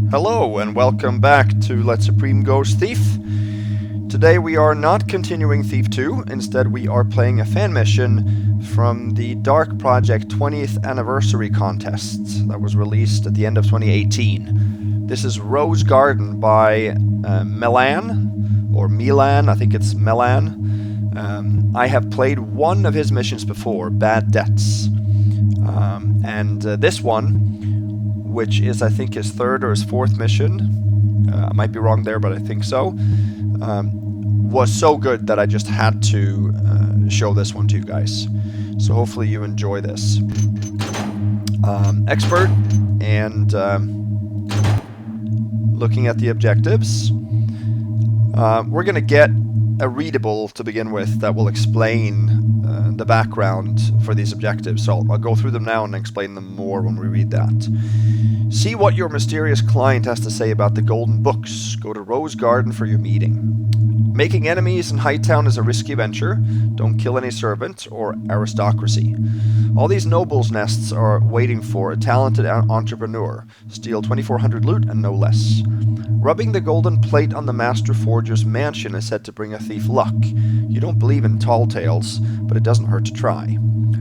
Hello and welcome back to Let Supreme Goes Thief. Today we are not continuing Thief 2, instead we are playing a fan mission from the Dark Project 20th Anniversary Contest that was released at the end of 2018. This is Rose Garden by Melan, or Melan, I think it's Melan. I have played one of his missions before, Bad Debts. This one, which is I think his third or his fourth mission, I might be wrong there, but I think so, was so good that I just had to show this one to you guys. So hopefully you enjoy this. Expert, and looking at the objectives, we're going to get a readable to begin with that will explain the background for these objectives. So I'll go through them now and explain them more when we read that. See what your mysterious client has to say about the golden books. Go to Rose Garden for your meeting. Making enemies in Hightown is a risky venture. Don't kill any servant or aristocracy. All these nobles' nests are waiting for a talented entrepreneur. Steal 2,400 loot and no less. Rubbing the golden plate on the master forger's mansion is said to bring a thief luck. You don't believe in tall tales, but it doesn't hurt to try.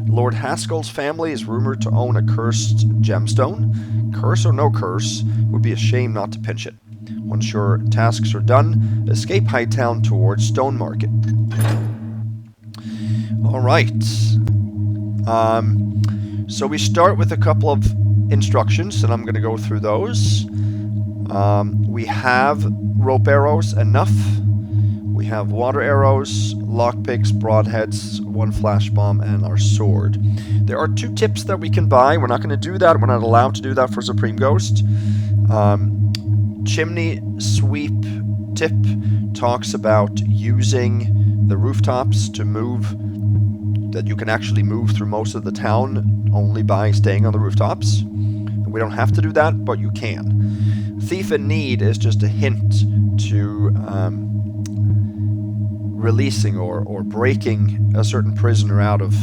Lord Haskell's family is rumored to own a cursed gemstone. Curse or no curse, would be a shame not to pinch it. Once your tasks are done, escape Hightown towards Stone Market. Alright. So we start with a couple of instructions, and I'm going to go through those. We have rope arrows, enough. We have water arrows, lockpicks, broadheads, one flash bomb, and our sword. There are 2 tips that we can buy. We're not going to do that. We're not allowed to do that for Supreme Ghost. Chimney sweep tip talks about using the rooftops to move, that you can actually move through most of the town only by staying on the rooftops. We don't have to do that, but you can. Thief in Need is just a hint to releasing or breaking a certain prisoner out of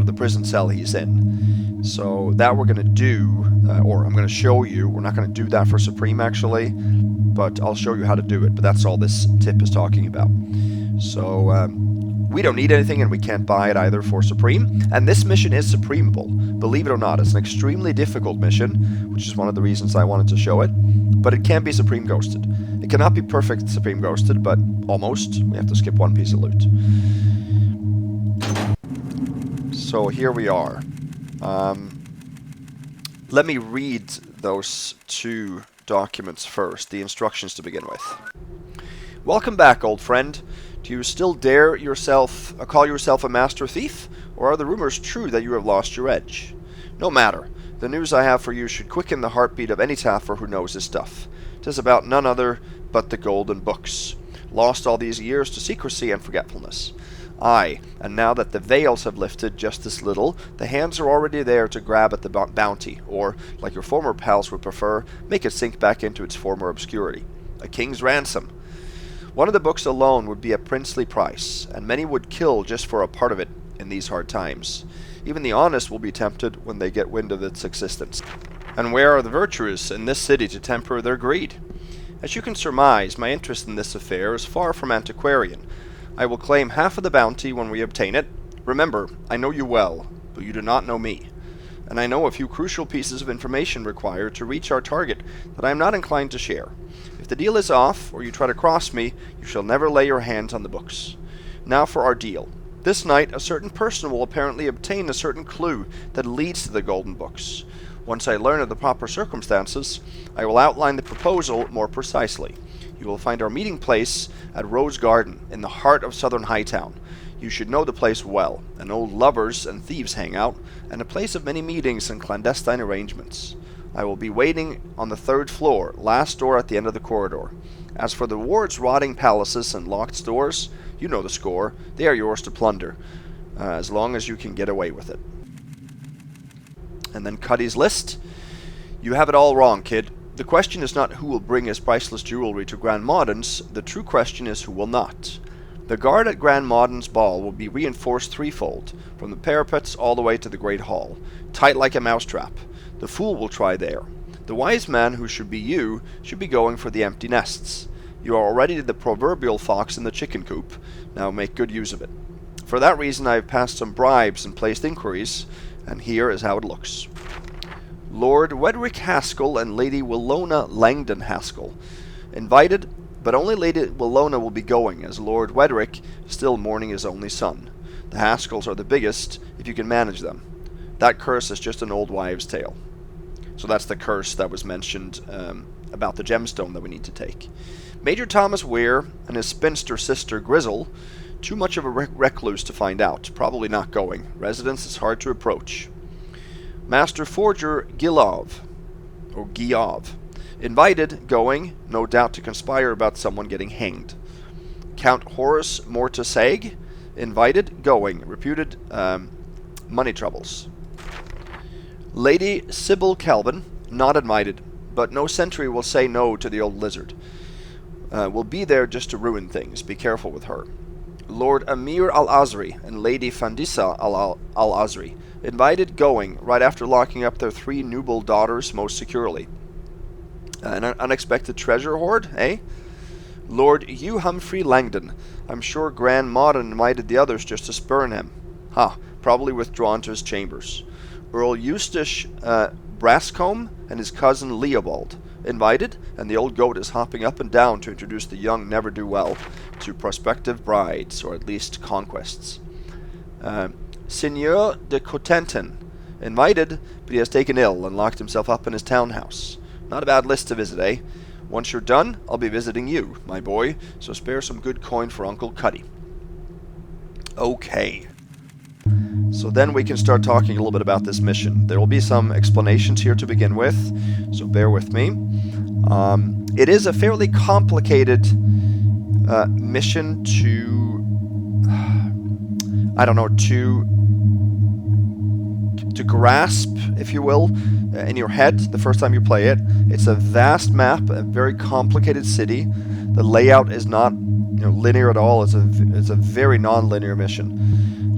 the prison cell he's in. So that we're going to do, or I'm going to show you. We're not going to do that for Supreme actually, but I'll show you how to do it. But that's all this tip is talking about. So we don't need anything, and we can't buy it either for Supreme. And this mission is Supremeable. Believe it or not, it's an extremely difficult mission, which is one of the reasons I wanted to show it. But it can be Supreme Ghosted. It cannot be perfect Supreme Ghosted, but almost. We have to skip one piece of loot. So here we are. Let me read those 2 documents first, the instructions to begin with. Welcome back, old friend. Do you still dare call yourself a master thief, or are the rumors true that you have lost your edge? No matter. The news I have for you should quicken the heartbeat of any Taffer who knows his stuff. 'Tis about none other but the golden books, lost all these years to secrecy and forgetfulness. Aye, and now that the veils have lifted just this little, the hands are already there to grab at the bounty, or, like your former pals would prefer, make it sink back into its former obscurity. A king's ransom. One of the books alone would be a princely price, and many would kill just for a part of it in these hard times. Even the honest will be tempted when they get wind of its existence. And where are the virtuous in this city to temper their greed? As you can surmise, my interest in this affair is far from antiquarian. I will claim half of the bounty when we obtain it. Remember, I know you well, but you do not know me. And I know a few crucial pieces of information required to reach our target that I am not inclined to share. If the deal is off, or you try to cross me, you shall never lay your hands on the books. Now for our deal. This night, a certain person will apparently obtain a certain clue that leads to the golden books. Once I learn of the proper circumstances, I will outline the proposal more precisely. You will find our meeting place at Rose Garden, in the heart of southern Hightown. You should know the place well. An old lovers and thieves hangout, and a place of many meetings and clandestine arrangements. I will be waiting on the 3rd floor, last door at the end of the corridor. As for the ward's rotting palaces and locked doors, you know the score. They are yours to plunder, as long as you can get away with it. And then Cuddy's list. You have it all wrong, kid. The question is not who will bring his priceless jewelry to Grand Modern's, the true question is who will not. The guard at Grand Modern's ball will be reinforced threefold, from the parapets all the way to the Great Hall, tight like a mousetrap. The fool will try there. The wise man, who should be you, should be going for the empty nests. You are already the proverbial fox in the chicken coop. Now make good use of it. For that reason I have passed some bribes and placed inquiries, and here is how it looks. Lord Wedrick Haskell and Lady Willona Langdon Haskell. Invited, but only Lady Willona will be going, as Lord Wedrick is still mourning his only son. The Haskells are the biggest, if you can manage them. That curse is just an old wives' tale. So that's the curse that was mentioned about the gemstone that we need to take. Major Thomas Weir and his spinster sister Grizzle, too much of a recluse to find out, probably not going. Residence is hard to approach. Master Forger Gilov, or Giov, invited, going, no doubt to conspire about someone getting hanged. Count Horace Mortesaigues, invited, going, reputed money troubles. Lady Sybil Calvin, not invited, but no sentry will say no to the old lizard. Will be there just to ruin things. Be careful with her. Lord Amir al-Asri and Lady Fandisa al-Asri, invited, going, right after locking up their 3 nubile daughters most securely. An unexpected treasure hoard, eh? Lord Hugh Humphrey Langdon. I'm sure Grand Maudon invited the others just to spurn him. Probably withdrawn to his chambers. Earl Eustace Brascombe and his cousin Leopold, invited, and the old goat is hopping up and down to introduce the young never-do-well to prospective brides, or at least conquests. Seigneur de Cotentin, invited, but he has taken ill and locked himself up in his townhouse. Not a bad list to visit, eh? Once you're done, I'll be visiting you, my boy, so spare some good coin for Uncle Cuddy. Okay. So then we can start talking a little bit about this mission. There will be some explanations here to begin with, so bear with me. It is a fairly complicated mission to grasp, if you will, in your head the first time you play it. It's a vast map, a very complicated city. The layout is not linear at all. It's a very non-linear mission,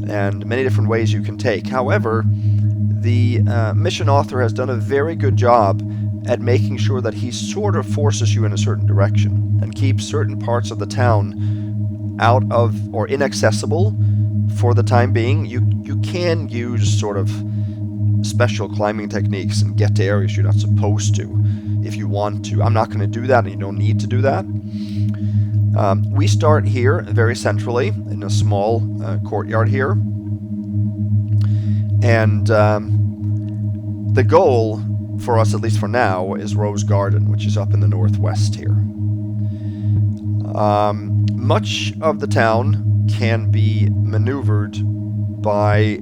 and many different ways you can take. However, the mission author has done a very good job at making sure that he sort of forces you in a certain direction and keeps certain parts of the town out of or inaccessible for the time being. You can use sort of special climbing techniques and get to areas you're not supposed to if you want to. I'm not going to do that, and you don't need to do that. We start here very centrally in a small courtyard here, and the goal for us, at least for now, is Rose Garden, which is up in the northwest here. Much of the town can be maneuvered by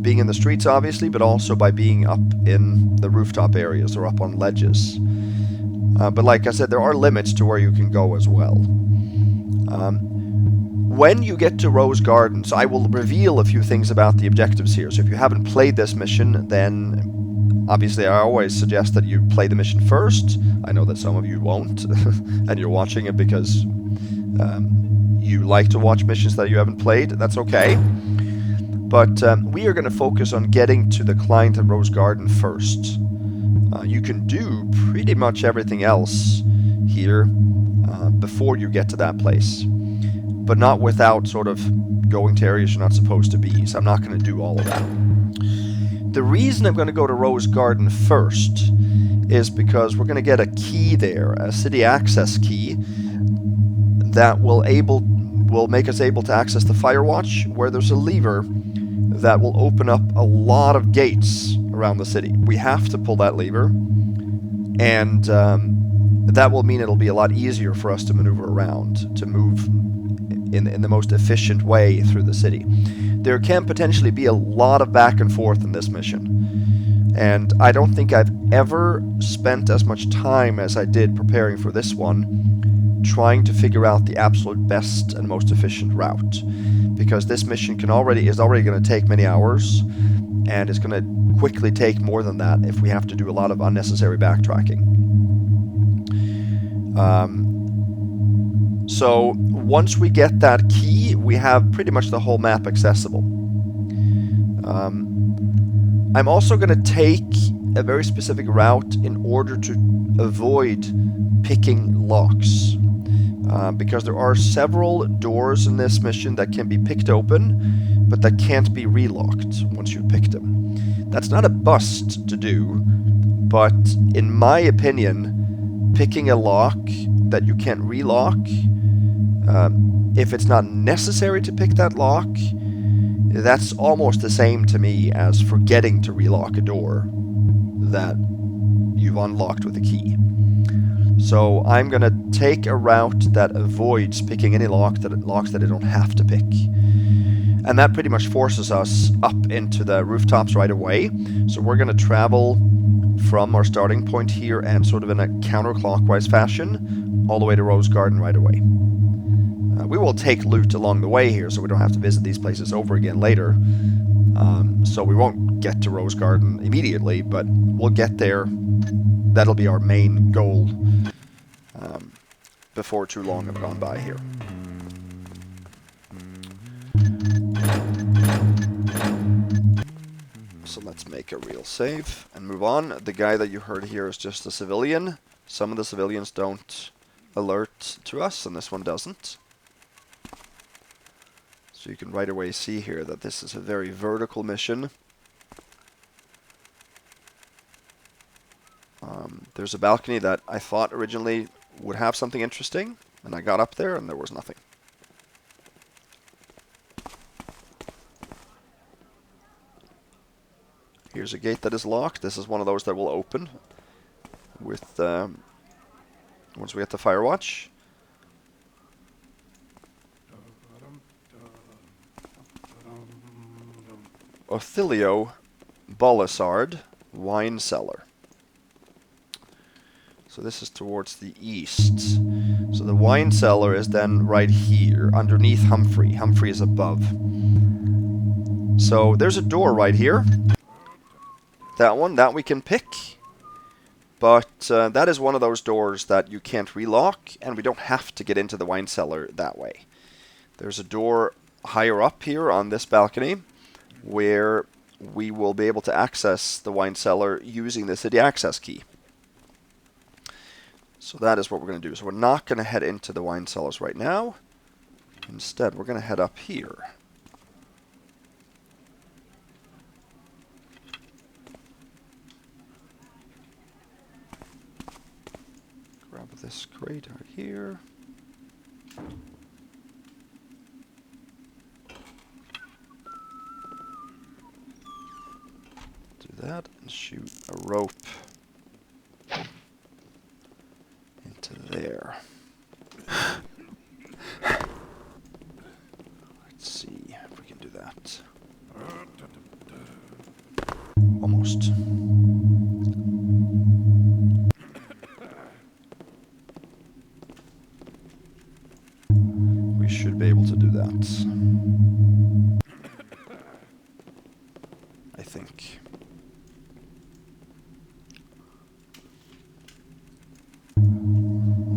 being in the streets, obviously, but also by being up in the rooftop areas or up on ledges. But like I said, there are limits to where you can go as well. When you get to Rose Gardens, I will reveal a few things about the objectives here. So if you haven't played this mission, then obviously I always suggest that you play the mission first. I know that some of you won't, and you're watching it because you like to watch missions that you haven't played. That's okay. But we are going to focus on getting to the client at Rose Garden first. You can do pretty much everything else here before you get to that place, but not without sort of going to areas you're not supposed to be, so I'm not going to do all of that. The reason I'm going to go to Rose Garden first is because we're going to get a key there, a city access key, that will make us able to access the Firewatch, where there's a lever that will open up a lot of gates around the city. We have to pull that lever, and that will mean it'll be a lot easier for us to maneuver around, to move in the most efficient way through the city. There can potentially be a lot of back and forth in this mission, and I don't think I've ever spent as much time as I did preparing for this one trying to figure out the absolute best and most efficient route, because this mission is already going to take many hours, and it's going to quickly take more than that if we have to do a lot of unnecessary backtracking. So once we get that key, we have pretty much the whole map accessible. I'm also going to take a very specific route in order to avoid picking locks. Because there are several doors in this mission that can be picked open, but that can't be relocked once you pick them. That's not a bust to do, but in my opinion, picking a lock that you can't relock, if it's not necessary to pick that lock, that's almost the same to me as forgetting to relock a door that you've unlocked with a key. So I'm going to take a route that avoids picking any locks that I don't have to pick. And that pretty much forces us up into the rooftops right away. So we're going to travel from our starting point here and sort of in a counterclockwise fashion all the way to Rose Garden right away. We will take loot along the way here, so we don't have to visit these places over again later. So we won't get to Rose Garden immediately, but we'll get there. That'll be our main goal before too long have gone by here. So let's make a real save and move on. The guy that you heard here is just a civilian. Some of the civilians don't alert to us, and this one doesn't. So you can right away see here that this is a very vertical mission. There's a balcony that I thought originally would have something interesting, and I got up there and there was nothing. Here's a gate that is locked. This is one of those that will open with once we get the Firewatch. Othilio Bolisard wine cellar. So this is towards the east. So the wine cellar is then right here, underneath Humphrey. Humphrey is above. So there's a door right here. That one, that we can pick. But that is one of those doors that you can't relock, and we don't have to get into the wine cellar that way. There's a door higher up here on this balcony where we will be able to access the wine cellar using the city access key. So that is what we're going to do. So we're not going to head into the wine cellars right now. Instead, we're going to head up here. Grab this crate right here. Do that and shoot a rope into there. Let's see if we can do that. Almost. We should be able to do that. I think.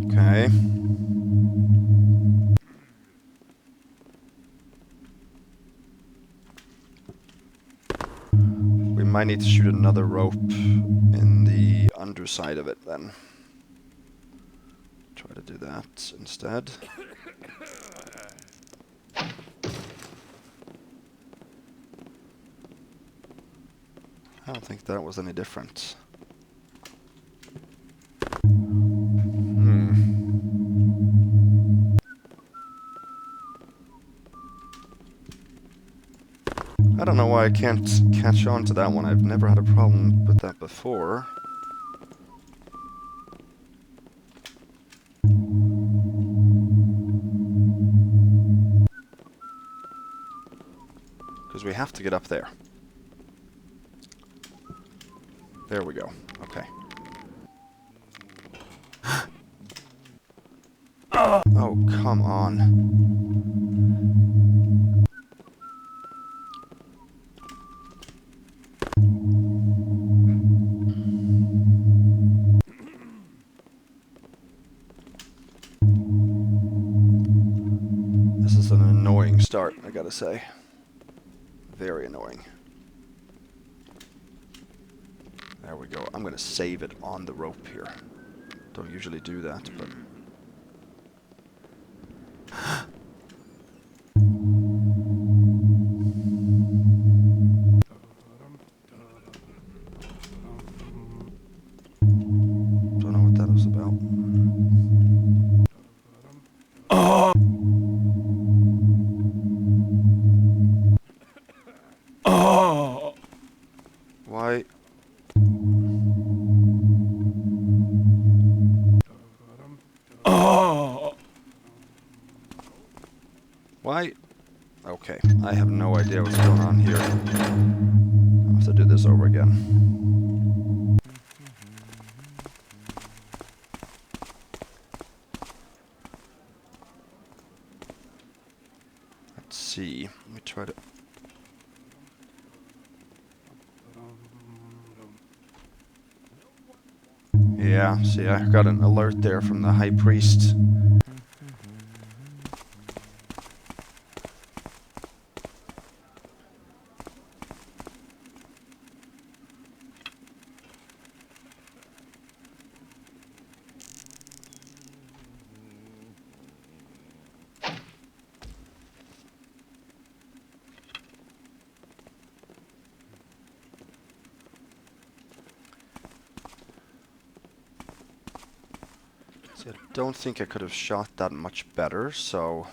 Okay. We might need to shoot another rope in the underside of it then. Try to do that instead. I don't think that was any different. I don't know why I can't catch on to that one. I've never had a problem with that before. Because we have to get up there. There we go. Okay. Oh, come on. This is an annoying start, I gotta say. Very annoying. There we go. I'm going to save it on the rope here. Don't usually do that, but... Don't know what that was about. Oh! Oh! Why? Oh! Why? Okay, I have no idea what's going on here. I'll have to do this over again. Let's see. Let me try to... Yeah, see, I got an alert there from the High Priest. I don't think I could have shot that much better, so...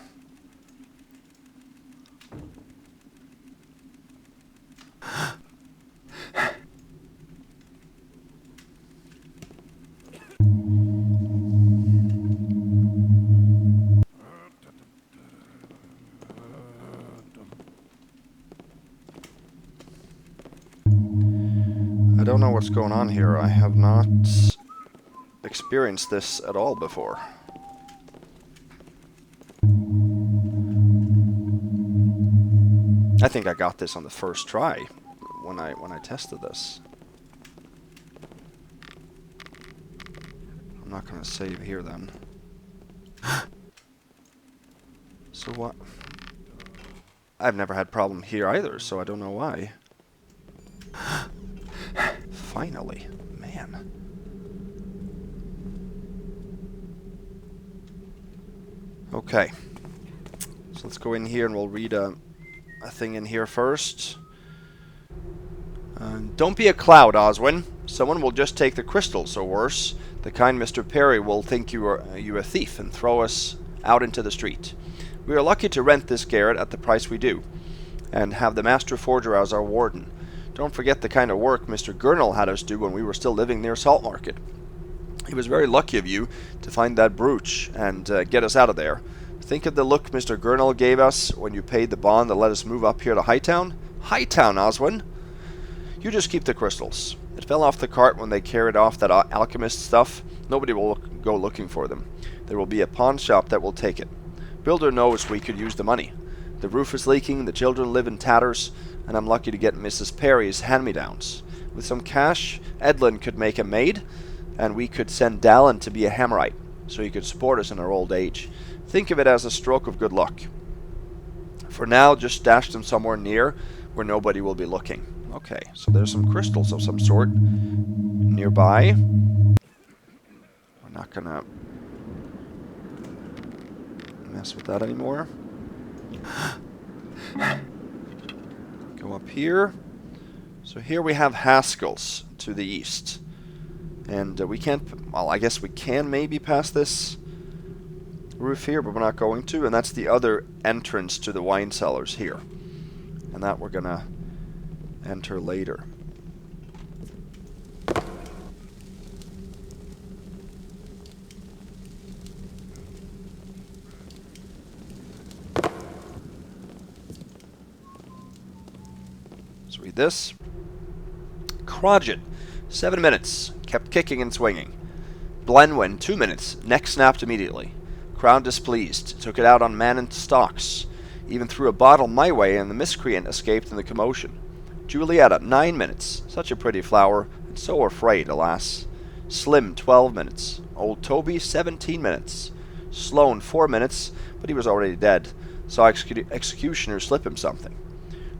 I don't know what's going on here. I have not experienced this at all before. I think I got this on the first try when I tested this. I'm not gonna save here then. So what? I've never had problem here either, so I don't know why. Finally, man. Okay, so let's go in here and we'll read a thing in here first. Don't be a cloud, Oswin. Someone will just take the crystals, or worse, the kind Mr. Perry will think you a thief and throw us out into the street. We are lucky to rent this garret at the price we do, and have the master forger as our warden. Don't forget the kind of work Mr. Gurnall had us do when we were still living near Saltmarket. It was very lucky of you to find that brooch and get us out of there. Think of the look Mr. Gurnall gave us when you paid the bond that let us move up here to Hightown. Hightown, Oswin! You just keep the crystals. It fell off the cart when they carried off that alchemist stuff. Nobody will go looking for them. There will be a pawn shop that will take it. Builder knows we could use the money. The roof is leaking, the children live in tatters, and I'm lucky to get Mrs. Perry's hand-me-downs. With some cash, Edlin could make a maid, and we could send Dallin to be a Hammerite, so he could support us in our old age. Think of it as a stroke of good luck. For now, just stash them somewhere near where nobody will be looking. Okay, so there's some crystals of some sort nearby. We're not gonna mess with that anymore. Go up here. So here we have Haskell's to the east. And we can't, well, I guess we can maybe pass this roof here, but we're not going to. And that's the other entrance to the wine cellars here. And that we're going to enter later. Let's read this. Crogit, 7 minutes. Kept kicking and swinging. Blenwen, 2 minutes. Neck snapped immediately. Crown displeased. Took it out on man and stocks. Even threw a bottle my way and the miscreant escaped in the commotion. Julietta, 9 minutes. Such a pretty flower, and so afraid, alas. Slim, 12 minutes. Old Toby, 17 minutes. Sloane, 4 minutes, but he was already dead. Saw executioner slip him something.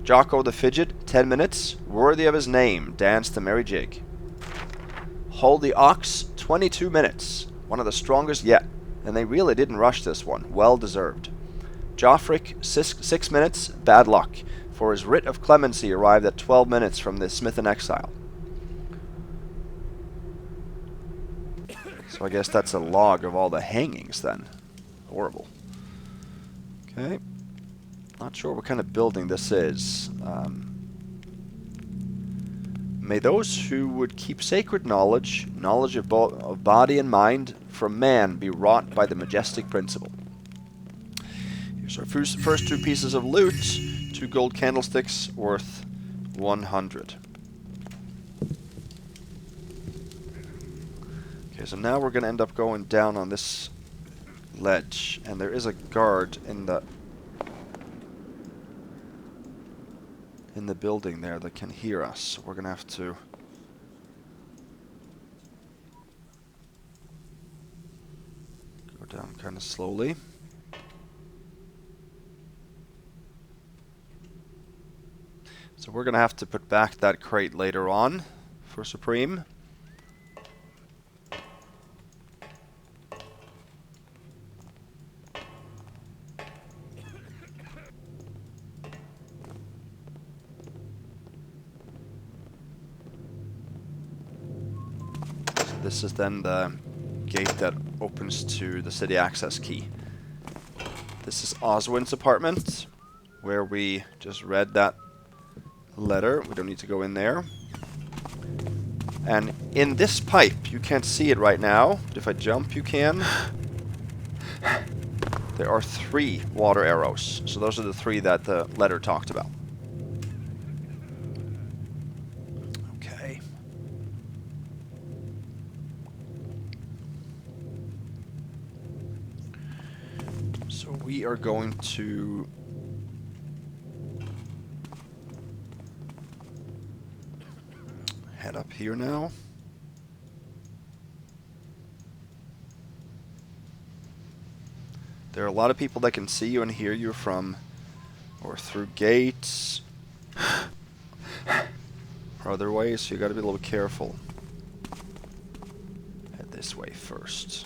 Jocko the Fidget, 10 minutes. Worthy of his name, danced the merry jig. Hold the ox 22 minutes. One of the strongest yet. And they really didn't rush this one. Well deserved. Joffric, 6 minutes. Bad luck. For his writ of clemency arrived at 12 minutes from the smith in exile. So I guess that's a log of all the hangings then. Horrible. Okay. Not sure what kind of building this is. May those who would keep sacred knowledge of body and mind, from man be wrought by the majestic principle. Here's our first 2 pieces of loot. 2 gold candlesticks worth 100. Okay, so now we're going to end up going down on this ledge, and there is a guard in the building there that can hear us. So we're going to have to go down kind of slowly. So we're going to have to put back that crate later on for Supreme. This is then the gate that opens to the city access key. This is Oswin's apartment, where we just read that letter. We don't need to go in there. And in this pipe, you can't see it right now, but if I jump, you can. There are 3 water arrows. So those are the 3 that the letter talked about. Okay. So we are going to head up here now. There are a lot of people that can see you and hear you from or through gates or other ways, so you got to be a little careful. Head this way first.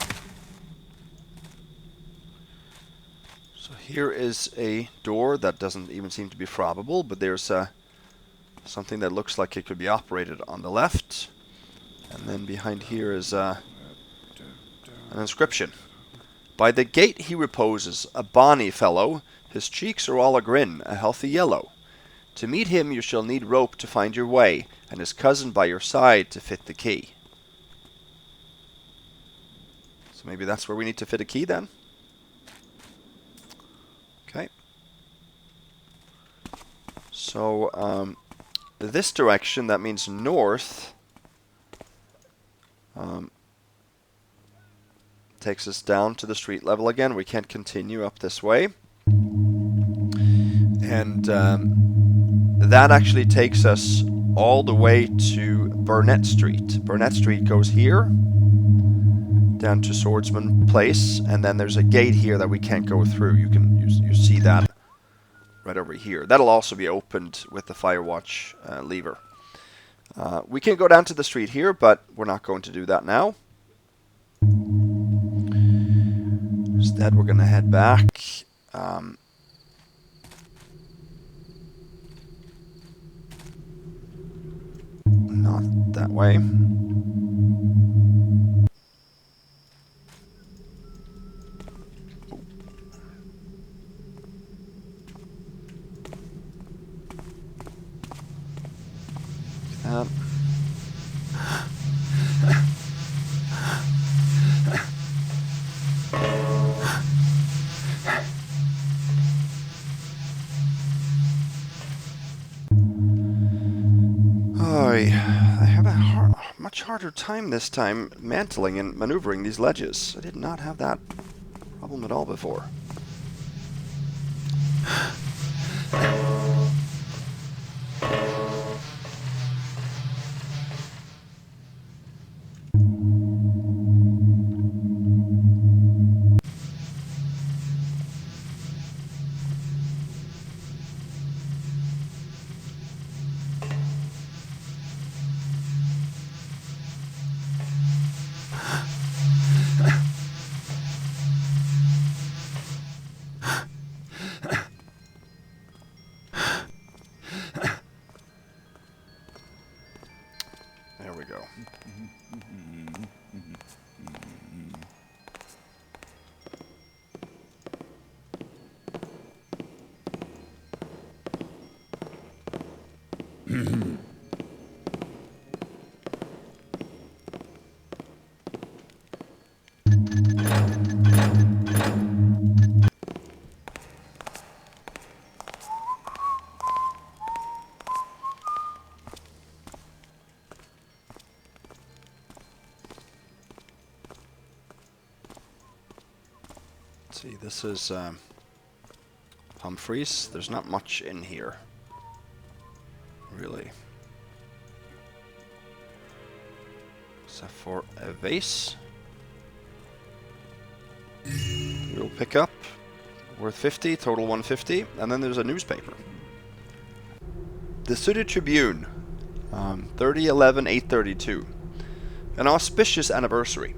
So here is a door that doesn't even seem to be probable, but there's something that looks like it could be operated on the left. And then behind here is an inscription. By the gate he reposes, a bonny fellow, his cheeks are all a grin, a healthy yellow. To meet him you shall need rope to find your way, and his cousin by your side to fit the key. So maybe that's where we need to fit a key then? Okay. So, this direction, that means north, takes us down to the street level again. We can't continue up this way. And that actually takes us all the way to Burnett Street. Burnett Street goes here, down to Swordsman Place, and then there's a gate here that we can't go through. You see that right over here. That'll also be opened with the Firewatch lever. We can go down to the street here, but we're not going to do that now. Instead, we're going to head back. Not that way. I have a much harder time this time mantling and maneuvering these ledges. I did not have that problem at all before. See, this is Humphreys. There's not much in here, really. Except for a vase. We'll pick up. Worth 50, total 150. And then there's a newspaper. The City Tribune, 30/11/832. An auspicious anniversary.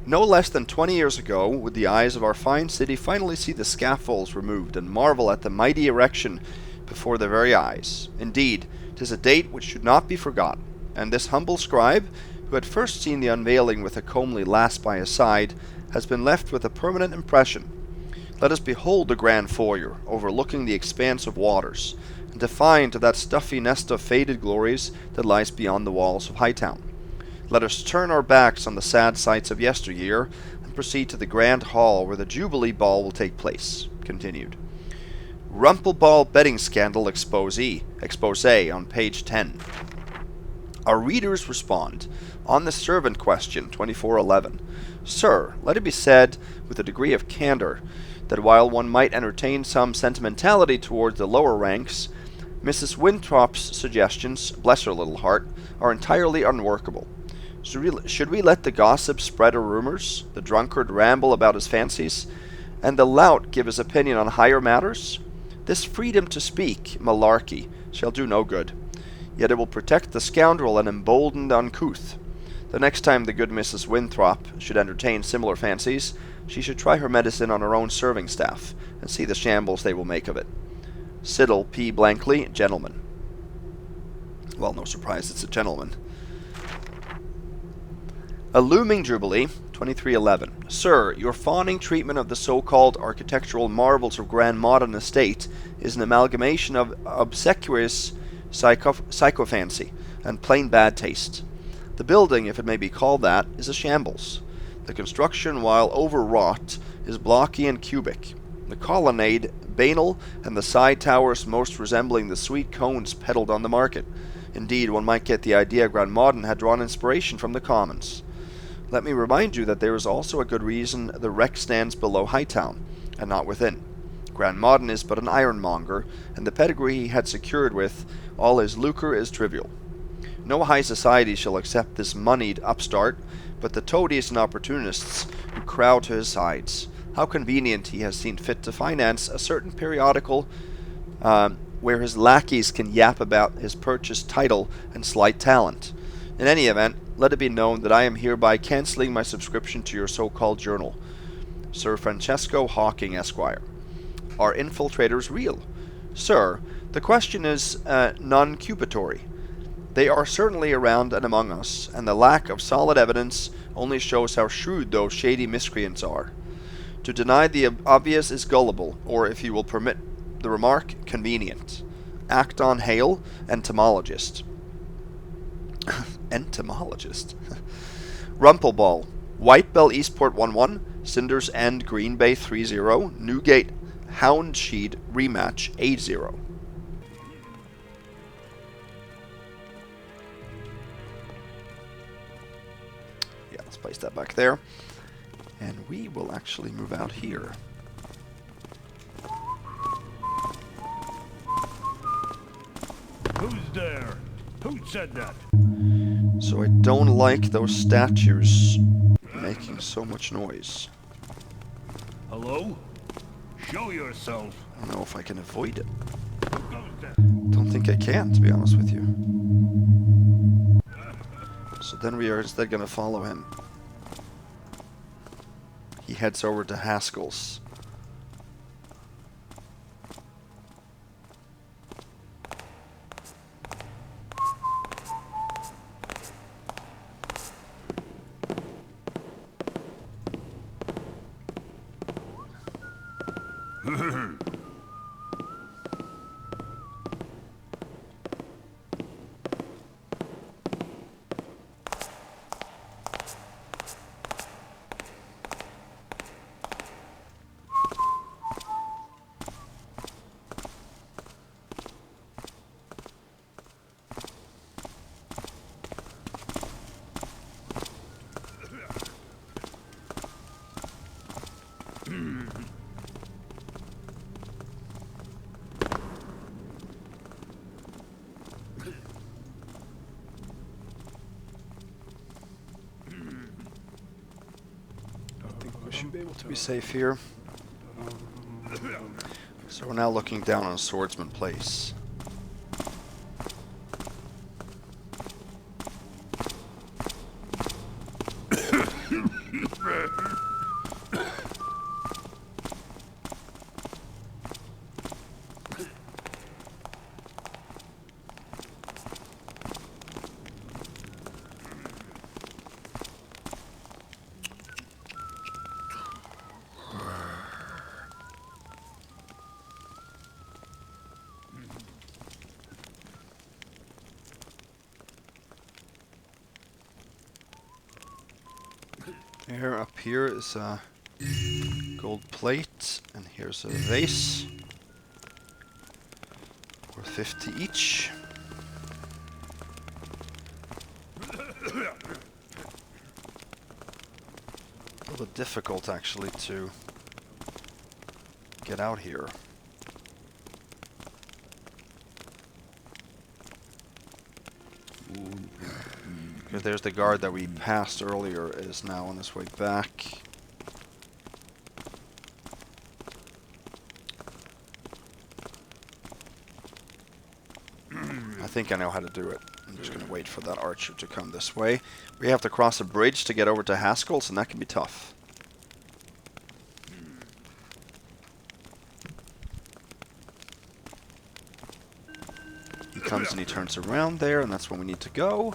No less than 20 years ago would the eyes of our fine city finally see the scaffolds removed and marvel at the mighty erection before their very eyes. Indeed, 'tis a date which should not be forgotten, and this humble scribe, who had first seen the unveiling with a comely lass by his side, has been left with a permanent impression. Let us behold the grand foyer, overlooking the expanse of waters, and define to that stuffy nest of faded glories that lies beyond the walls of Hightown. Let us turn our backs on the sad sights of yesteryear, and proceed to the grand hall where the Jubilee Ball will take place. Continued. Rumpleball betting scandal expose on page 10. Our readers respond, on the servant question, 2411. Sir, let it be said with a degree of candor that while one might entertain some sentimentality towards the lower ranks, Mrs. Winthrop's suggestions, bless her little heart, are entirely unworkable. Should we let the gossip spread her rumors, the drunkard ramble about his fancies, and the lout give his opinion on higher matters? This freedom to speak, malarkey, shall do no good. Yet it will protect the scoundrel and embolden the uncouth. The next time the good Mrs. Winthrop should entertain similar fancies, she should try her medicine on her own serving staff, and see the shambles they will make of it. Siddle P. Blankley, gentleman. Well, no surprise, it's a gentleman. A looming jubilee, 2311. Sir, your fawning treatment of the so-called architectural marvels of Grand Modern Estate is an amalgamation of obsequious sycophancy and plain bad taste. The building, if it may be called that, is a shambles. The construction, while overwrought, is blocky and cubic. The colonnade banal, and the side towers most resembling the sweet cones peddled on the market. Indeed, one might get the idea Grand Modern had drawn inspiration from the Commons. Let me remind you that there is also a good reason the wreck stands below Hightown, and not within. Grand Modern is but an ironmonger, and the pedigree he had secured with all his lucre is trivial. No high society shall accept this moneyed upstart, but the toadies and opportunists who crowd to his sides. How convenient he has seen fit to finance a certain periodical where his lackeys can yap about his purchased title and slight talent. In any event, let it be known that I am hereby cancelling my subscription to your so-called journal. Sir Francesco Hawking, Esquire. Are infiltrators real? Sir, the question is non-cupatory. They are certainly around and among us, and the lack of solid evidence only shows how shrewd those shady miscreants are. To deny the obvious is gullible, or, if you will permit the remark, convenient. Acton Hale, entomologist. Entomologist. Rumpleball, Whitebell Eastport 1-1, Cinders End Green Bay 3-0, Newgate Houndshed rematch 8-0. Yeah, let's place that back there. And we will actually move out here. Who's there? Who said that? So I don't like those statues making so much noise. Hello? Show yourself. I don't know if I can avoid it. Who goes there? Don't think I can, to be honest with you. So then we are instead going to follow him. He heads over to Haskell's. Should be able to be safe here. So we're now looking down on Swordsman Place. Here, up here is a gold plate, and here's a vase. Worth 50 each. A little bit difficult actually to get out here. Because there's the guard that we passed earlier is now on his way back. I think I know how to do it. I'm just going to wait for that archer to come this way. We have to cross a bridge to get over to Haskell's, and that can be tough. He comes and he turns around there, and that's when we need to go.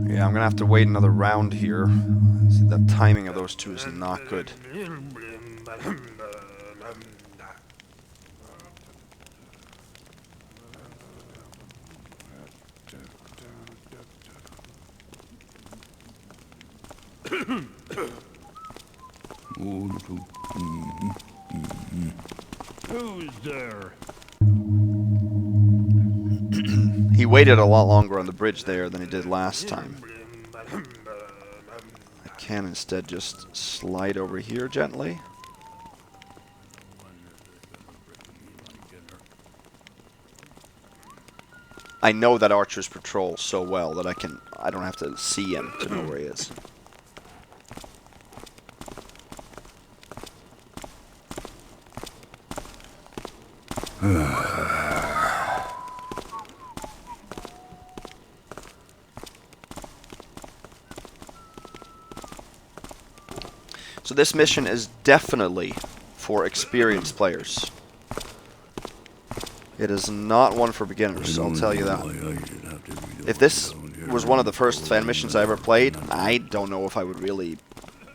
Yeah, I'm gonna have to wait another round here. See, the timing of those two is not good. Who's there? He waited a lot longer on the bridge there than he did last time. I can instead just slide over here gently. I know that archers patrol so well that I don't have to see him to know where he is. So this mission is definitely for experienced players. It is not one for beginners, I'll tell you that. If this was one of the first fan missions I ever played, I don't know if I would really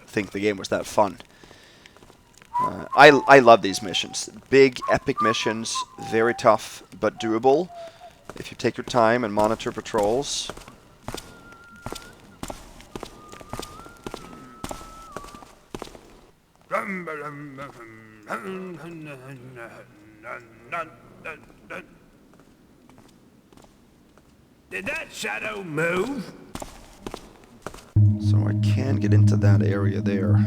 think the game was that fun. I love these missions. Big, epic missions, very tough, but doable. If you take your time and monitor patrols. Did that shadow move? So I can get into that area there.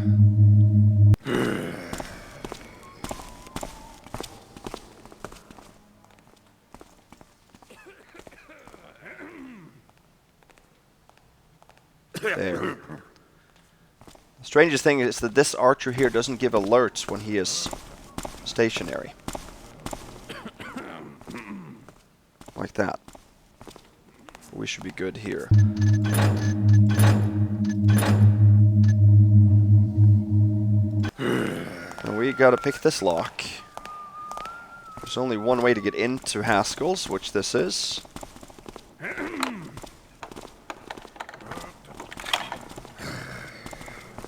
There. The strangest thing is that this archer here doesn't give alerts when he is stationary. Like that. We should be good here. And we gotta pick this lock. There's only one way to get into Haskell's, which this is.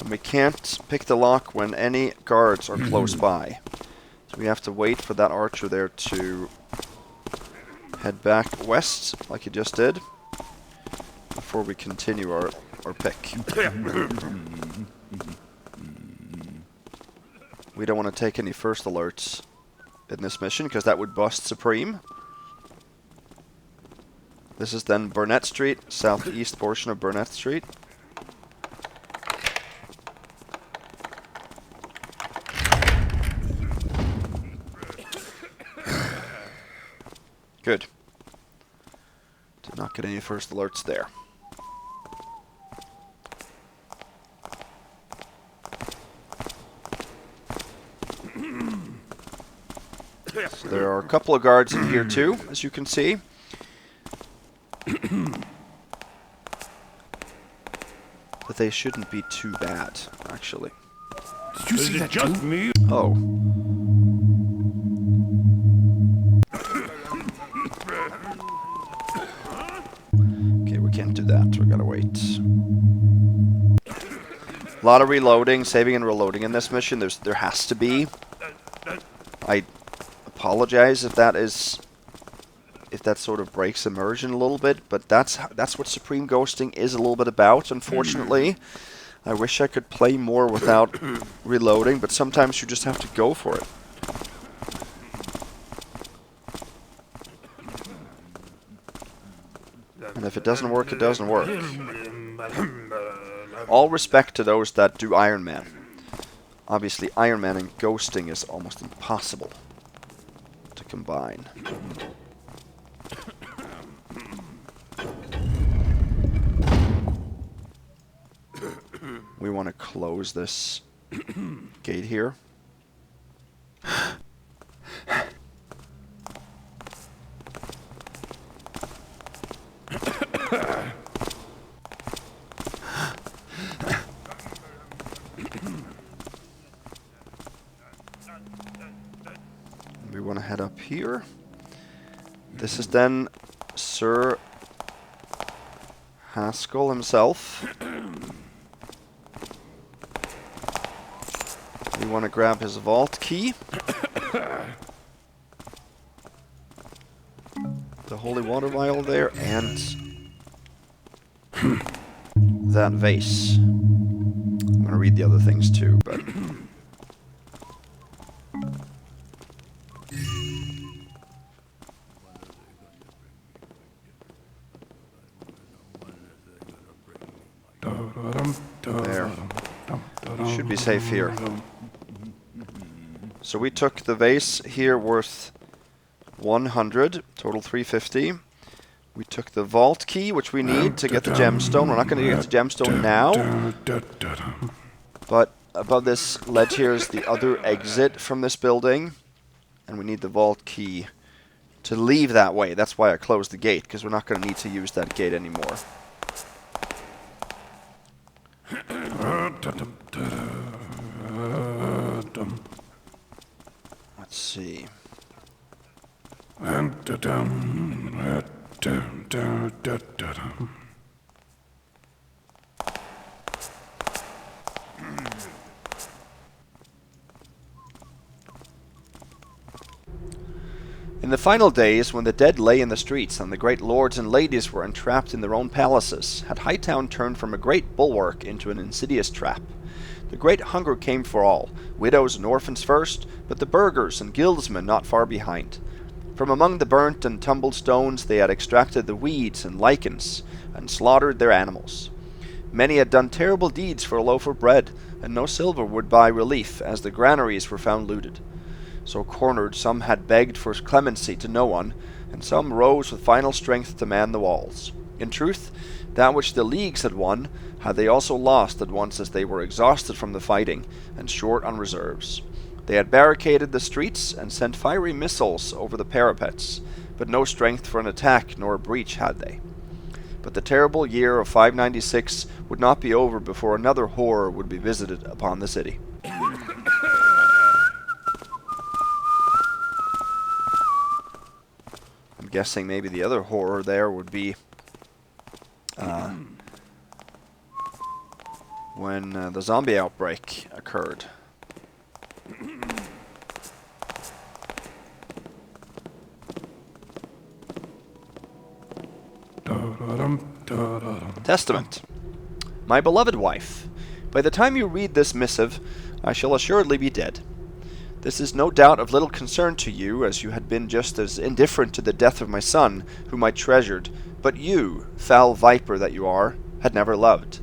And we can't pick the lock when any guards are close by. So we have to wait for that archer there to head back west, like he just did. before we continue our pick. We don't want to take any first alerts in this mission, because that would bust Supreme. This is then Burnett Street, southeast portion of Burnett Street. Good. Did not get any first alerts there. So there are a couple of guards in here too, as you can see. But they shouldn't be too bad, actually. Did you see that just me? Oh. Okay, we can't do that. We gotta wait. A lot of reloading, saving and reloading in this mission. There has to be. I apologize if that sort of breaks immersion a little bit, but that's what Supreme Ghosting is a little bit about, unfortunately. I wish I could play more without reloading, but sometimes you just have to go for it. And if it doesn't work, it doesn't work. All respect to those that do Iron Man. Obviously, Iron Man and ghosting is almost impossible to combine. We want to close this gate here. We want to head up here. This is then Sir Haskell himself. We want to grab his vault key. The holy water vial there, and that vase. I'm going to read the other things too, but... There. You should be safe here. So we took the vase here worth 100, total 350. We took the vault key, which we need to get the gemstone. We're not going to get the gemstone now. But above this ledge here is the other exit from this building. And we need the vault key to leave that way. That's why I closed the gate, because we're not going to need to use that gate anymore. Let's see. In the final days, when the dead lay in the streets and the great lords and ladies were entrapped in their own palaces, had Hightown turned from a great bulwark into an insidious trap. The great hunger came for all, widows and orphans first, but the burghers and guildsmen not far behind. From among the burnt and tumbled stones they had extracted the weeds and lichens, and slaughtered their animals. Many had done terrible deeds for a loaf of bread, and no silver would buy relief, as the granaries were found looted. So cornered, some had begged for clemency to no one, and some rose with final strength to man the walls. In truth, that which the leagues had won, had they also lost at once, as they were exhausted from the fighting, and short on reserves. They had barricaded the streets, and sent fiery missiles over the parapets, but no strength for an attack nor a breach had they. But the terrible year of 596 would not be over before another horror would be visited upon the city. I'm guessing maybe the other horror there would be when the zombie outbreak occurred. Testament. My beloved wife, by the time you read this missive, I shall assuredly be dead. This is no doubt of little concern to you, as you had been just as indifferent to the death of my son, whom I treasured, but you, foul viper that you are, had never loved.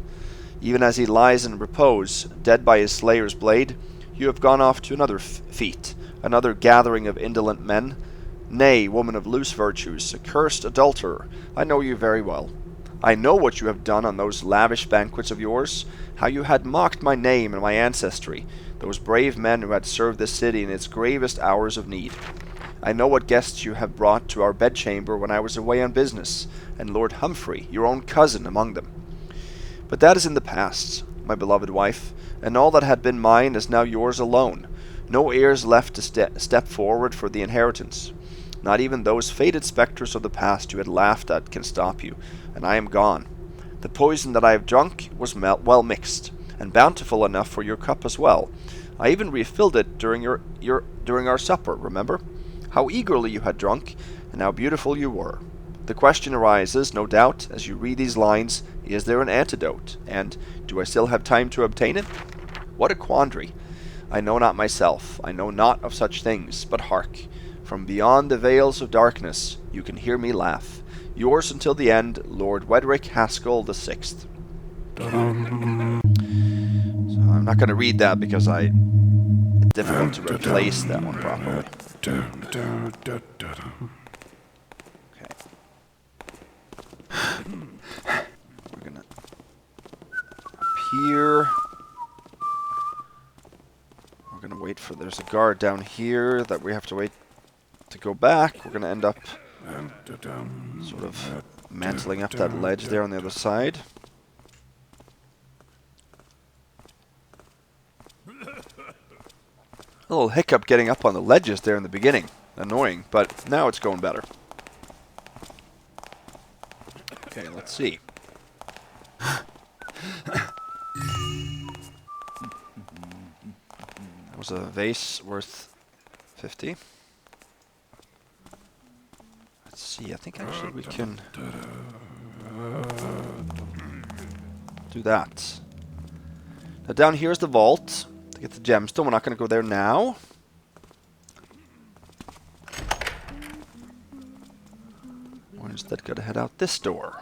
Even as he lies in repose, dead by his slayer's blade, you have gone off to another feat, another gathering of indolent men. Nay, woman of loose virtues, accursed adulterer, I know you very well. I know what you have done on those lavish banquets of yours, how you had mocked my name and my ancestry, those brave men who had served this city in its gravest hours of need. I know what guests you have brought to our bedchamber when I was away on business, and Lord Humphrey, your own cousin, among them. But that is in the past, my beloved wife, and all that had been mine is now yours alone. No heirs left to step forward for the inheritance. Not even those fated spectres of the past you had laughed at can stop you, and I am gone. The poison that I have drunk was well mixed, and bountiful enough for your cup as well. I even refilled it during our supper, remember? How eagerly you had drunk, and how beautiful you were. The question arises, no doubt, as you read these lines, is there an antidote, and do I still have time to obtain it? What a quandary! I know not myself, I know not of such things, but hark! From beyond the veils of darkness, you can hear me laugh. Yours until the end, Lord Wedrick Haskell the Sixth. So I'm not going to read that because it's difficult to replace that one properly. Okay. We're going to up here. We're going to wait for, there's a guard down here that we have to wait to go back. We're going to end up sort of mantling up that ledge there on the other side. A little hiccup getting up on the ledges there in the beginning. Annoying, but now it's going better. Okay, let's see. That was a vase worth 50. Let's see, I think actually we can do that. Now down here is the vault to get the gemstone. We're not going to go there now. We're instead going to head out this door.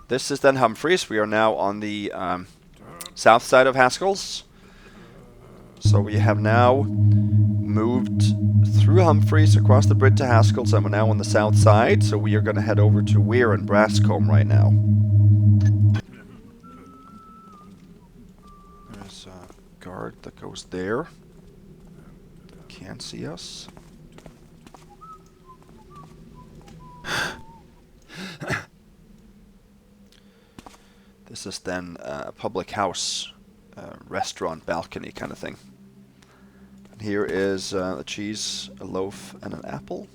This is then Humphrey's. We are now on the south side of Haskell's. So we have now moved through Humphrey's across the bridge to Haskell's, and we're now on the south side. So we are going to head over to Weir Brascombe right now. There's a guard that goes there. Can't see us. This is then a public house, restaurant, balcony kind of thing. And here is a cheese, a loaf, and an apple.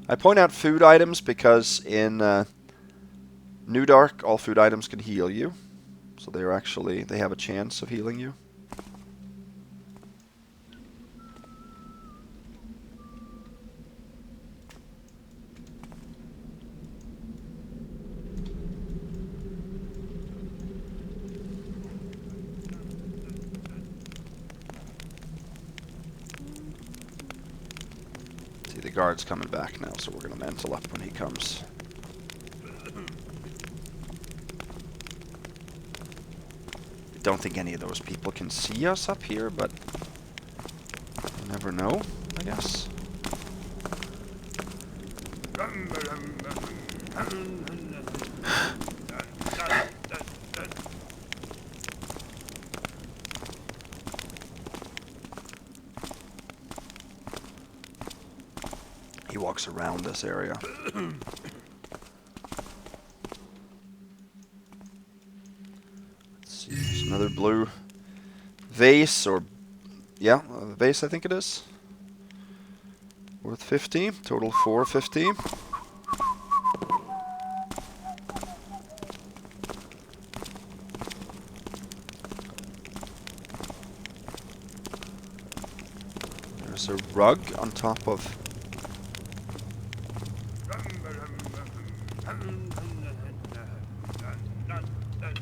I point out food items because in New Dark, all food items can heal you. So they have a chance of healing you. The guard's coming back now, so we're going to mantle up when he comes. I don't think any of those people can see us up here, but you never know, I guess. He walks around this area. Let's see, there's another blue vase, or yeah, vase I think it is. Worth 50, total 450. There's a rug on top of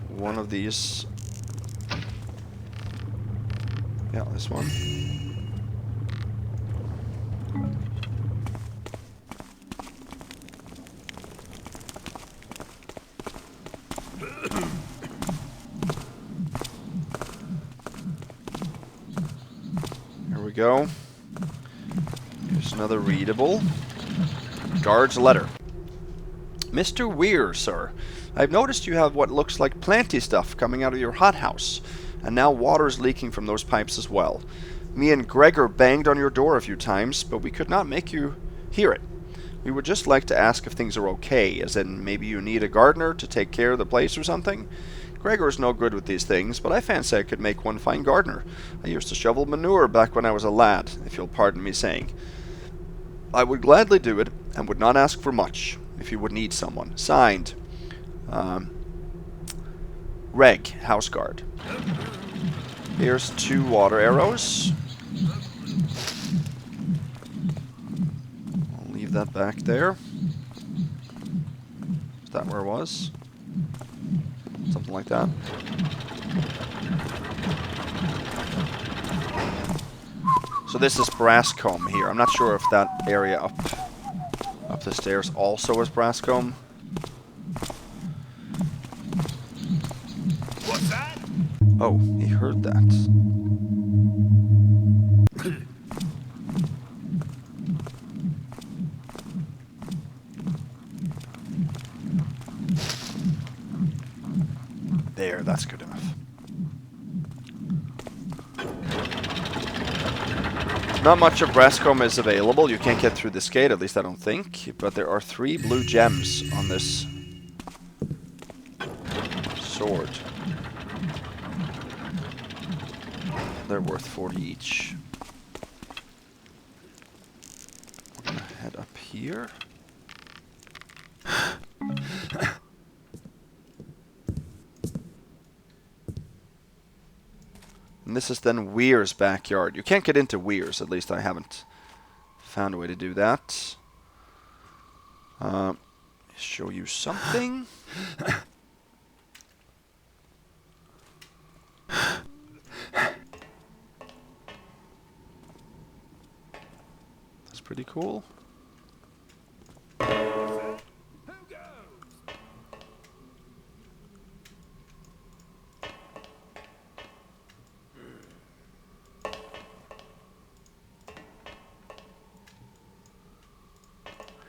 One of these. Yeah, this one. Here we go. Here's another readable. Guard's letter. Mr. Weir, sir, I've noticed you have what looks like planty stuff coming out of your hothouse, and now water's leaking from those pipes as well. Me and Gregor banged on your door a few times, but we could not make you hear it. We would just like to ask if things are okay, as in maybe you need a gardener to take care of the place or something. Gregor's no good with these things, but I fancy I could make one fine gardener. I used to shovel manure back when I was a lad, if you'll pardon me saying. I would gladly do it, and would not ask for much, if you would need someone. Signed, Reg, Houseguard. Here's 2 water arrows. I'll leave that back there. Is that where it was? Something like that. So this is Brascombe here. I'm not sure if that area up the stairs also is Brascombe. What's that? Oh, he heard that. There, that's good enough. Not much of Brascombe is available. You can't get through this gate, at least I don't think. But there are 3 blue gems on this sword. They're worth 40 each. We're gonna head up here. And this is then Weir's backyard. You can't get into Weir's, at least I haven't found a way to do that. Show you something. That's pretty cool.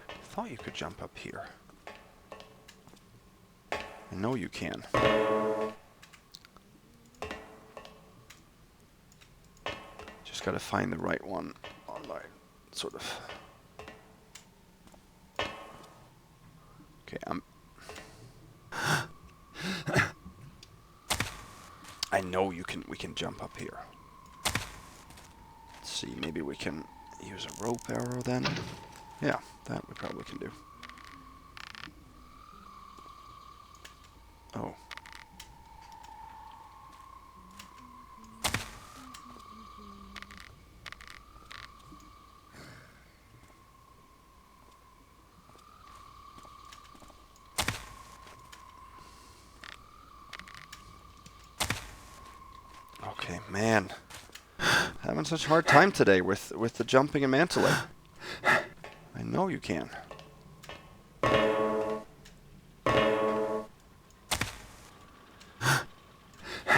I thought you could jump up here. I know you can. Just gotta find the right one on my sort of. Okay, I know we can jump up here. Let's see, maybe we can use a rope arrow then. Yeah, that we probably can do. Oh. Okay, man. Having such a hard time today with the jumping and mantling. I know you can.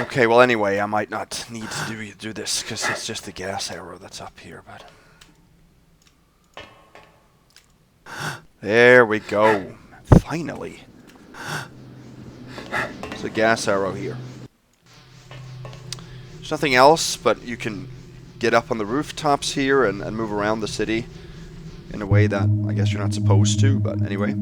Okay, well anyway, I might not need to do this because it's just the gas arrow that's up here, but there we go. Finally. There's a gas arrow here. There's nothing else, but you can get up on the rooftops here and move around the city in a way that I guess you're not supposed to, but anyway.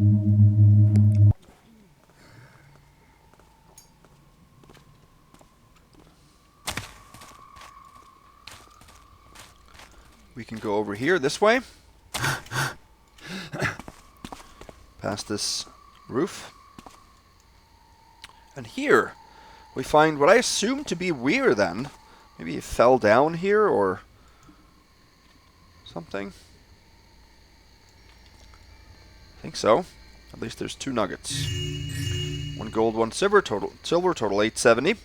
We can go over here this way. Past this roof. And here we find what I assume to be Weir then. Maybe he fell down here or something. I think so. At least there's 2 nuggets. 1 gold, 1 silver, total 870.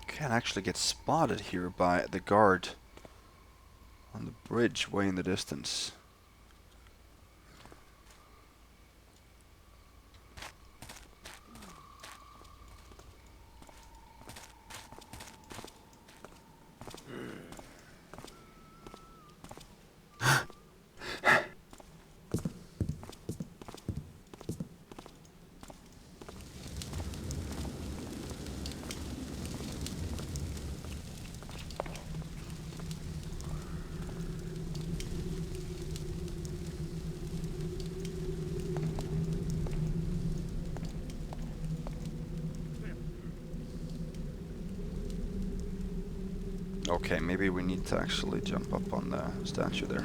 Can't actually get spotted here by the guard on the bridge way in the distance. Okay, maybe we need to actually jump up on the statue there.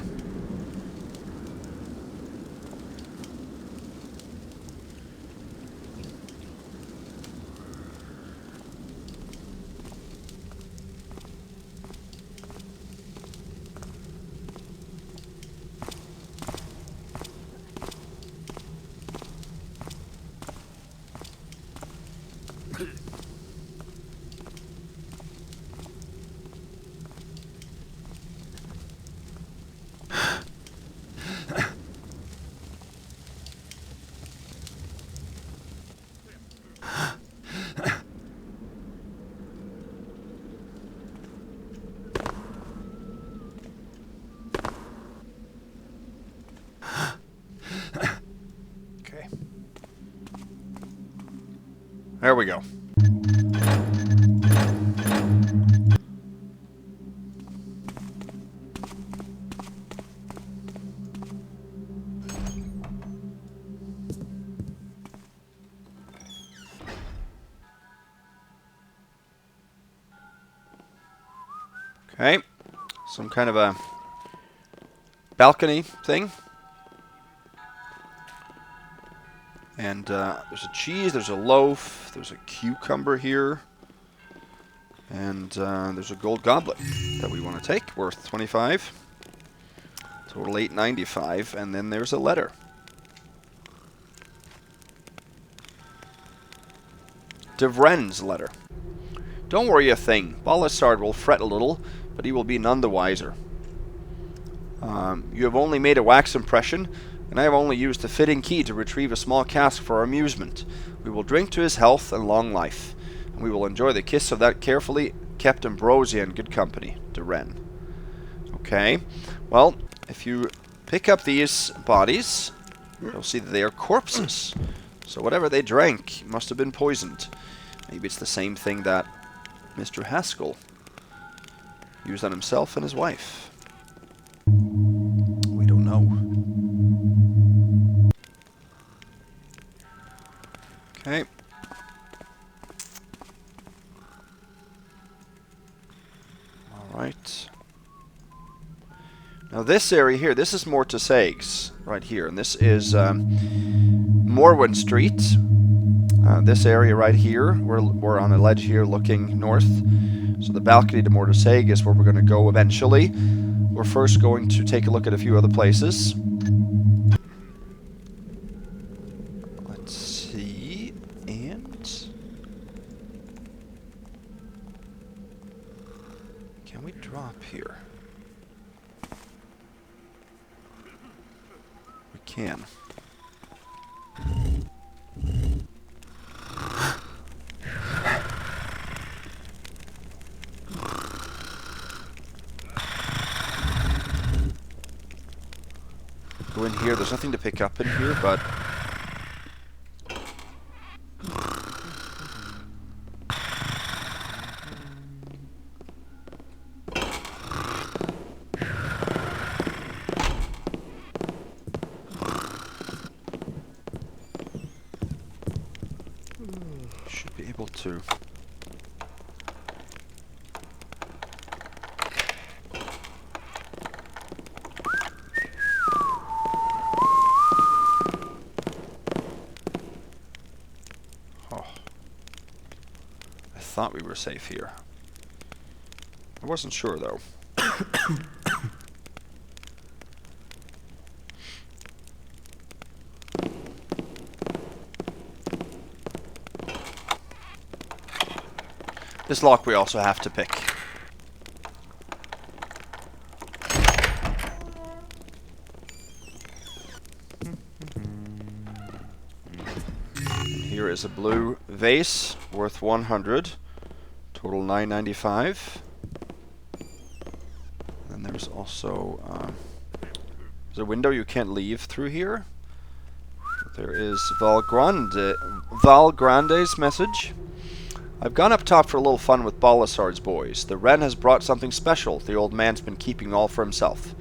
There we go. Okay, some kind of a balcony thing. And there's a cheese, there's a loaf, there's a cucumber here. And there's a gold goblet that we want to take, worth 25. Total 895, and then there's a letter. De Vren's letter. Don't worry a thing. Balasard will fret a little, but he will be none the wiser. You have only made a wax impression, and I have only used the fitting key to retrieve a small cask for our amusement. We will drink to his health and long life, and we will enjoy the kiss of that carefully kept ambrosia in good company. De Vren. Okay, well, if you pick up these bodies, you'll see that they are corpses. So whatever they drank must have been poisoned. Maybe it's the same thing that Mr. Haskell used on himself and his wife. We don't know. Okay. Alright. Now this area here, this is Mortesaigues, right here. And this is Morwyn Street. This area right here, we're on a ledge here looking north. So the balcony to Mortesaigues is where we're going to go eventually. We're first going to take a look at a few other places. Let's see, and can we drop here? We can. Go in here. There's nothing to pick up in here, but should be able to. thought we were safe here. I wasn't sure, though. This lock we also have to pick. Here is a blue vase worth 100, total 995. And there's also there's a window you can't leave through here. There is Valgrande's message. I've gone up top for a little fun with Balasard's boys. The wren has brought something special the old man's been keeping all for himself.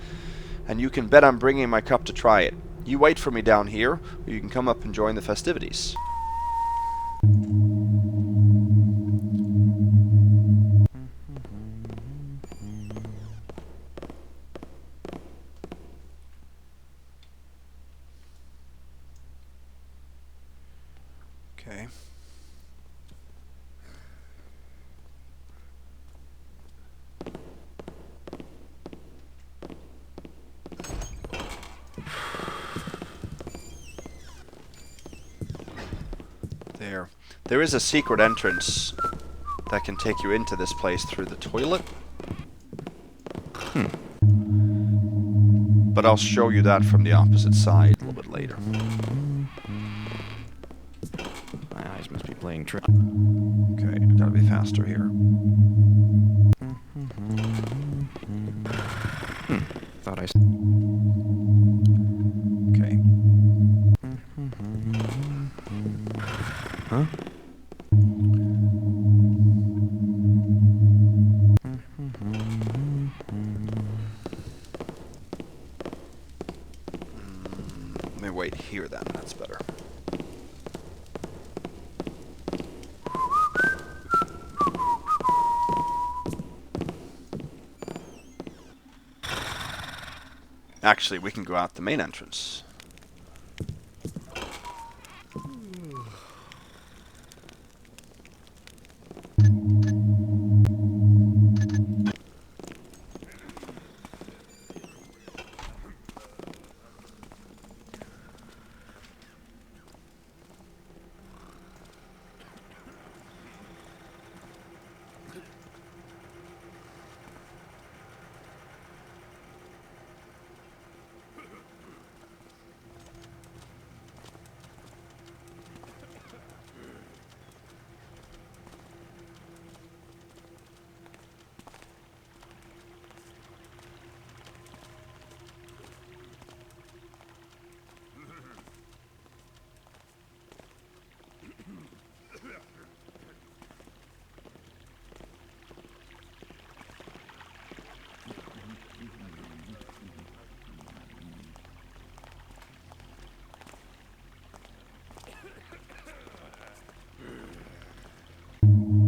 And you can bet I'm bringing my cup to try it. You wait for me down here, or you can come up and join the festivities. Okay. There is a secret entrance that can take you into this place through the toilet. But I'll show you that from the opposite side a little bit later. My eyes must be playing trick. Okay, gotta be faster here. Thought I... Okay. Huh? Let me wait here then, that's better. Actually, we can go out the main entrance.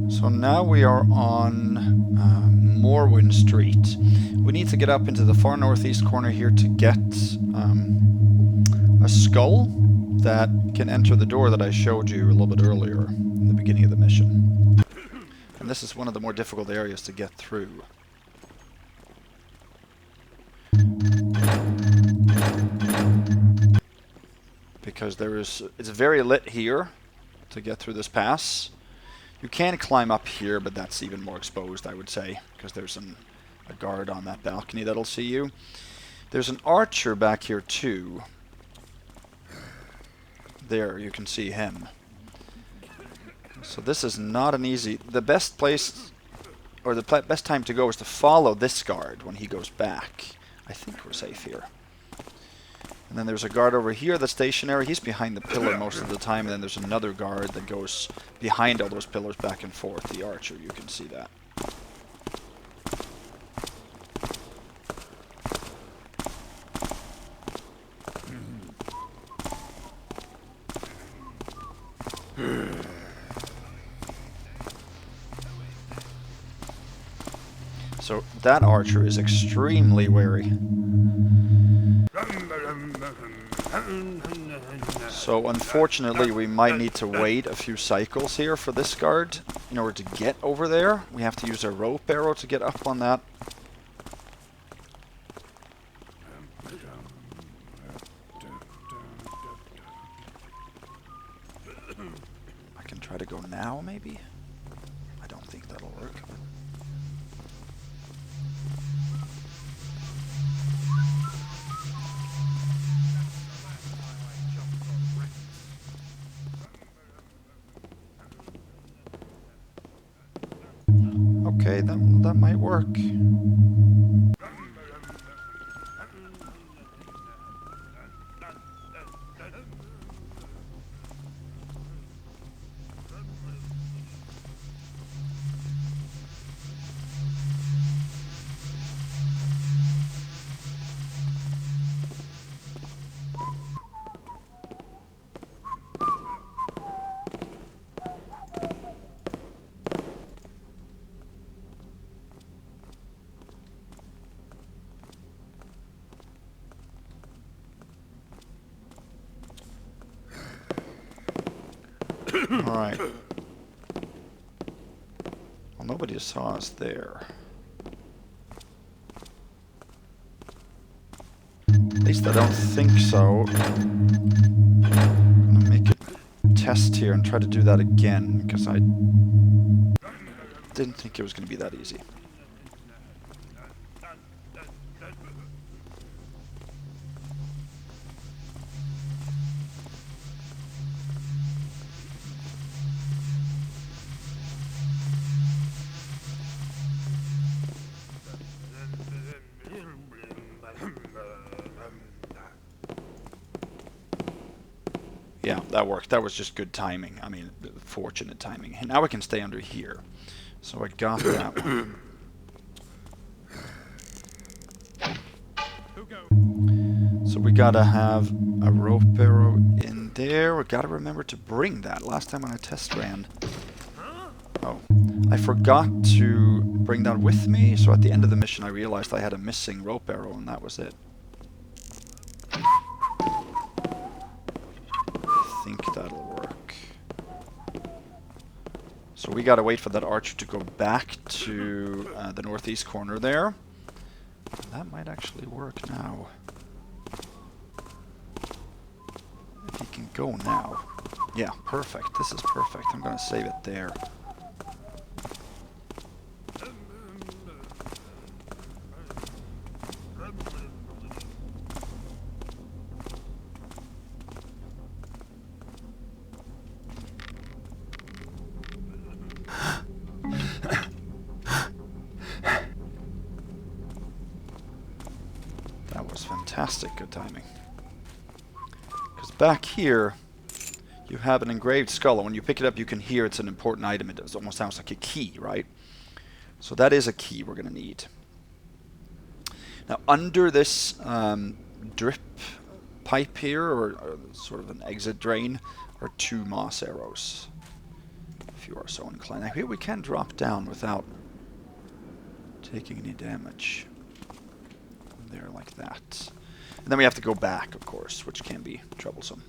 So now we are on Morwyn Street. We need to get up into the far northeast corner here to get a skull that can enter the door that I showed you a little bit earlier in the beginning of the mission. And this is one of the more difficult areas to get through. Because it's very lit here to get through this pass. You can climb up here, but that's even more exposed, I would say, because there's a guard on that balcony that'll see you. There's an archer back here, too. There, you can see him. So this is not an easy... The best place, or the best time to go is to follow this guard when he goes back. I think we're safe here. And then there's a guard over here that's stationary. He's behind the pillar most of the time. And then there's another guard that goes behind all those pillars back and forth. The archer, you can see that. So that archer is extremely wary. So unfortunately we might need to wait a few cycles here for this guard in order to get over there. We have to use a rope arrow to get up on that. I can try to go now maybe? I don't think that'll work. Okay, that might work. Alright. Well, nobody saw us there. At least I don't think so. I'm gonna make a test here and try to do that again, because I didn't think it was gonna be that easy. Yeah, that worked. That was just good timing. I mean, fortunate timing. And now I can stay under here. So I got that one. So we gotta have a rope arrow in there. We gotta remember to bring that. Last time when I test ran. Oh, I forgot to bring that with me. So at the end of the mission I realized I had a missing rope arrow and that was it. I think that'll work. So we gotta wait for that archer to go back to the northeast corner there. That might actually work now. If he can go now. Yeah, perfect. This is perfect. I'm gonna save it there. Fantastic, good timing. Because back here, you have an engraved skull, and when you pick it up, you can hear it's an important item. It almost sounds like a key, right? So that is a key we're going to need. Now, under this drip pipe here, or sort of an exit drain, are 2 moss arrows. If you are so inclined. Now, here we can drop down without taking any damage. There, like that. And then we have to go back, of course, which can be troublesome.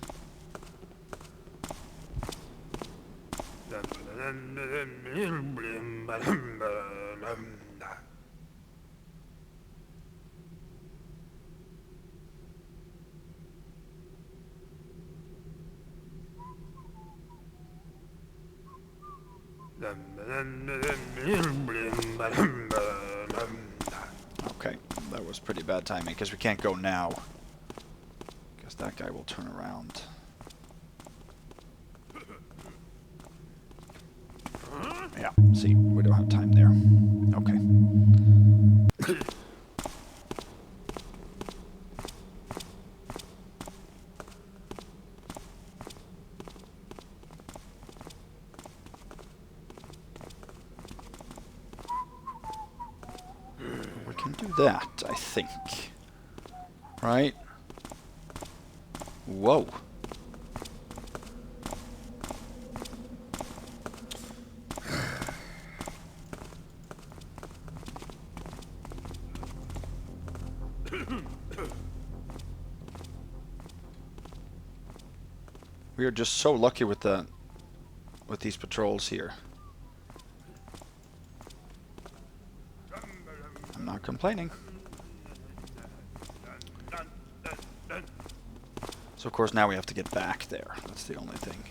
Okay, that was pretty bad timing, because we can't go now. Because that guy will turn around. Yeah, see, we don't have time there. Okay. We can do that, I think. Right? Whoa. We are just so lucky with these patrols here. I'm not complaining. So of course now we have to get back there. That's the only thing.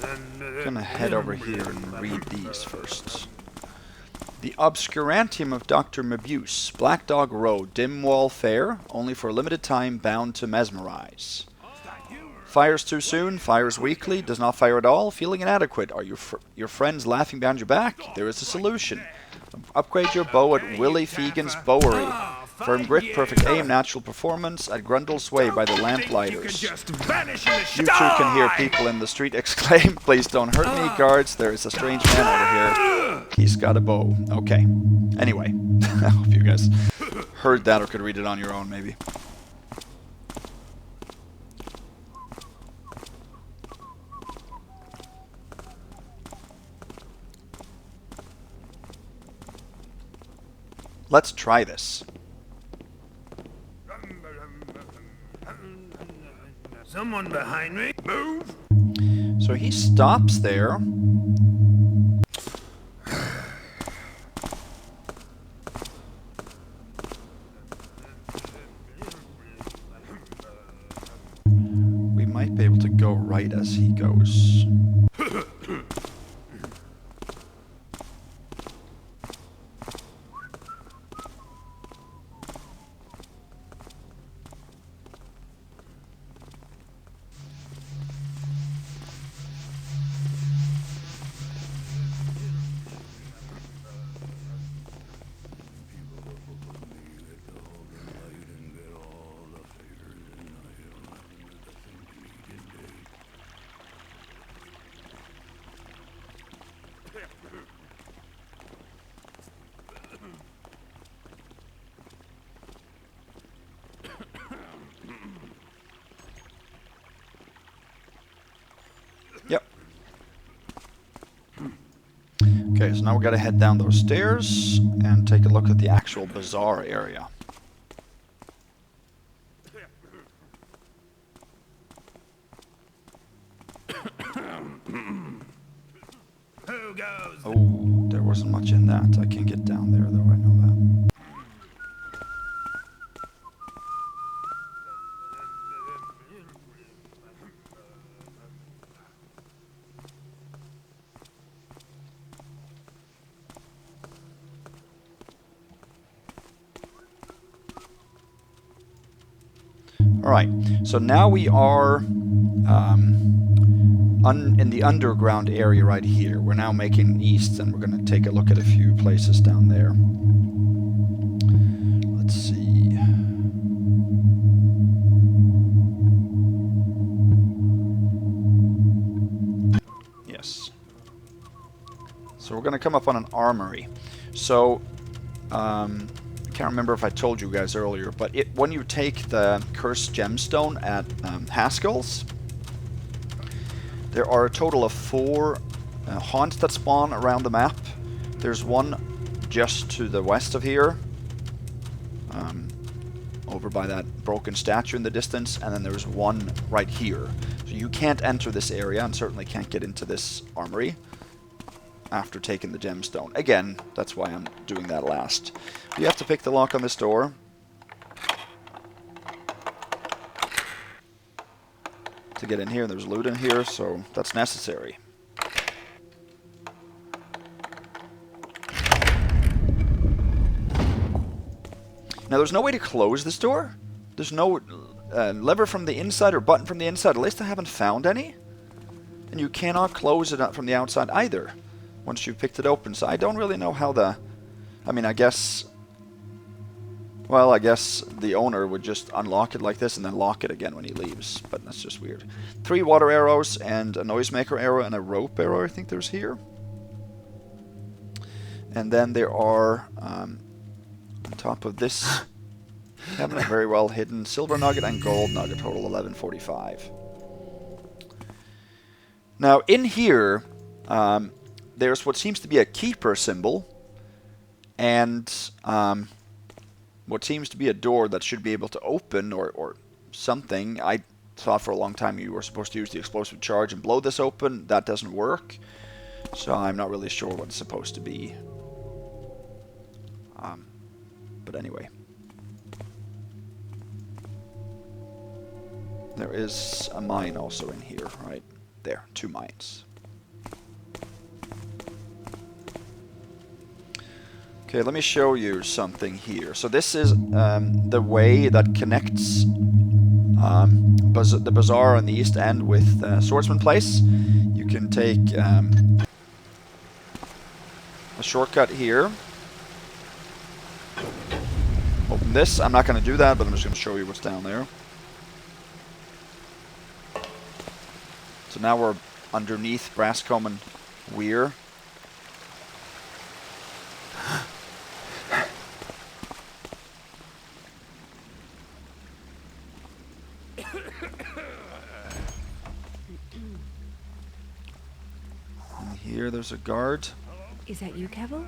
I'm gonna head over here and read these first. The Obscurantium of Dr. Mabuse, Black Dog Road, dim wall fare, only for a limited time, bound to mesmerize. Fires too soon, fires weakly, does not fire at all, feeling inadequate. Are your friends laughing behind your back? There is a solution. Upgrade your bow at Willie Fegan's Bowery. Firm grip, perfect aim, natural performance at Grundle's Way by the Lamplighters. You two can hear people in the street exclaim, please don't hurt me, guards, there is a strange man over here. He's got a bow. Okay. Anyway, I hope you guys heard that or could read it on your own, maybe. Let's try this. Someone behind me. Move. So he stops there. We might be able to go right as he goes. Yep. Okay, so now we gotta head down those stairs and take a look at the actual bazaar area. Who goes? Oh, there wasn't much in that. I can get down there though, I know that. Alright, so now we are in the underground area right here. We're now making east, and we're going to take a look at a few places down there. Let's see. Yes. So we're going to come up on an armory. So, I can't remember if I told you guys earlier, but when you take the cursed gemstone at Haskell's, there are a total of 4 haunts that spawn around the map. There's one just to the west of here, over by that broken statue in the distance, and then there's one right here. So you can't enter this area, and certainly can't get into this armory after taking the gemstone. Again, that's why I'm doing that last. You have to pick the lock on this door. To get in here, and there's loot in here, so that's necessary. Now there's no way to close this door. There's no lever from the inside or button from the inside. At least I haven't found any. And you cannot close it from the outside either once you've picked it open. So I don't really know how the... I mean, I guess... Well, I guess the owner would just unlock it like this and then lock it again when he leaves. But that's just weird. 3 water arrows and a noisemaker arrow and a rope arrow, I think there's here. And then there are, on top of this cabinet, very well hidden, silver nugget and gold nugget, total 1145. Now, in here, there's what seems to be a keeper symbol. And... what seems to be a door that should be able to open or something. I thought for a long time you were supposed to use the explosive charge and blow this open. That doesn't work. So I'm not really sure what it's supposed to be. But anyway. There is a mine also in here, right? There, 2 mines. Okay, let me show you something here. So this is the way that connects the bazaar on the east end with Swordsman Place. You can take a shortcut here. Open this. I'm not going to do that, but I'm just going to show you what's down there. So now we're underneath Brascombe and Weir. And here there's a guard. Is that you, Kevel?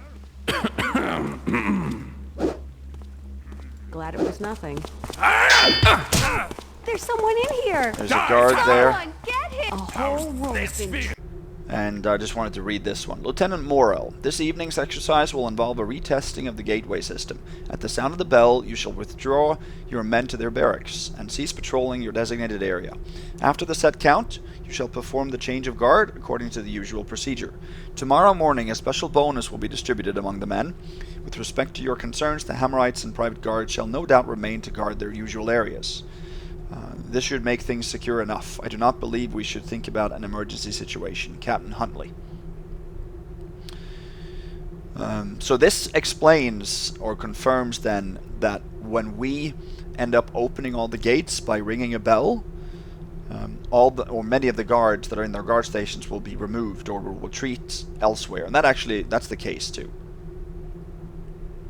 Glad it was nothing. There's someone in here! There's a guard there. Someone, get him! A whole room's been... And I just wanted to read this one. Lieutenant Morrell, this evening's exercise will involve a retesting of the gateway system. At the sound of the bell, you shall withdraw your men to their barracks and cease patrolling your designated area. After the set count, you shall perform the change of guard according to the usual procedure. Tomorrow morning, a special bonus will be distributed among the men. With respect to your concerns, the Hammerites and private guards shall no doubt remain to guard their usual areas. This should make things secure enough. I do not believe we should think about an emergency situation. Captain Huntley. So this explains or confirms then that when we end up opening all the gates by ringing a bell, many of the guards that are in their guard stations will be removed or will retreat elsewhere. And that's the case too.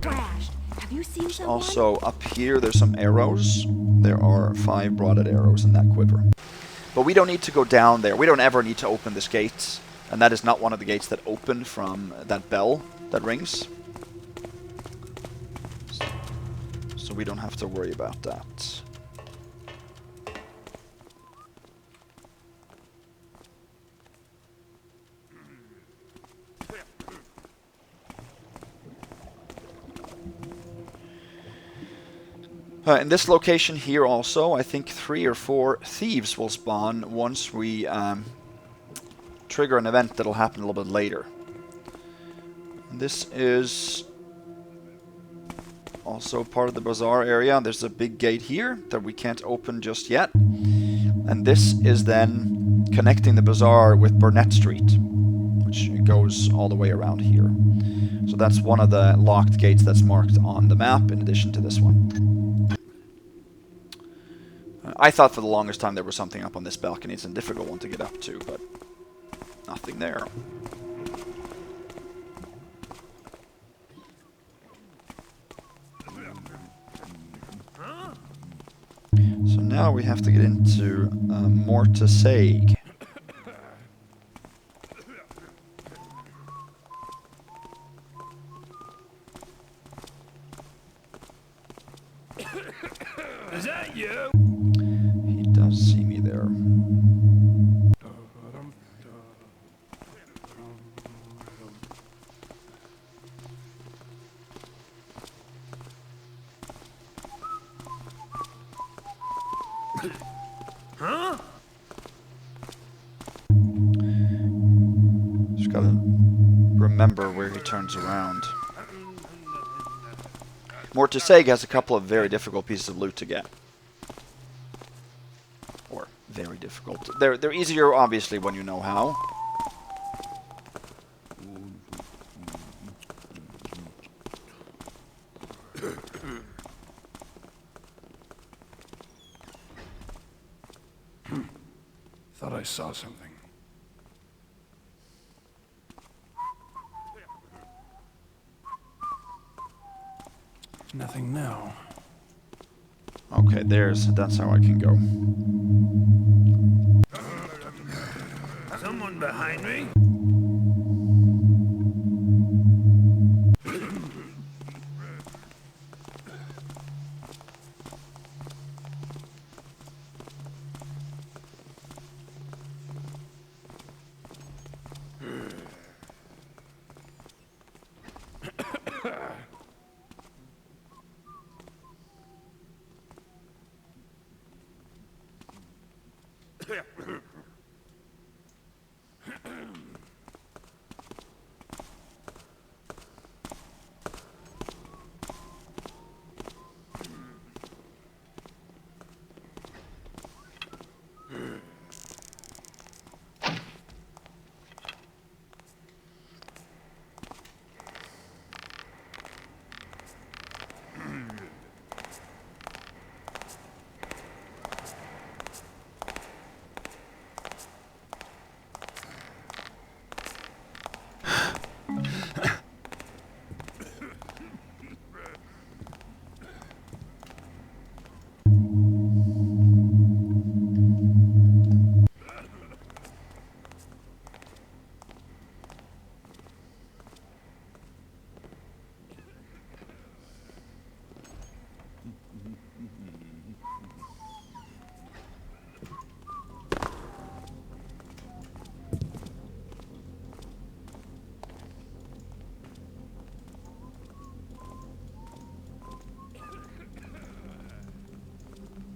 Crashed. Have you seen someone? Also, up here, there's some arrows. There are 5 broaded arrows in that quiver. But we don't need to go down there. We don't ever need to open this gate. And that is not one of the gates that open from that bell that rings. So we don't have to worry about that. In this location here also, I think 3 or 4 thieves will spawn once we trigger an event that'll happen a little bit later. And this is also part of the bazaar area. There's a big gate here that we can't open just yet. And this is then connecting the bazaar with Burnett Street, which goes all the way around here. So that's one of the locked gates that's marked on the map in addition to this one. I thought for the longest time there was something up on this balcony. It's a difficult one to get up to, but nothing there. So now we have to get into Mortesaigues. Is that you? He does see me there. Huh? Just gotta remember where he turns around. Mortesaigues has a couple of very difficult pieces of loot to get. Or very difficult. They're easier, obviously, when you know how. Thought I saw something. Nothing now. Okay, that's how I can go. Someone behind me?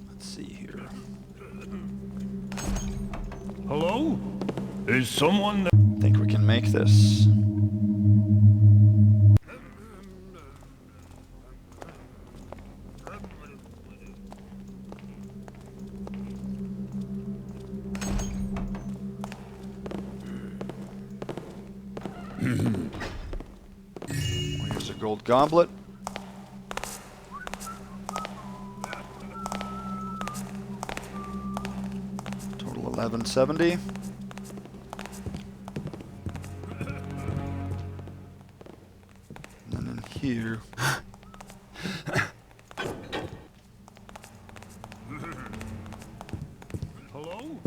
Let's see here. Hello? Is someone there? I think we can make this. Here's a gold goblet. Total 1170. And then in here. Hello?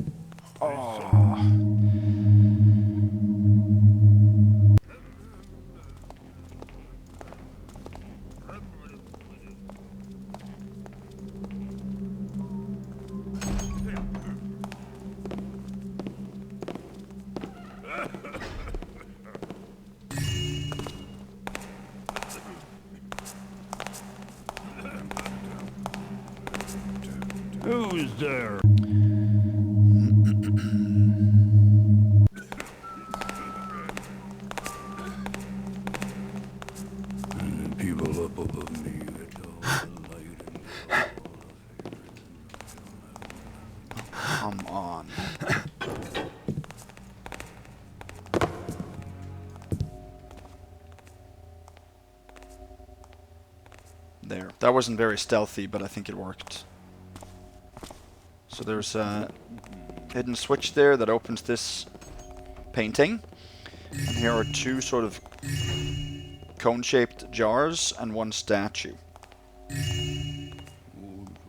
Who's there? And people up above me get all the light and Come on. There. That wasn't very stealthy, but I think it worked. So there's a hidden switch there that opens this painting. And here are two sort of cone-shaped jars and one statue.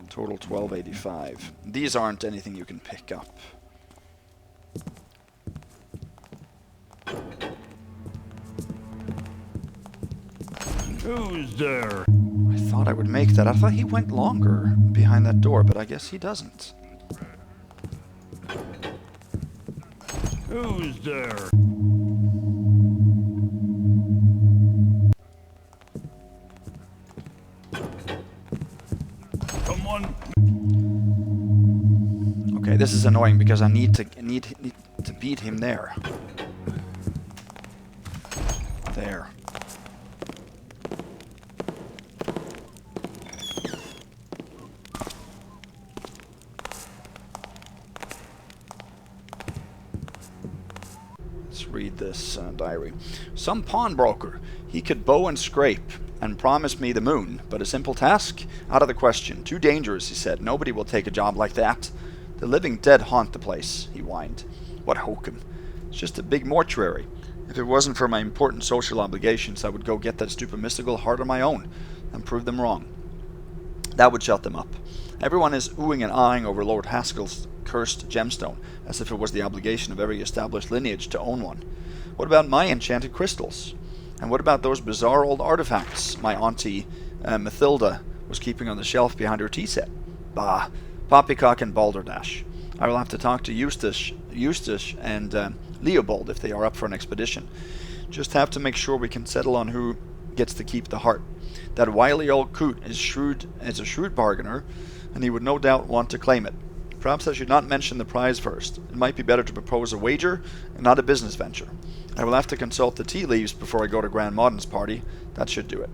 Total 1285. These aren't anything you can pick up. Who's there? I thought I would make that. I thought he went longer behind that door, but I guess he doesn't. Who's there? Someone. Okay, this is annoying because I need to beat him there. There. Read this diary. Some pawnbroker. He could bow and scrape and promise me the moon, but a simple task? Out of the question. Too dangerous, he said. Nobody will take a job like that. The living dead haunt the place, he whined. What hokum. It's just a big mortuary. If it wasn't for my important social obligations, I would go get that stupid mystical heart on my own and prove them wrong. That would shut them up. Everyone is oohing and eyeing over Lord Haskell's cursed gemstone, as if it was the obligation of every established lineage to own one. What about my enchanted crystals? And what about those bizarre old artifacts my auntie Mathilda was keeping on the shelf behind her tea set? Bah, poppycock and balderdash. I will have to talk to Eustace and Leopold if they are up for an expedition. Just have to make sure we can settle on who gets to keep the heart. That wily old coot is a shrewd bargainer, and he would no doubt want to claim it. Perhaps I should not mention the prize first. It might be better to propose a wager and not a business venture. I will have to consult the tea leaves before I go to Grand Modden's party. That should do it.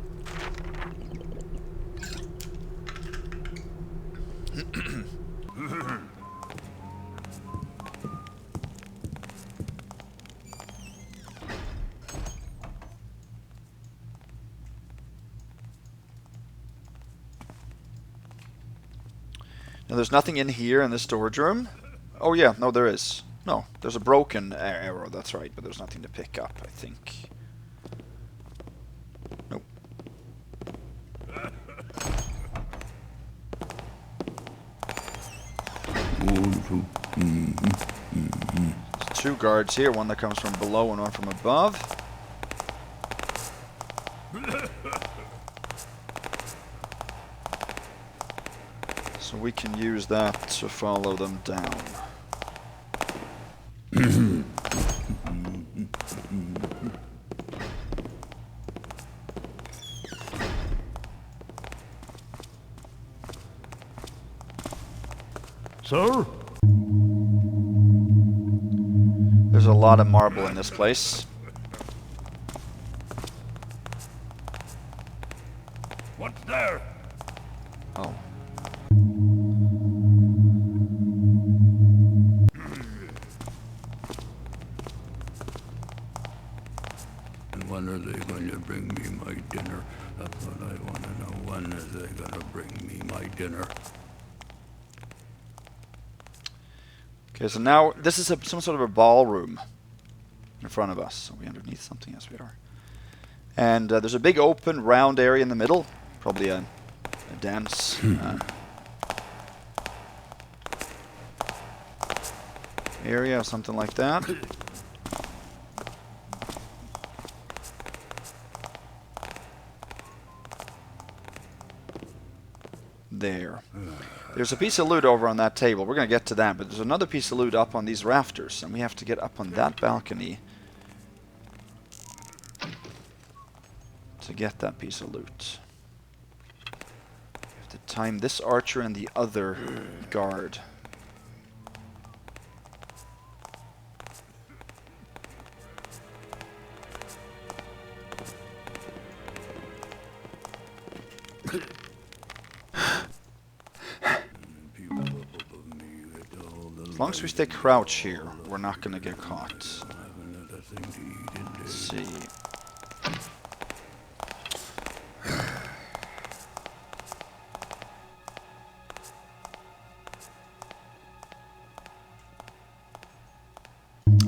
Now, there's nothing in here in this storage room. Oh yeah, no there is. No, there's a broken arrow, that's right, but there's nothing to pick up, I think. Nope. There's 2 guards here, one that comes from below and one from above. So we can use that to follow them down. Sir? There's a lot of marble in this place. What's there? Oh. And when are they going to bring me my dinner? That's what I want to know. When are they going to bring me my dinner? Okay, so now this is some sort of a ballroom in front of us. Are we underneath something? Yes, we are. And there's a big open round area in the middle. Probably a dance area or something like that. There. There's a piece of loot over on that table. We're going to get to that, but there's another piece of loot up on these rafters, and we have to get up on that balcony to get that piece of loot. We have to time this archer and the other guard. As long as we stay crouch here, we're not going to get caught. Let's see.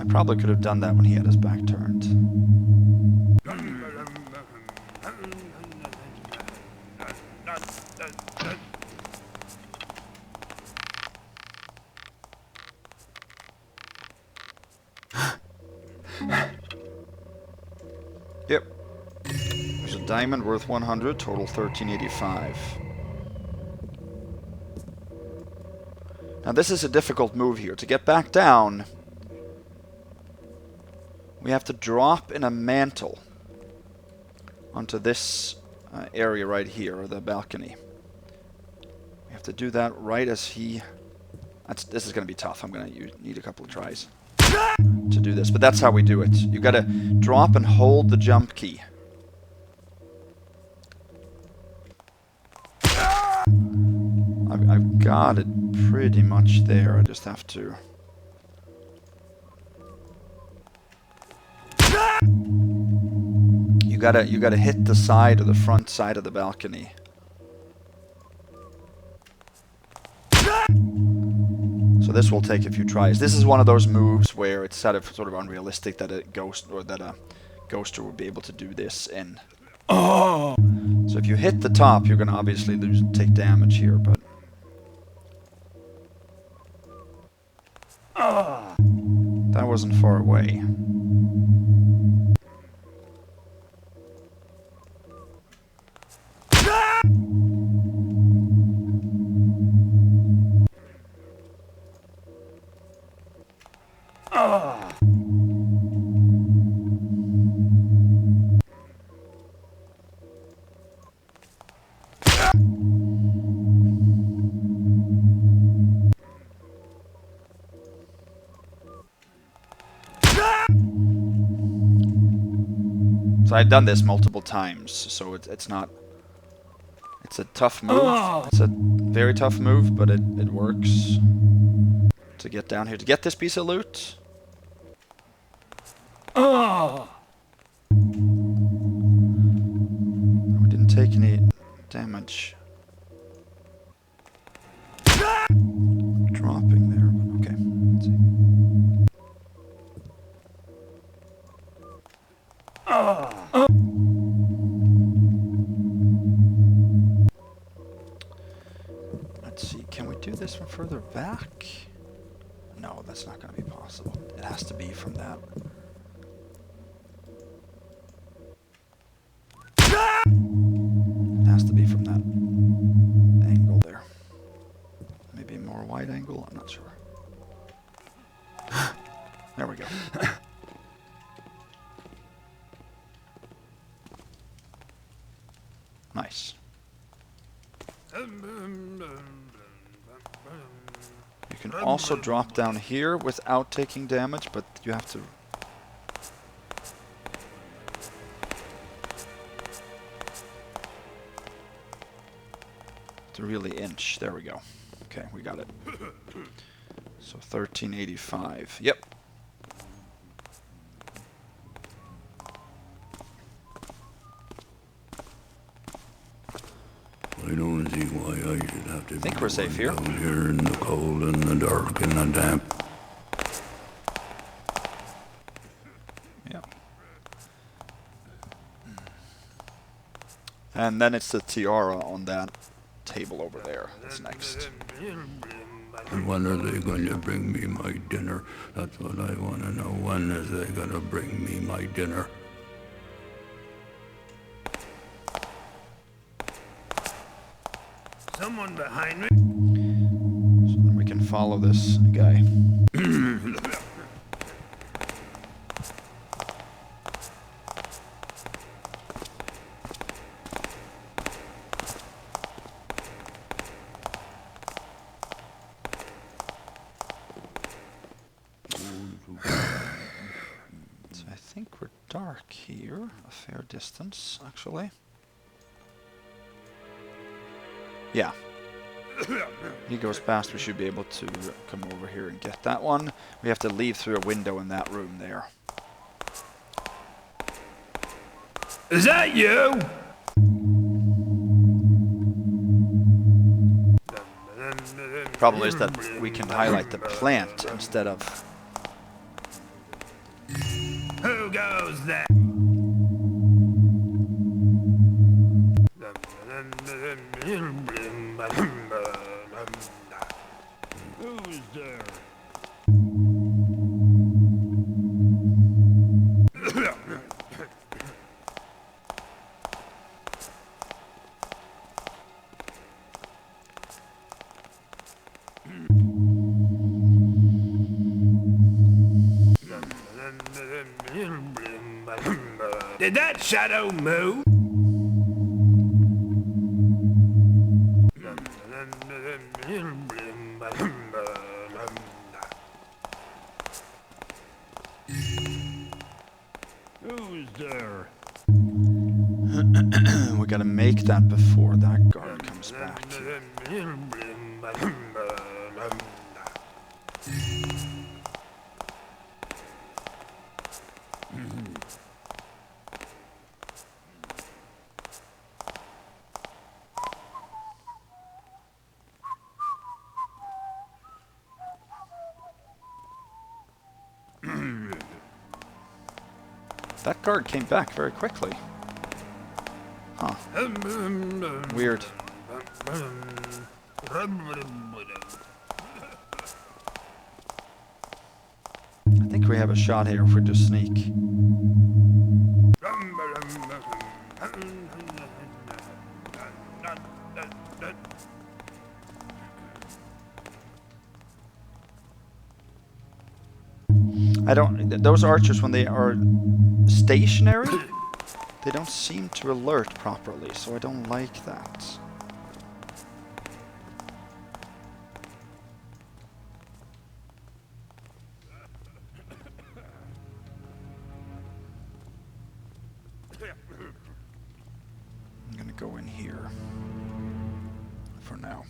I probably could have done that when he had his back turned. Yep. There's a diamond worth 100, total 1385. Now this is a difficult move here. To get back down, we have to drop in a mantle onto this area right here, or the balcony. We have to do that right as he... This is going to be tough. I'm going to need a couple of tries to do this, but that's how we do it. You got to drop and hold the jump key. I've got it pretty much there. I just have to... You gotta hit the side or the front side of the balcony. So this will take a few tries. This is one of those moves where it's sort of unrealistic that a ghost or that a ghoster would be able to do this in. Oh. So if you hit the top, you're gonna obviously take damage here, but that wasn't far away. So I've done this multiple times, so it's not... It's a tough move. It's a very tough move, but it works. To get down here. To get this piece of loot. We didn't take any damage. Dropping there, but okay. Let's see. Let's see, can we do this from further back? No, that's not going to be possible. It has to be from that. It has to be from that angle there. Maybe a more wide angle, I'm not sure. There we go. Nice. You can also drop down here without taking damage, but you have to really inch. There we go. Okay, we got it. So 1385. Yep. I don't see why I should have to I think we're safe here. Down here in the cold and the dark and the damp. Yeah. And then it's the tiara on that table over there. That's next. And when are they going to bring me my dinner? That's what I want to know. When is they going to bring me my dinner? Someone behind me? So then we can follow this guy. So I think we're dark here, a fair distance, actually. Yeah. He goes past, we should be able to come over here and get that one. We have to leave through a window in that room there. Is that you? Problem is that we can highlight the plant instead of... Who goes there? Who's there? Did that shadow move? Who's there? We gotta make that before that guard comes back. That guard came back very quickly. Huh. Weird. I think we have a shot here if we just sneak. I don't... Those archers, when they are stationary, they don't seem to alert properly, so I don't like that. I'm gonna go in here for now.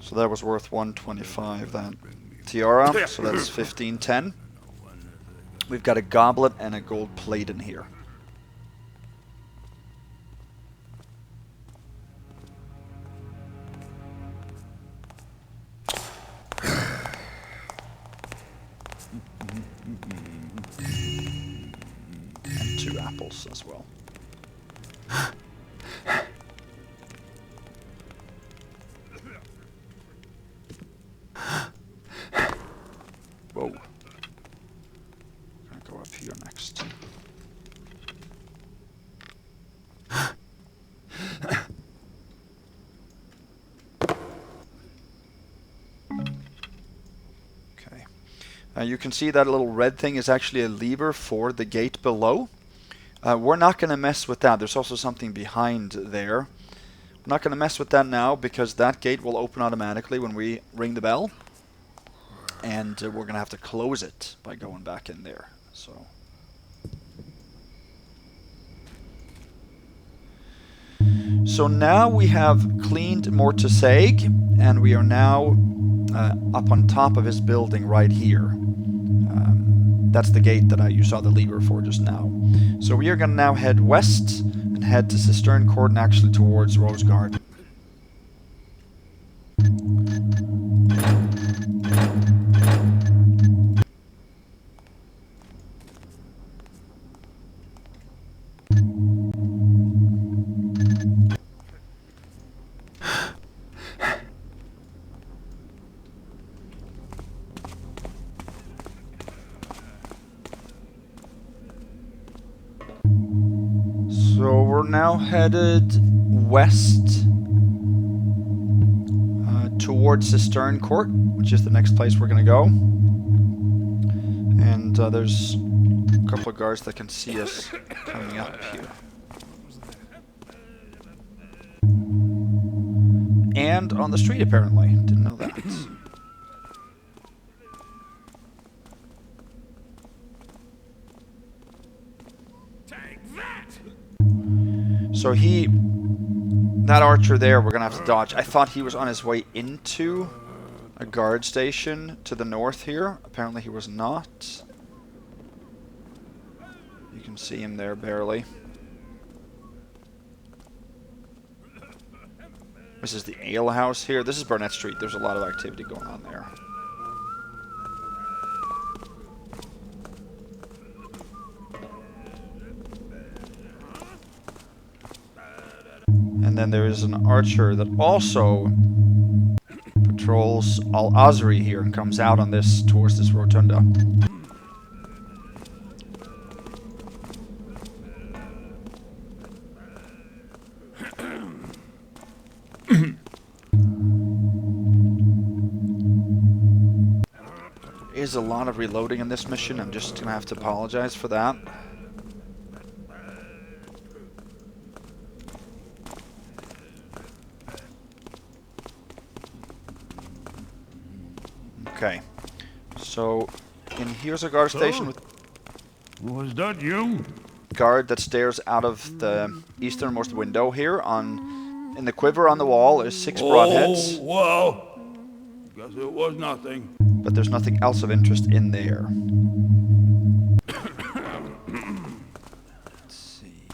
So that was worth 125 then. Tiara, so that's 1510. We've got a goblet and a gold plate in here. And 2 apples as well. Whoa. I'm gonna go up here next. Okay. You can see that little red thing is actually a lever for the gate below. We're not going to mess with that. There's also something behind there. We're not going to mess with that now because that gate will open automatically when we ring the bell. And we're going to have to close it by going back in there. So now we have cleaned Mortesaigues, and we are now up on top of his building right here. That's the gate that you saw the lever for just now. So we are going to now head west and head to Cistern Ct and actually towards Rose Garden. So we're now headed west towards Cistern Ct, which is the next place we're going to go. And there's a couple of guards that can see us coming up here. And on the street, apparently. Didn't know that. So that archer there, we're going to have to dodge. I thought he was on his way into a guard station to the north here. Apparently he was not. You can see him there barely. This is the ale house here. This is Burnett Street. There's a lot of activity going on there. And then there is an archer that also patrols al-Asri here and comes out on this towards this rotunda. There is a lot of reloading in this mission. I'm just gonna have to apologize for that. Okay, so in here's a guard station with Was that you? guard that stares out of the easternmost window here. In the quiver on the wall is 6 broadheads, Oh, well, guess it was nothing. but there's nothing else of interest in there. Let's see.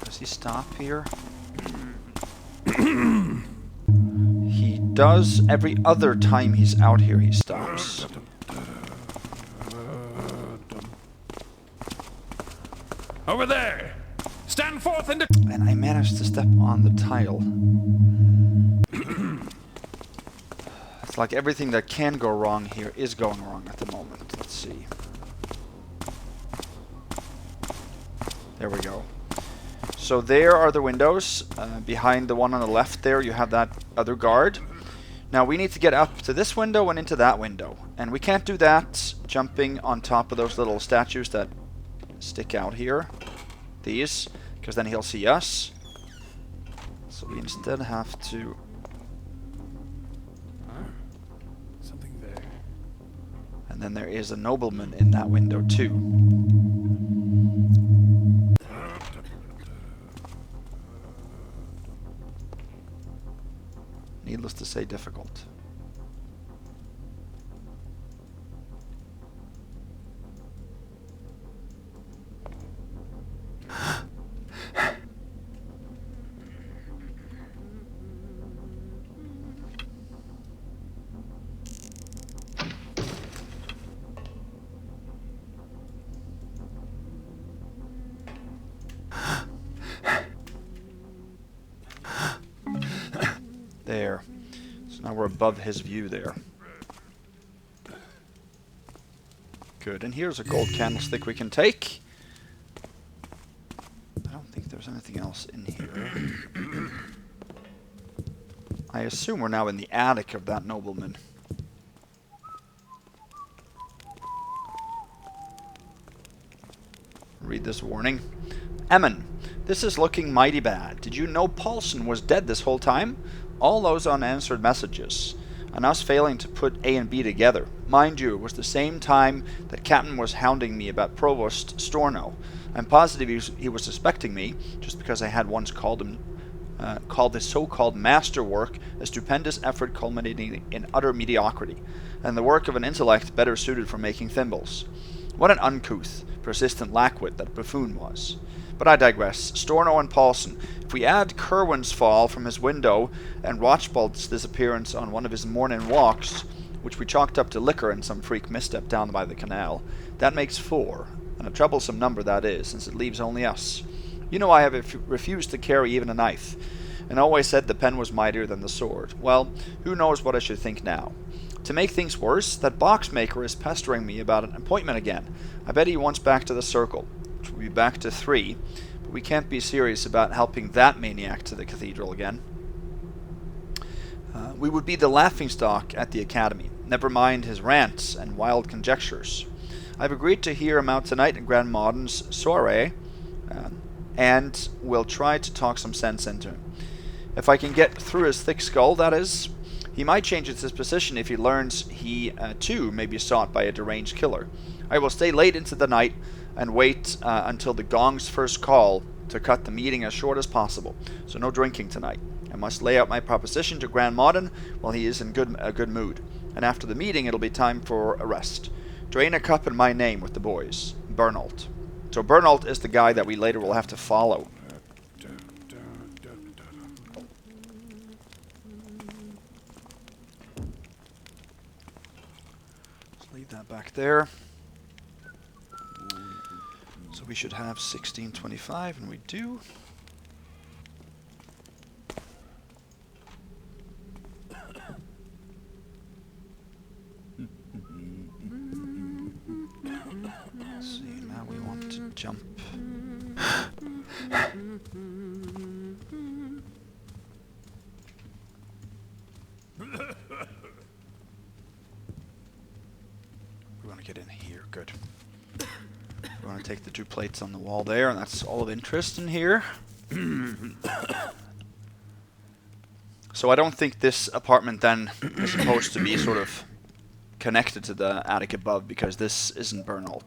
Does he stop here? He does. Every other time he's out here, he stops. Over there! Stand forth and... And I managed to step on the tile. It's like everything that can go wrong here is going wrong at the moment. Let's see. There we go. So there are the windows. Behind the one on the left there, you have that other guard. Now we need to get up to this window and into that window. And we can't do that jumping on top of those little statues that stick out here. These, because then he'll see us. So we instead have to... Something there. And then there is a nobleman in that window too. Needless to say, difficult. There. So now we're above his view there. Good. And here's a gold candlestick we can take. I don't think there's anything else in here. I assume we're now in the attic of that nobleman. Read this warning. Emmon, this is looking mighty bad. Did you know Paulson was dead this whole time? All those unanswered messages, and us failing to put A and B together. Mind you, it was the same time that Captain was hounding me about Provost Storno. I'm positive he was suspecting me, just because I had once called his so-called masterwork a stupendous effort culminating in utter mediocrity, and the work of an intellect better suited for making thimbles. What an uncouth, persistent lackwit that buffoon was. But I digress. Storno and Paulson. If we add Kerwin's fall from his window and Rochbald's disappearance on one of his morning walks, which we chalked up to liquor and some freak misstep down by the canal, that makes 4, and a troublesome number that is, since it leaves only us. You know I have refused to carry even a knife, and always said the pen was mightier than the sword. Well, who knows what I should think now. To make things worse, that boxmaker is pestering me about an appointment again. I bet he wants back to the circle, which will be back to 3, but we can't be serious about helping that maniac to the cathedral again. We would be the laughingstock at the academy, never mind his rants and wild conjectures. I've agreed to hear him out tonight in Grand Modern's soiree, and will try to talk some sense into him. If I can get through his thick skull, that is. He might change his disposition if he learns he, too, may be sought by a deranged killer. I will stay late into the night and wait until the gong's first call to cut the meeting as short as possible, so no drinking tonight. I must lay out my proposition to Grand Modern while he is in a good mood, and after the meeting it'll be time for a rest. Drain a cup in my name with the boys. Bernault. So Bernault is the guy that we later will have to follow. Let's leave that back there. So we should have 1625, and we do. Let's see, now we want to jump. We want to get in here, good. We want to take the 2 plates on the wall there, and that's all of interest in here. So I don't think this apartment then is supposed to be sort of connected to the attic above, because this isn't Bernault.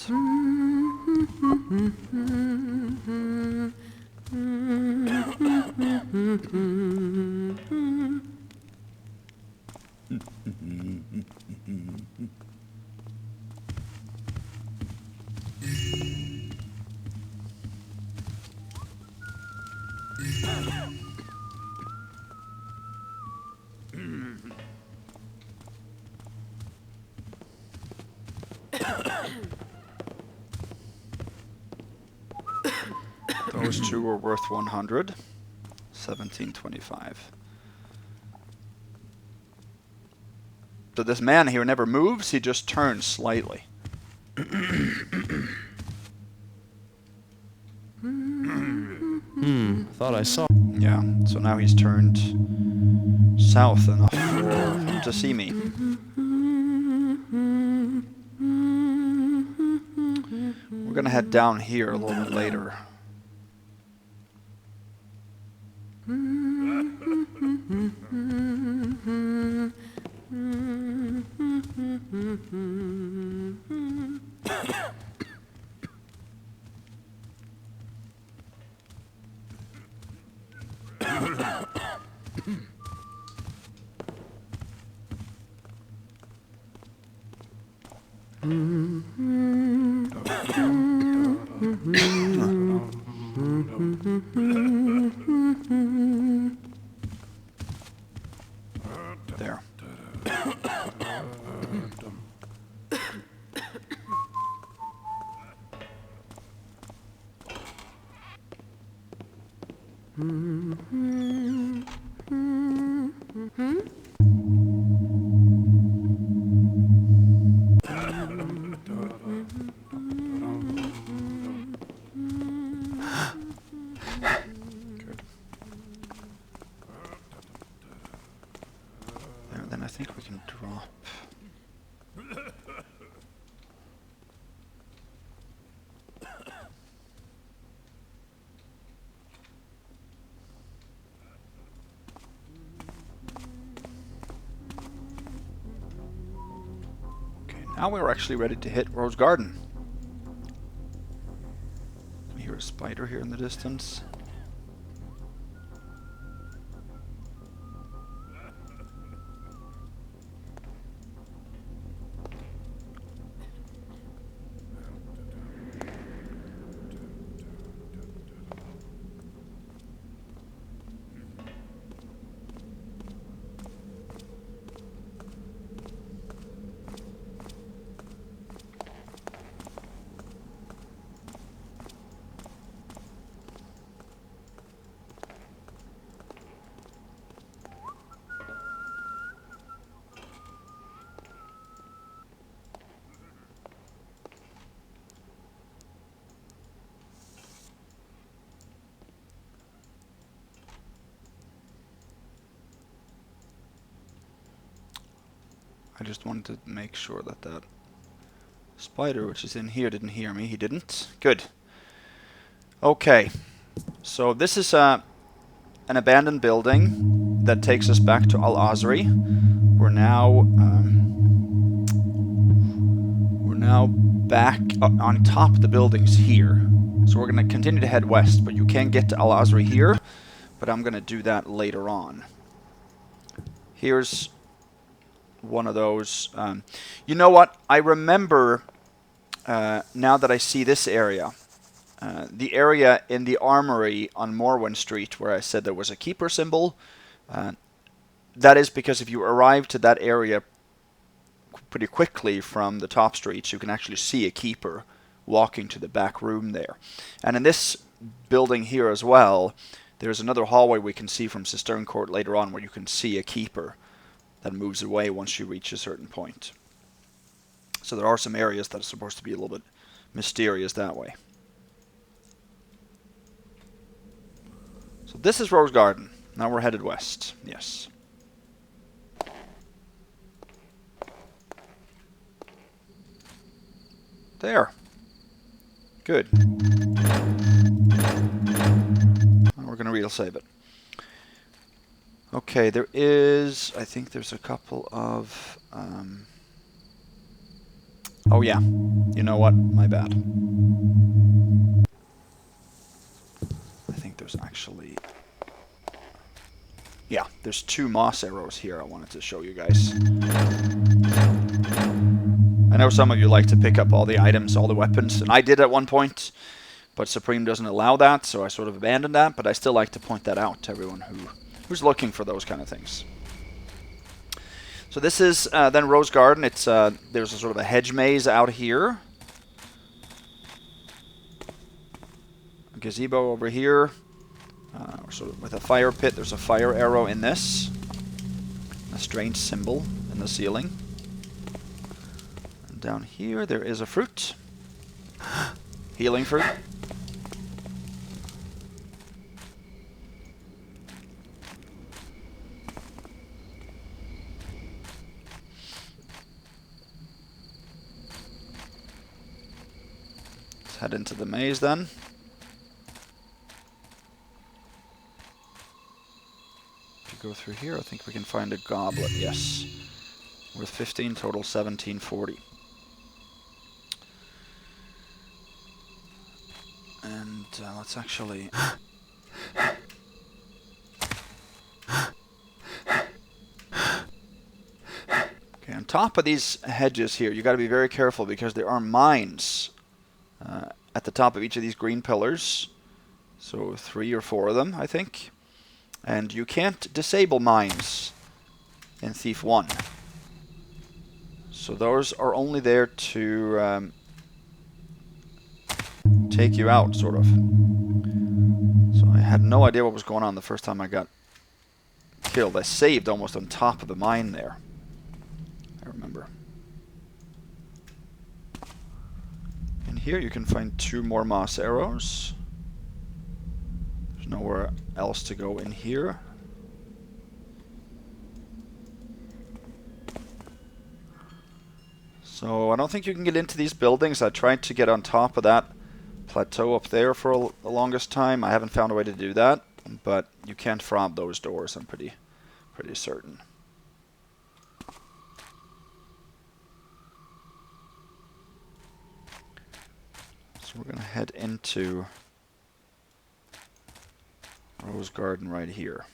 Those 2 are worth 100. 1725. So this man here never moves, he just turns slightly. Thought I saw. Yeah, so now he's turned south enough for him to see me. We're We're gonna head down here a little bit later. There. Good. There, then I think we can drop. Now we're actually ready to hit Rose Garden. I hear a spider here in the distance. I just wanted to make sure that that spider, which is in here, didn't hear me. He didn't. Good. Okay. So this is an abandoned building that takes us back to al-Asri. We're now back on top of the buildings here. So we're going to continue to head west, but you can get to al-Asri here, but I'm going to do that later on. Here's one of those. You know what? I remember now that I see this area. The area in the armory on Morwyn Street where I said there was a keeper symbol. That is because if you arrive to that area pretty quickly from the top streets, you can actually see a keeper walking to the back room there. And in this building here as well, there's another hallway we can see from Cistern Ct later on where you can see a keeper that moves away once you reach a certain point. So there are some areas that are supposed to be a little bit mysterious that way. So this is Rose Garden. Now we're headed west. Yes. There. Good. Now we're going to real save it. Okay, there is, I think there's a couple of, oh yeah, you know what, my bad. I think there's actually, yeah, there's 2 moss arrows here I wanted to show you guys. I know some of you like to pick up all the items, all the weapons, and I did at one point, but Supreme doesn't allow that, so I sort of abandoned that, but I still like to point that out to everyone who's looking for those kind of things. So this is then Rose Garden. It's there's a sort of a hedge maze out here. A gazebo over here. Sort of with a fire pit. There's a fire arrow in this. A strange symbol in the ceiling. And down here there is a fruit. Healing fruit. head into the maze then. If you go through here, I think we can find a goblet, yes. Worth 15, total 1740. And let's actually... Okay, on top of these hedges here, you got to be very careful because there are mines at the top of each of these green pillars. So 3 or 4 of them, I think. And you can't disable mines in Thief 1. So those are only there to take you out, sort of. So I had no idea what was going on the first time I got killed. I saved almost on top of the mine there. I remember. In here you can find 2 more moss arrows. There's nowhere else to go in here. So I don't think you can get into these buildings. I tried to get on top of that plateau up there for the longest time. I haven't found a way to do that, but you can't fob those doors, I'm pretty certain. So we're going to head into Rose Garden right here.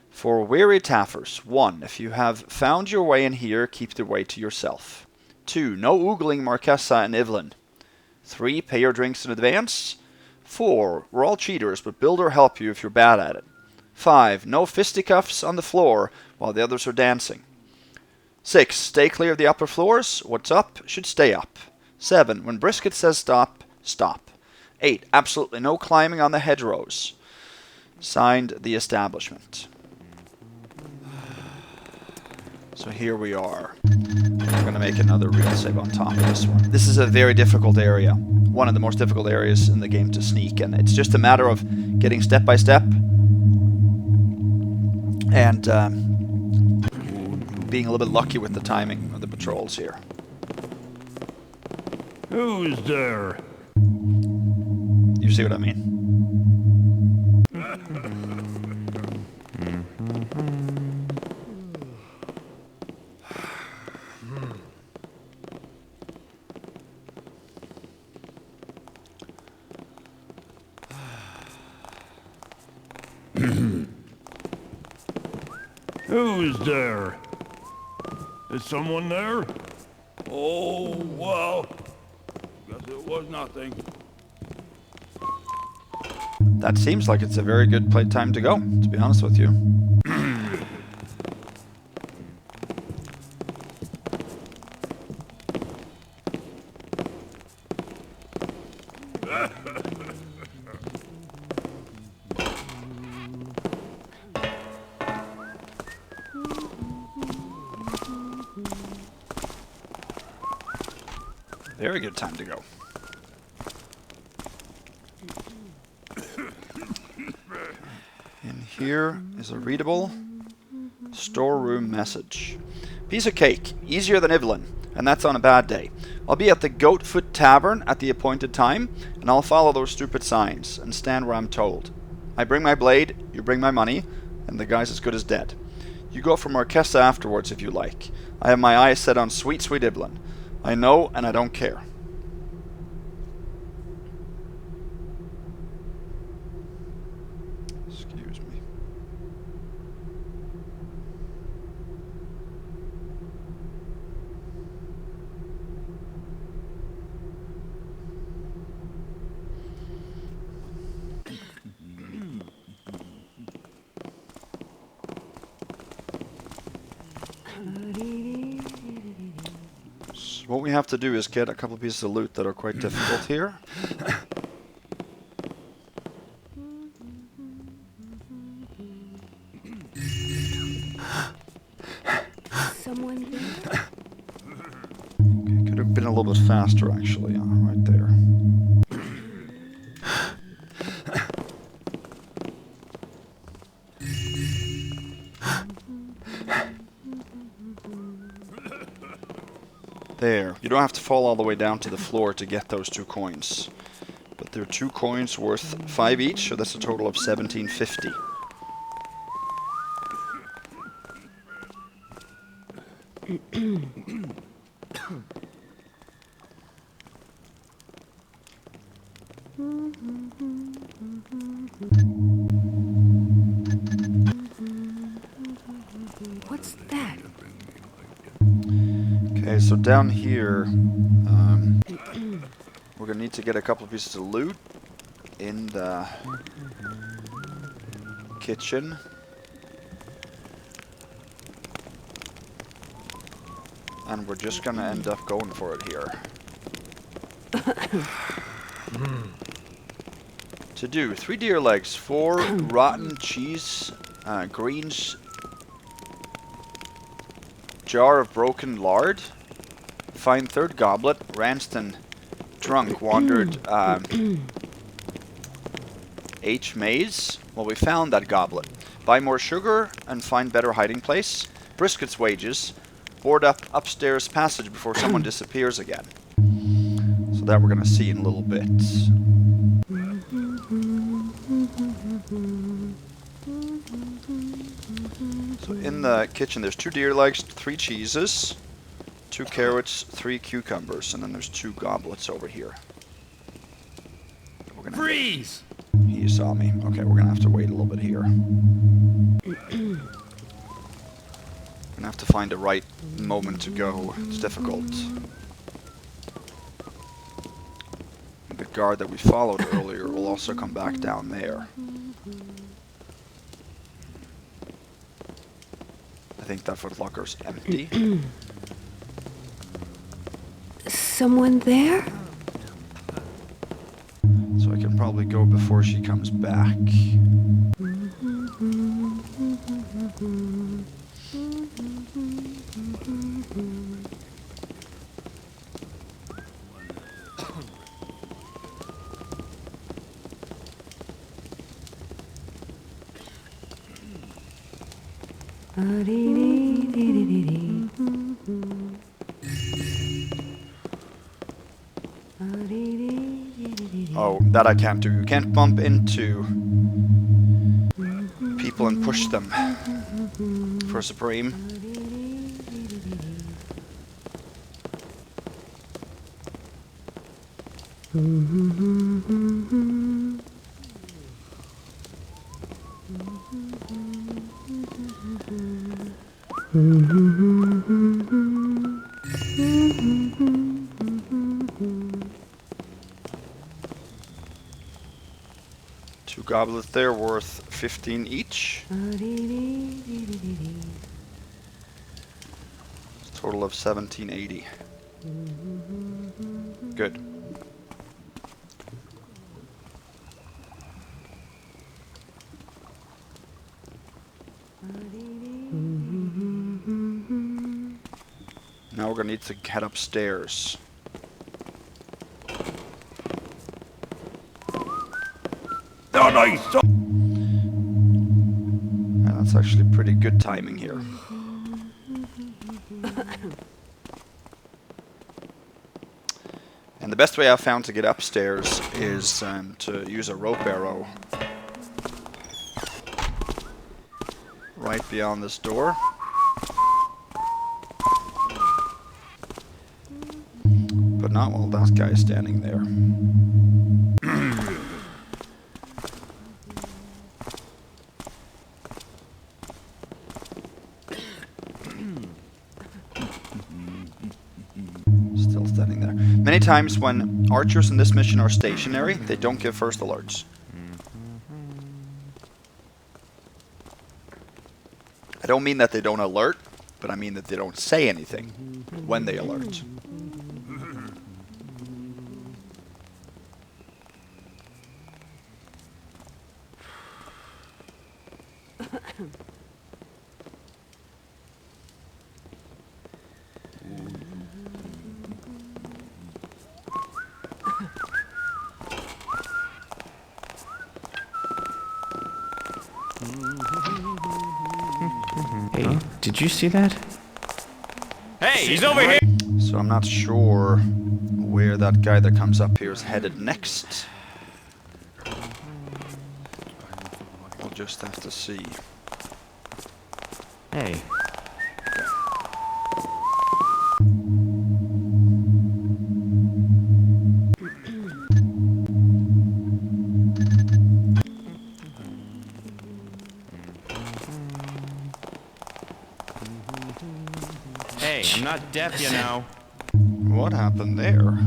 For weary taffers, 1. If you have found your way in here, keep the way to yourself. 2. No oogling Marquesa and Evelyn. 3. Pay your drinks in advance. 4. We're all cheaters, but Builder help you if you're bad at it. 5. No fisticuffs on the floor while the others are dancing. 6. Stay clear of the upper floors. What's up should stay up. 7. When Brisket says stop, stop. 8. Absolutely no climbing on the hedgerows. Signed, The Establishment. So here we are. We're going to make another real save on top of this one. This is a very difficult area. One of the most difficult areas in the game to sneak. And it's just a matter of getting step by step. And being a little bit lucky with the timing of the patrols here. Who's there? You see what I mean? Who's there? Is someone there? Oh, well, guess it was nothing. That seems like it's a very good time to go, to be honest with you. Very good time to go. In here is a readable storeroom message. Piece of cake, easier than Evelyn, and that's on a bad day. I'll be at the Goatfoot Tavern at the appointed time, and I'll follow those stupid signs and stand where I'm told. I bring my blade, you bring my money, and the guy's as good as dead. You go for Marquesa afterwards if you like. I have my eyes set on sweet, sweet Evelyn. I know, and I don't care. Excuse me. What we have to do is get a couple of pieces of loot that are quite difficult here. Someone there? Okay, could have been a little bit faster actually, right there. There. You don't have to fall all the way down to the floor to get those 2 coins. But they're 2 coins worth 5 each, so that's a total of 1750. What's that? Okay, so down here, we're gonna need to get a couple of pieces of loot in the kitchen. And we're just gonna end up going for it here. To do 3 deer legs, 4 rotten cheese, greens, jar of broken lard, find 3rd goblet, Ranston drunk, wandered H maze. Well, we found that goblet. Buy more sugar and find better hiding place. Brisket's wages. Board up upstairs passage before someone disappears again. So that we're gonna see in a little bit. So in the kitchen there's 2 deer legs, 3 cheeses, 2 carrots, 3 cucumbers, and then there's 2 goblets over here. We're gonna Freeze! He saw me. Okay, we're gonna have to wait a little bit here. Gonna have to find the right moment to go. It's difficult. The guard that we followed earlier will also come back down there. I think that footlocker's empty. Someone there? So I can probably go before she comes back. Oh, that I can't do. You can't bump into people and push them for Supreme. Two goblets there worth 15 each. Total of 1780. Good. Now we're gonna need to head upstairs. Oh, nice! And that's actually pretty good timing here. And the best way I've found to get upstairs is to use a rope arrow right beyond this door. But not while that guy is standing there. Still standing there. Many times when archers in this mission are stationary, they don't give first alerts. I don't mean that they don't alert, but I mean that they don't say anything when they alert. Hey, did you see that? Hey, he's over here! So I'm not sure where that guy that comes up here is headed next. We'll just have to see. Hey. Hey, I'm not deaf, you know. What happened there?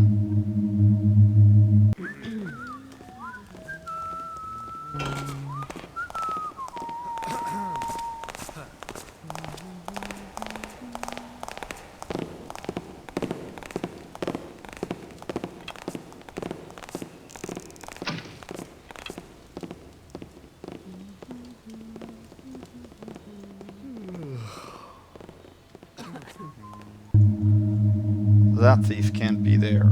That thief can't be there.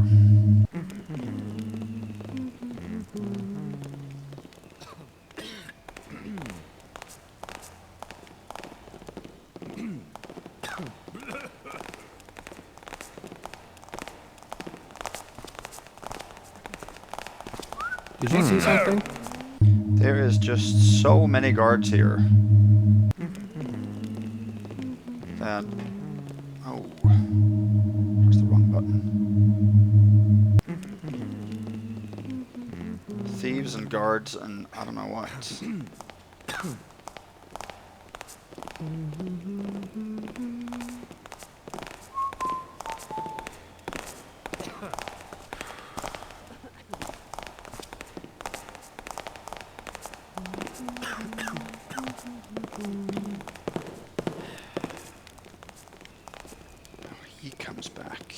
Did you see something? There is just so many guards here. That... Oh. Press the wrong button. Thieves and guards and I don't know what. He comes back.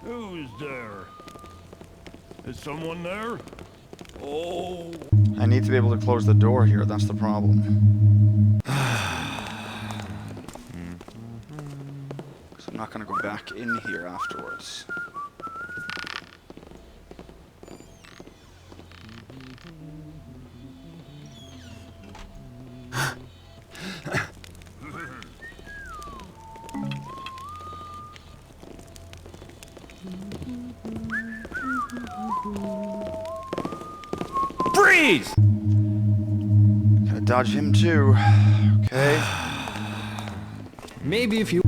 Who's there? Is someone there? Oh. I need to be able to close the door here, that's the problem. 'Cause I'm not going to go back in here afterwards. Freeze! Gotta dodge him too. Okay. Maybe if you...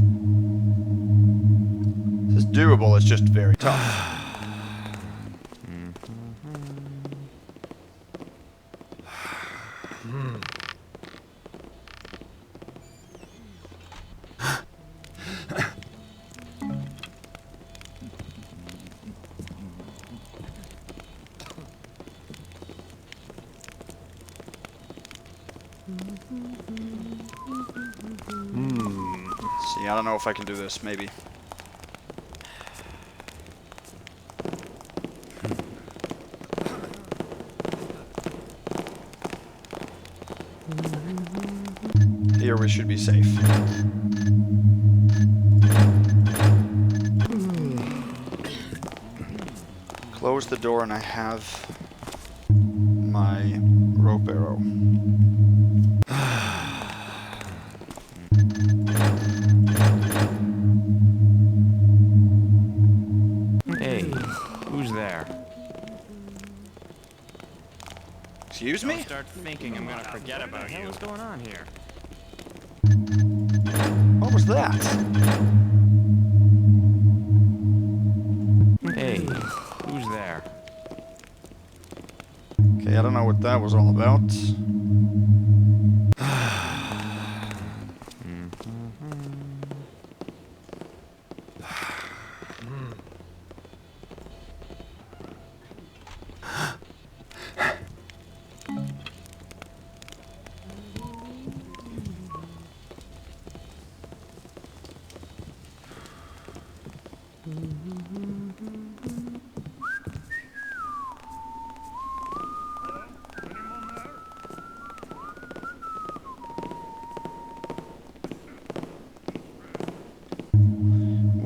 This is doable, it's just very tough. See, I don't know if I can do this, maybe. Here we should be safe. Close the door and I have my rope arrow. Hey, who's there? Excuse me? Start thinking I'm gonna forget about you. What's going on here? What was that? Hey, who's there? Okay, I don't know what that was all about.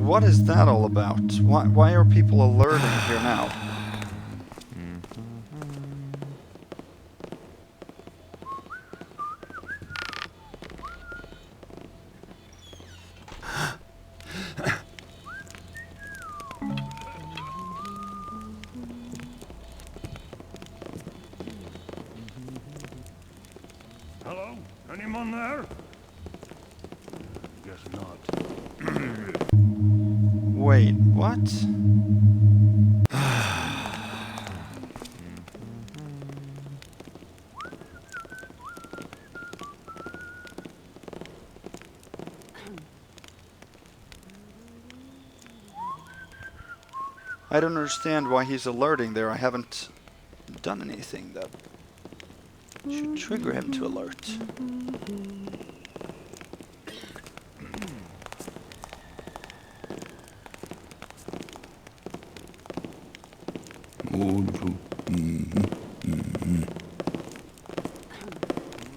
What is that all about? Why are people alerting here now? Hello? Anyone there? Guess not. Wait, what? I don't understand why he's alerting there. I haven't done anything that should trigger him to alert.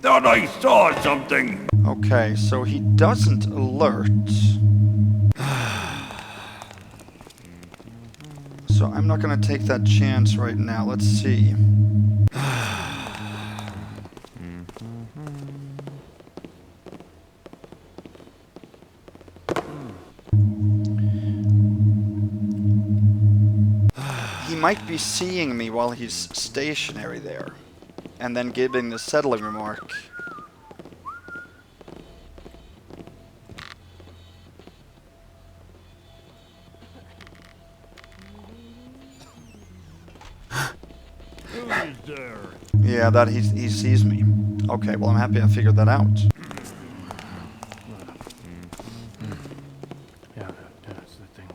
Thought I saw something. Okay, so he doesn't alert. So I'm not gonna take that chance right now. Let's see. He might be seeing me while he's stationary there, and then giving the settling remark. Who's there? Yeah, that he sees me. Okay, well I'm happy I figured that out. Yeah, that's the thing.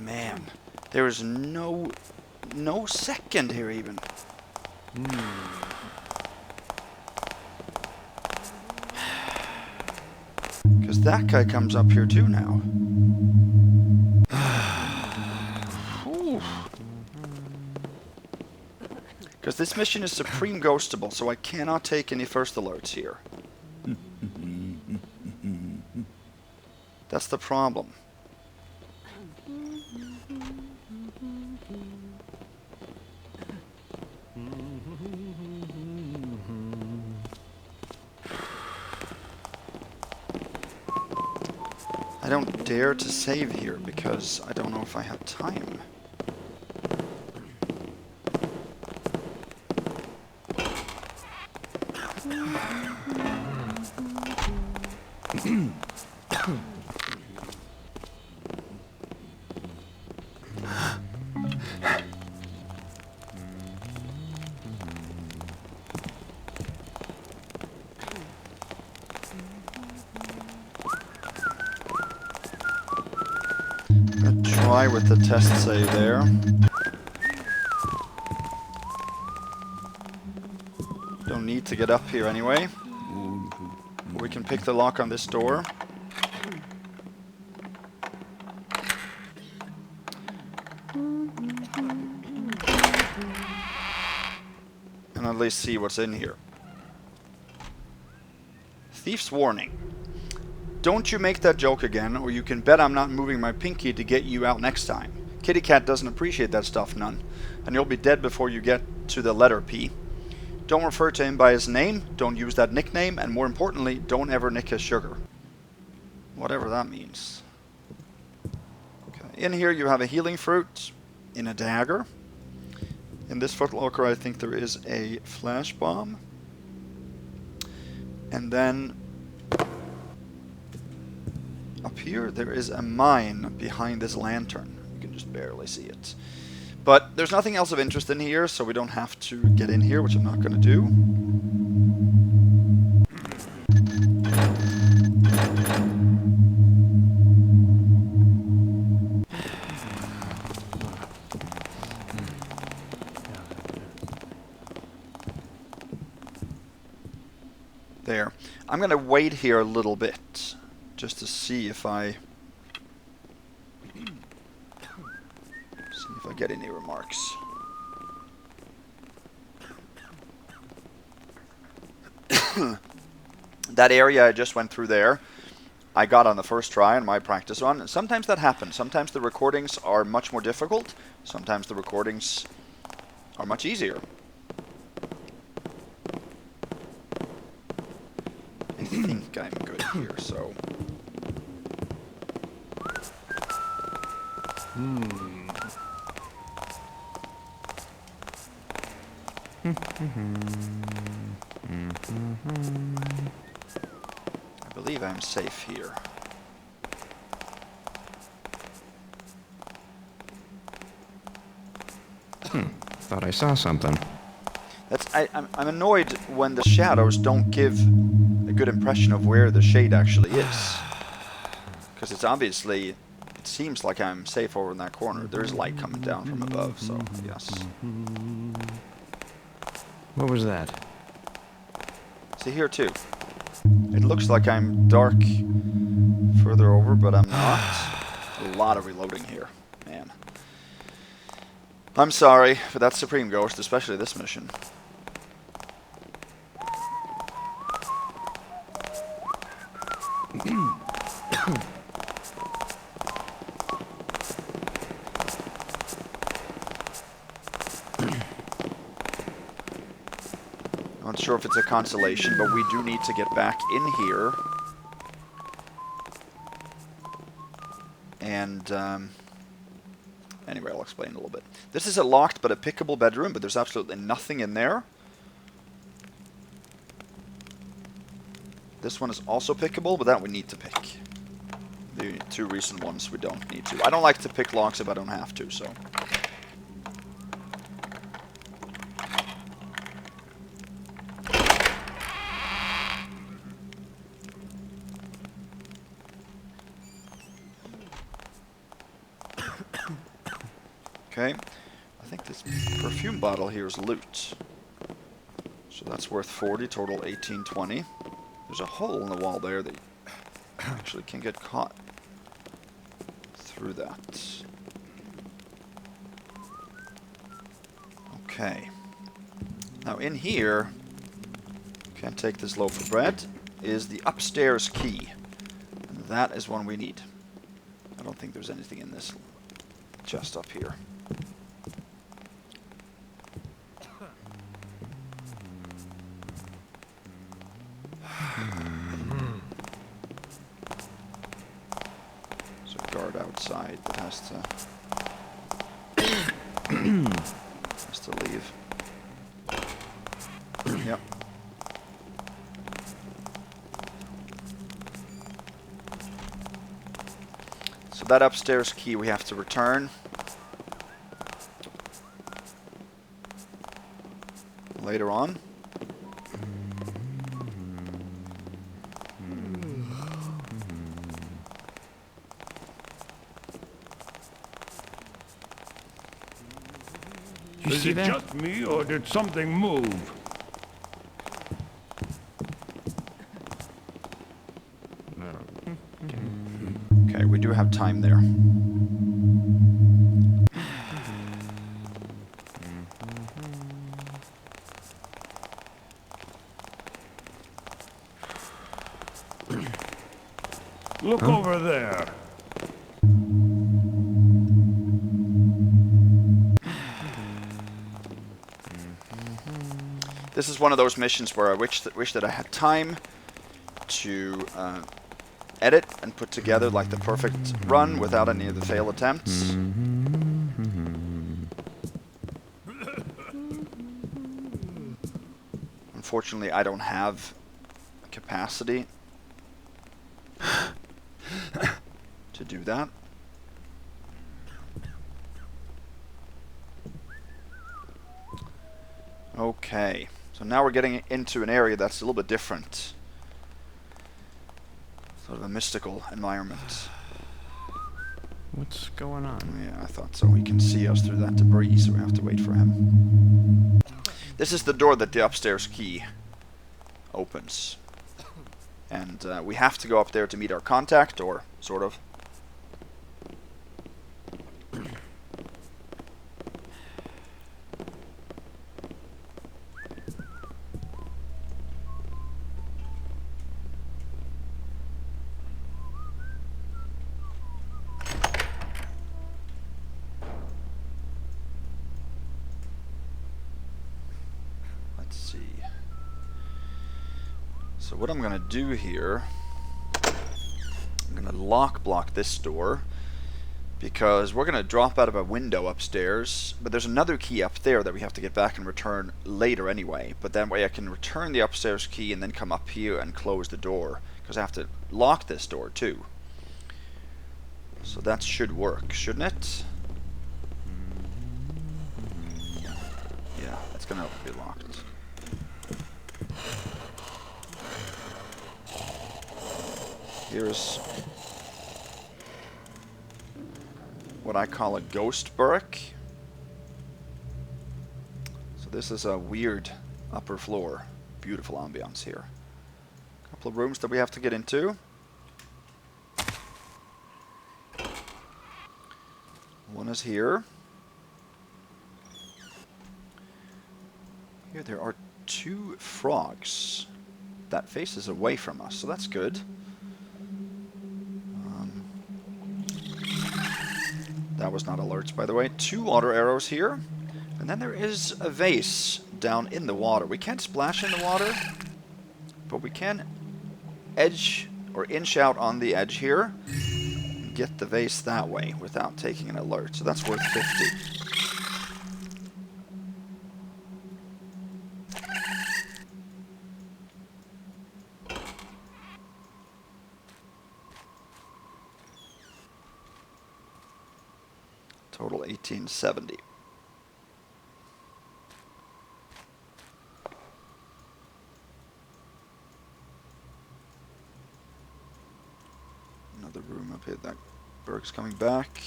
Man, there is no second here even. Because that guy comes up here too now. Because this mission is Supreme Ghostable, so I cannot take any first alerts here. That's the problem. I don't dare to save here because I don't know if I have time. Try with the test save there. Don't need to get up here anyway. We can pick the lock on this door. And at least see what's in here. Thief's warning. Don't you make that joke again, or you can bet I'm not moving my pinky to get you out next time. Kitty Cat doesn't appreciate that stuff none, and you'll be dead before you get to the letter P. Don't refer to him by his name, don't use that nickname, and more importantly, don't ever nick his sugar. Whatever that means. Okay. In here you have a healing fruit, in a dagger. In this footlocker I think there is a flash bomb. And then up here there is a mine behind this lantern. You can just barely see it. But there's nothing else of interest in here, so we don't have to get in here, which I'm not going to do. There. I'm going to wait here a little bit, just to see if I get any remarks. That area I just went through there, I got on the first try on my practice run. Sometimes that happens. Sometimes the recordings are much more difficult. Sometimes the recordings are much easier. I think I'm good here, so... I believe I'm safe here. Thought I saw something. I'm annoyed when the shadows don't give a good impression of where the shade actually is. Because it's obviously... It seems like I'm safe over in that corner. There's light coming down from above, so yes. What was that? See here too. It looks like I'm dark further over, but I'm not. A lot of reloading here, man. I'm sorry, but that's Supreme Ghost, especially this mission. Not sure if it's a consolation, but we do need to get back in here. And, anyway, I'll explain a little bit. This is a locked but a pickable bedroom, but there's absolutely nothing in there. This one is also pickable, but that we need to pick. The two recent ones we don't need to. I don't like to pick locks if I don't have to, so... Okay, I think this perfume bottle here is loot. So that's worth 40, total 1820. There's a hole in the wall there that actually can get caught through that. Okay. Now in here, can't take this loaf of bread, is the upstairs key. And that is one we need. I don't think there's anything in this chest up here. Outside that has to leave. Yep. So that upstairs key we have to return later on. Is it just me, or did something move? Okay, we do have time there. Look over there. This is one of those missions where I wish that I had time to edit and put together like the perfect run without any of the fail attempts. Unfortunately, I don't have capacity to do that. Okay, so now we're getting into an area that's a little bit different. Sort of a mystical environment. What's going on? Yeah, I thought so. He can see us through that debris, so we have to wait for him. This is the door that the upstairs key opens. And we have to go up there to meet our contact, or sort of. Let's see. So what I'm going to do here, I'm going to lock block this door, because we're going to drop out of a window upstairs, but there's another key up there that we have to get back and return later anyway. But that way I can return the upstairs key and then come up here and close the door, because I have to lock this door too. So that should work, shouldn't it? Yeah, it's going to be locked. Here's what I call a ghost burrock. So this is a weird upper floor. Beautiful ambiance here. A couple of rooms that we have to get into. One is here. Here there are two frogs that faces away from us, so that's good. That was not alerts, by the way. Two water arrows here. And then there is a vase down in the water. We can't splash in the water, but we can edge or inch out on the edge here and get the vase that way without taking an alert. So that's worth 50. Total 1870. Another room up here. That Berg's coming back.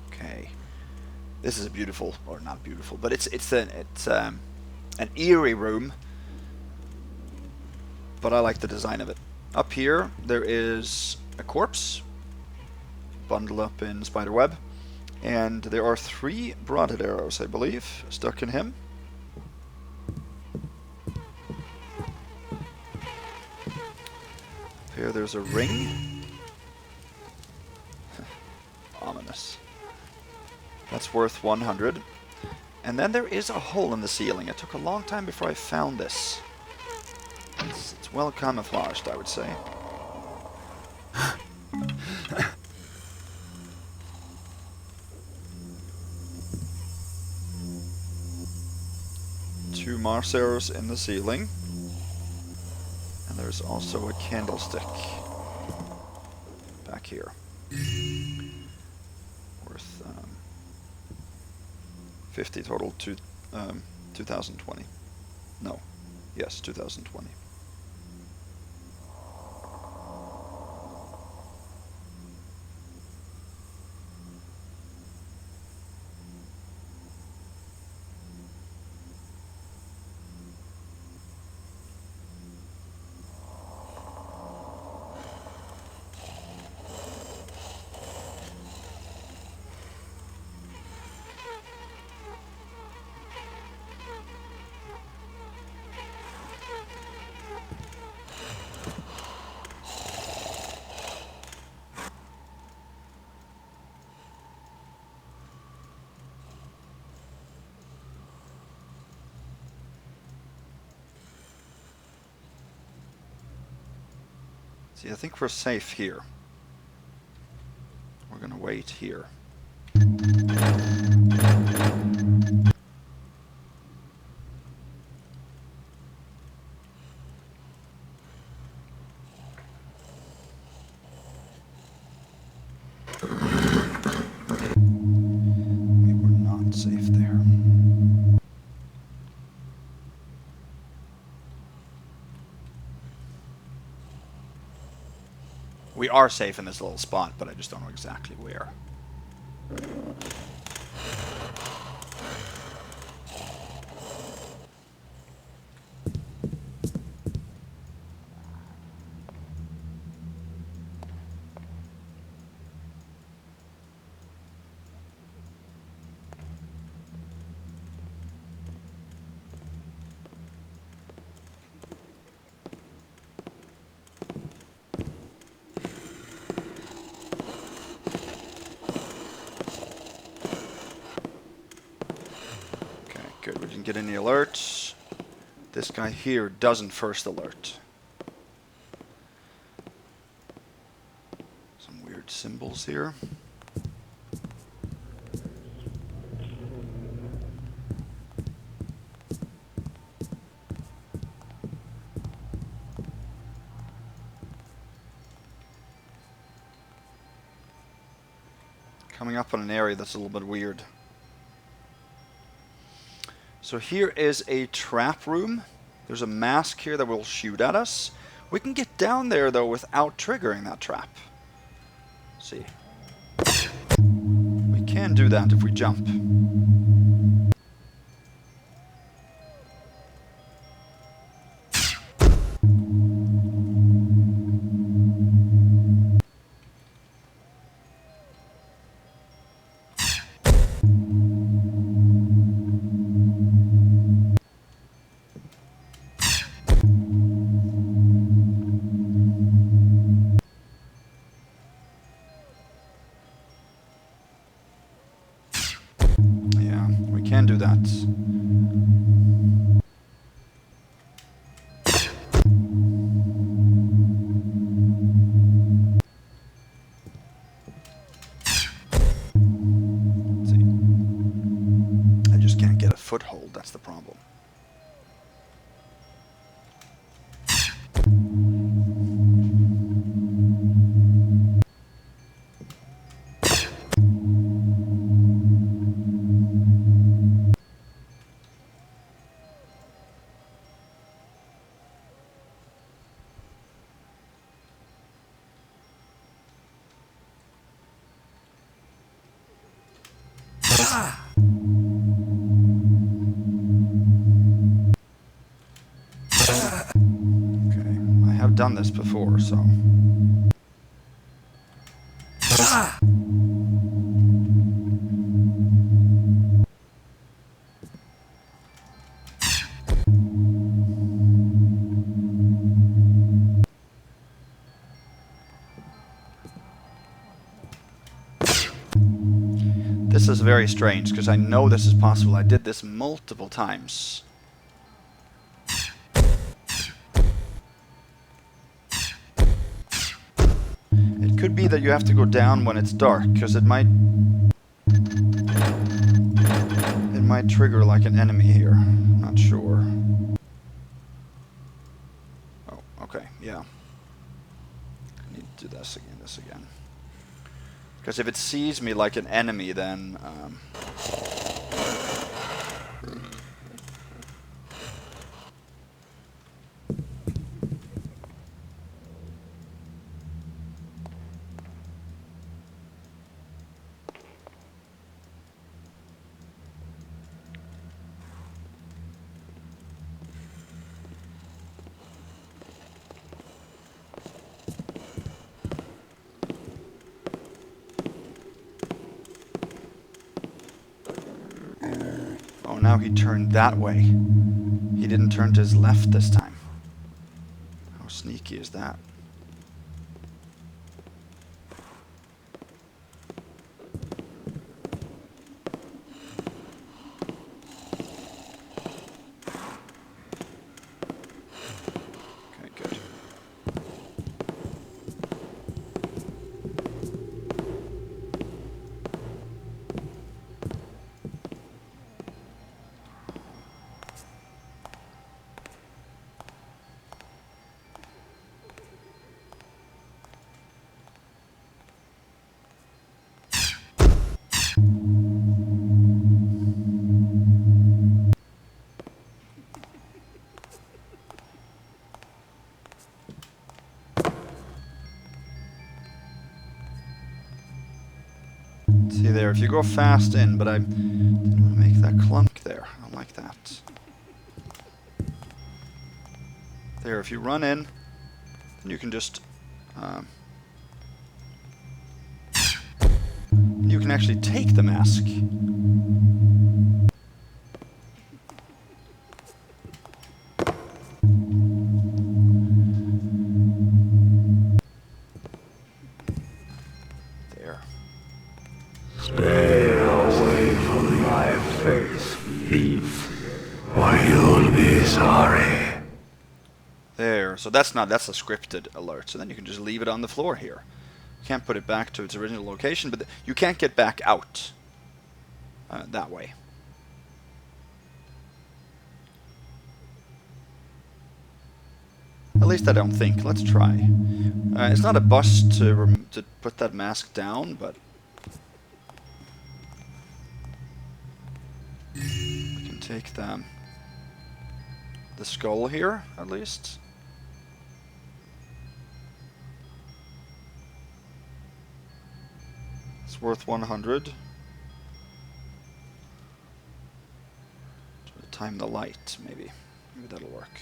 Okay. This is a beautiful, or not beautiful, but it's an eerie room. But I like the design of it. Up here there is a corpse bundled up in spiderweb, and there are 3 broadhead arrows, I believe, stuck in him. Up here there's a ring. Ominous. That's worth 100. And then there is a hole in the ceiling. It took a long time before I found this. It's well camouflaged, I would say. Two Mars arrows in the ceiling. And there's also a candlestick back here. Worth 50 total, 2020. No. Yes, 2020. See, I think we're safe here. We're gonna wait here. We were not safe. are safe in this little spot, but I just don't know exactly where. Good, we didn't get any alerts. This guy here doesn't first alert. Some weird symbols here. Coming up on an area that's a little bit weird. So here is a trap room. There's a mask here that will shoot at us. We can get down there though without triggering that trap. Let's see. We can do that if we jump. Can do that. Let's see. I just can't get a foothold, that's the problem. Done this before, so this is very strange because I know this is possible. I did this multiple times. It could be that you have to go down when it's dark, because it might trigger like an enemy here. Not sure. Oh, okay, yeah. I need to do this again. Because if it sees me like an enemy, then now he turned that way. He didn't turn to his left this time. How sneaky is that? Okay, good. See there, if you go fast in, but I didn't want to make that clunk there. I don't like that. There, if you run in, then you can just... you can actually take the mask. There. Stay away from my face, thief, or you'll be sorry. There. So that's a scripted alert. So then you can just leave it on the floor here. You can't put it back to its original location, but you can't get back out that way. At least I don't think. Let's try. It's not a bust to put that mask down, but we can take the skull here, at least. It's worth 100. Time the light, maybe. Maybe that'll work.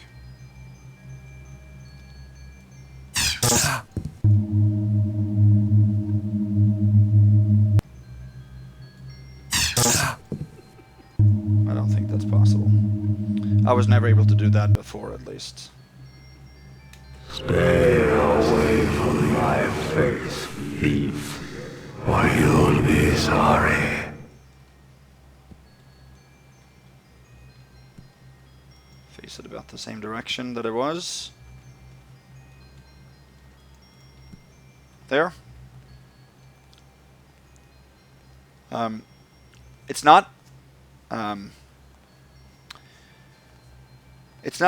I don't think that's possible. I was never able to do that before, at least. Stay away from my face, thief, or you'll be sorry. Face it about the same direction that it was. There. It's not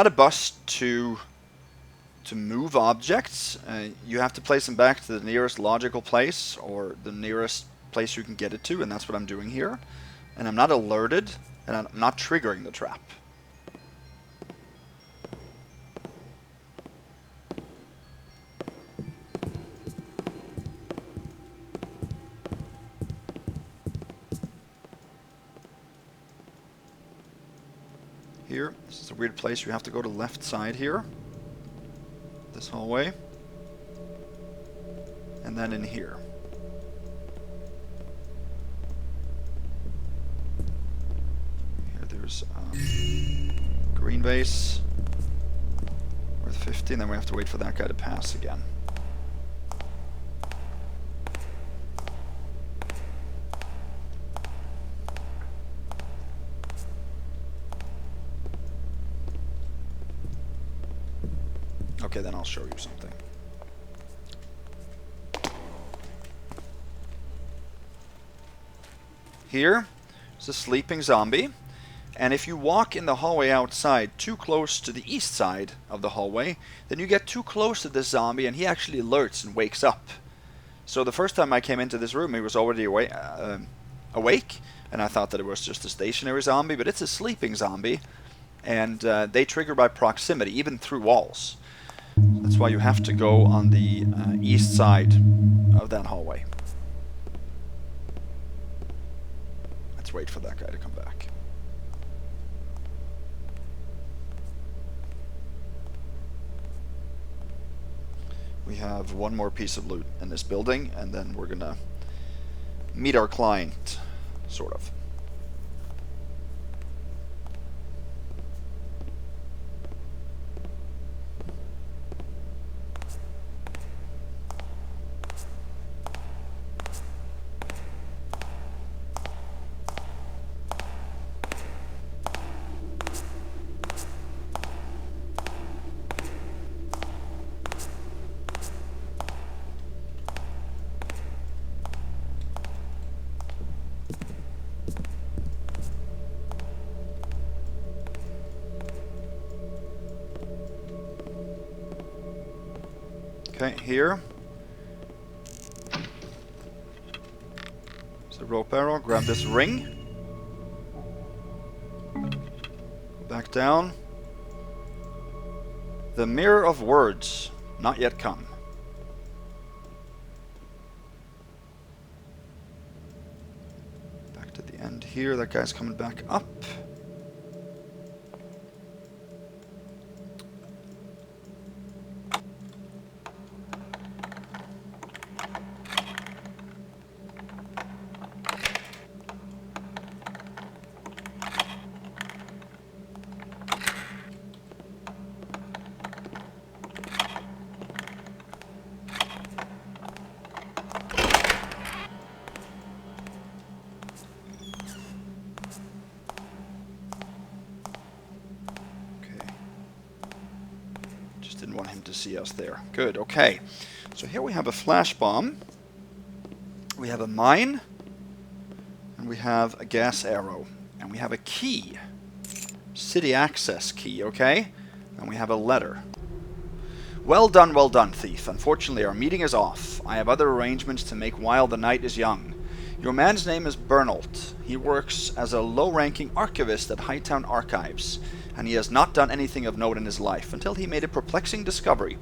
a bust to move objects. You have to place them back to the nearest logical place or the nearest place you can get it to, and that's what I'm doing here. And I'm not alerted, and I'm not triggering the trap. Here, this is a weird place. You have to go to the left side here. This hallway. And then in here. Here there's green base. Worth 50, and then we have to wait for that guy to pass again. Okay, then I'll show you something. Here is a sleeping zombie, and if you walk in the hallway outside too close to the east side of the hallway, then you get too close to this zombie and he actually alerts and wakes up. So the first time I came into this room, he was already awake, and I thought that it was just a stationary zombie, but it's a sleeping zombie, and they trigger by proximity, even through walls. That's why you have to go on the east side of that hallway. Let's wait for that guy to come back. We have one more piece of loot in this building, and then we're gonna meet our client, sort of. Okay, here. There's a rope arrow. Grab this ring. Go back down. The mirror of words, not yet come. And here, that guy's coming back up. Didn't want him to see us there. Good, okay. So here we have a flash bomb. We have a mine. And we have a gas arrow. And we have a key. City access key, okay? And we have a letter. Well done, thief. Unfortunately, our meeting is off. I have other arrangements to make while the night is young. Your man's name is Bernault. He works as a low-ranking archivist at Hightown Archives, and he has not done anything of note in his life until he made a perplexing discovery.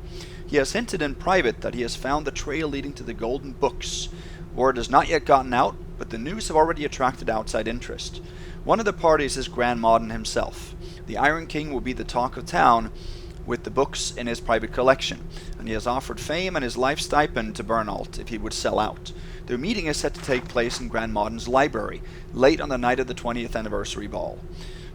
He has hinted in private that he has found the trail leading to the Golden Books. Word has not yet gotten out, but the news have already attracted outside interest. One of the parties is Grand Modern himself. The Iron King will be the talk of town with the books in his private collection, and he has offered fame and his life stipend to Bernault if he would sell out. Their meeting is set to take place in Grand Modern's library, late on the night of the 20th anniversary ball.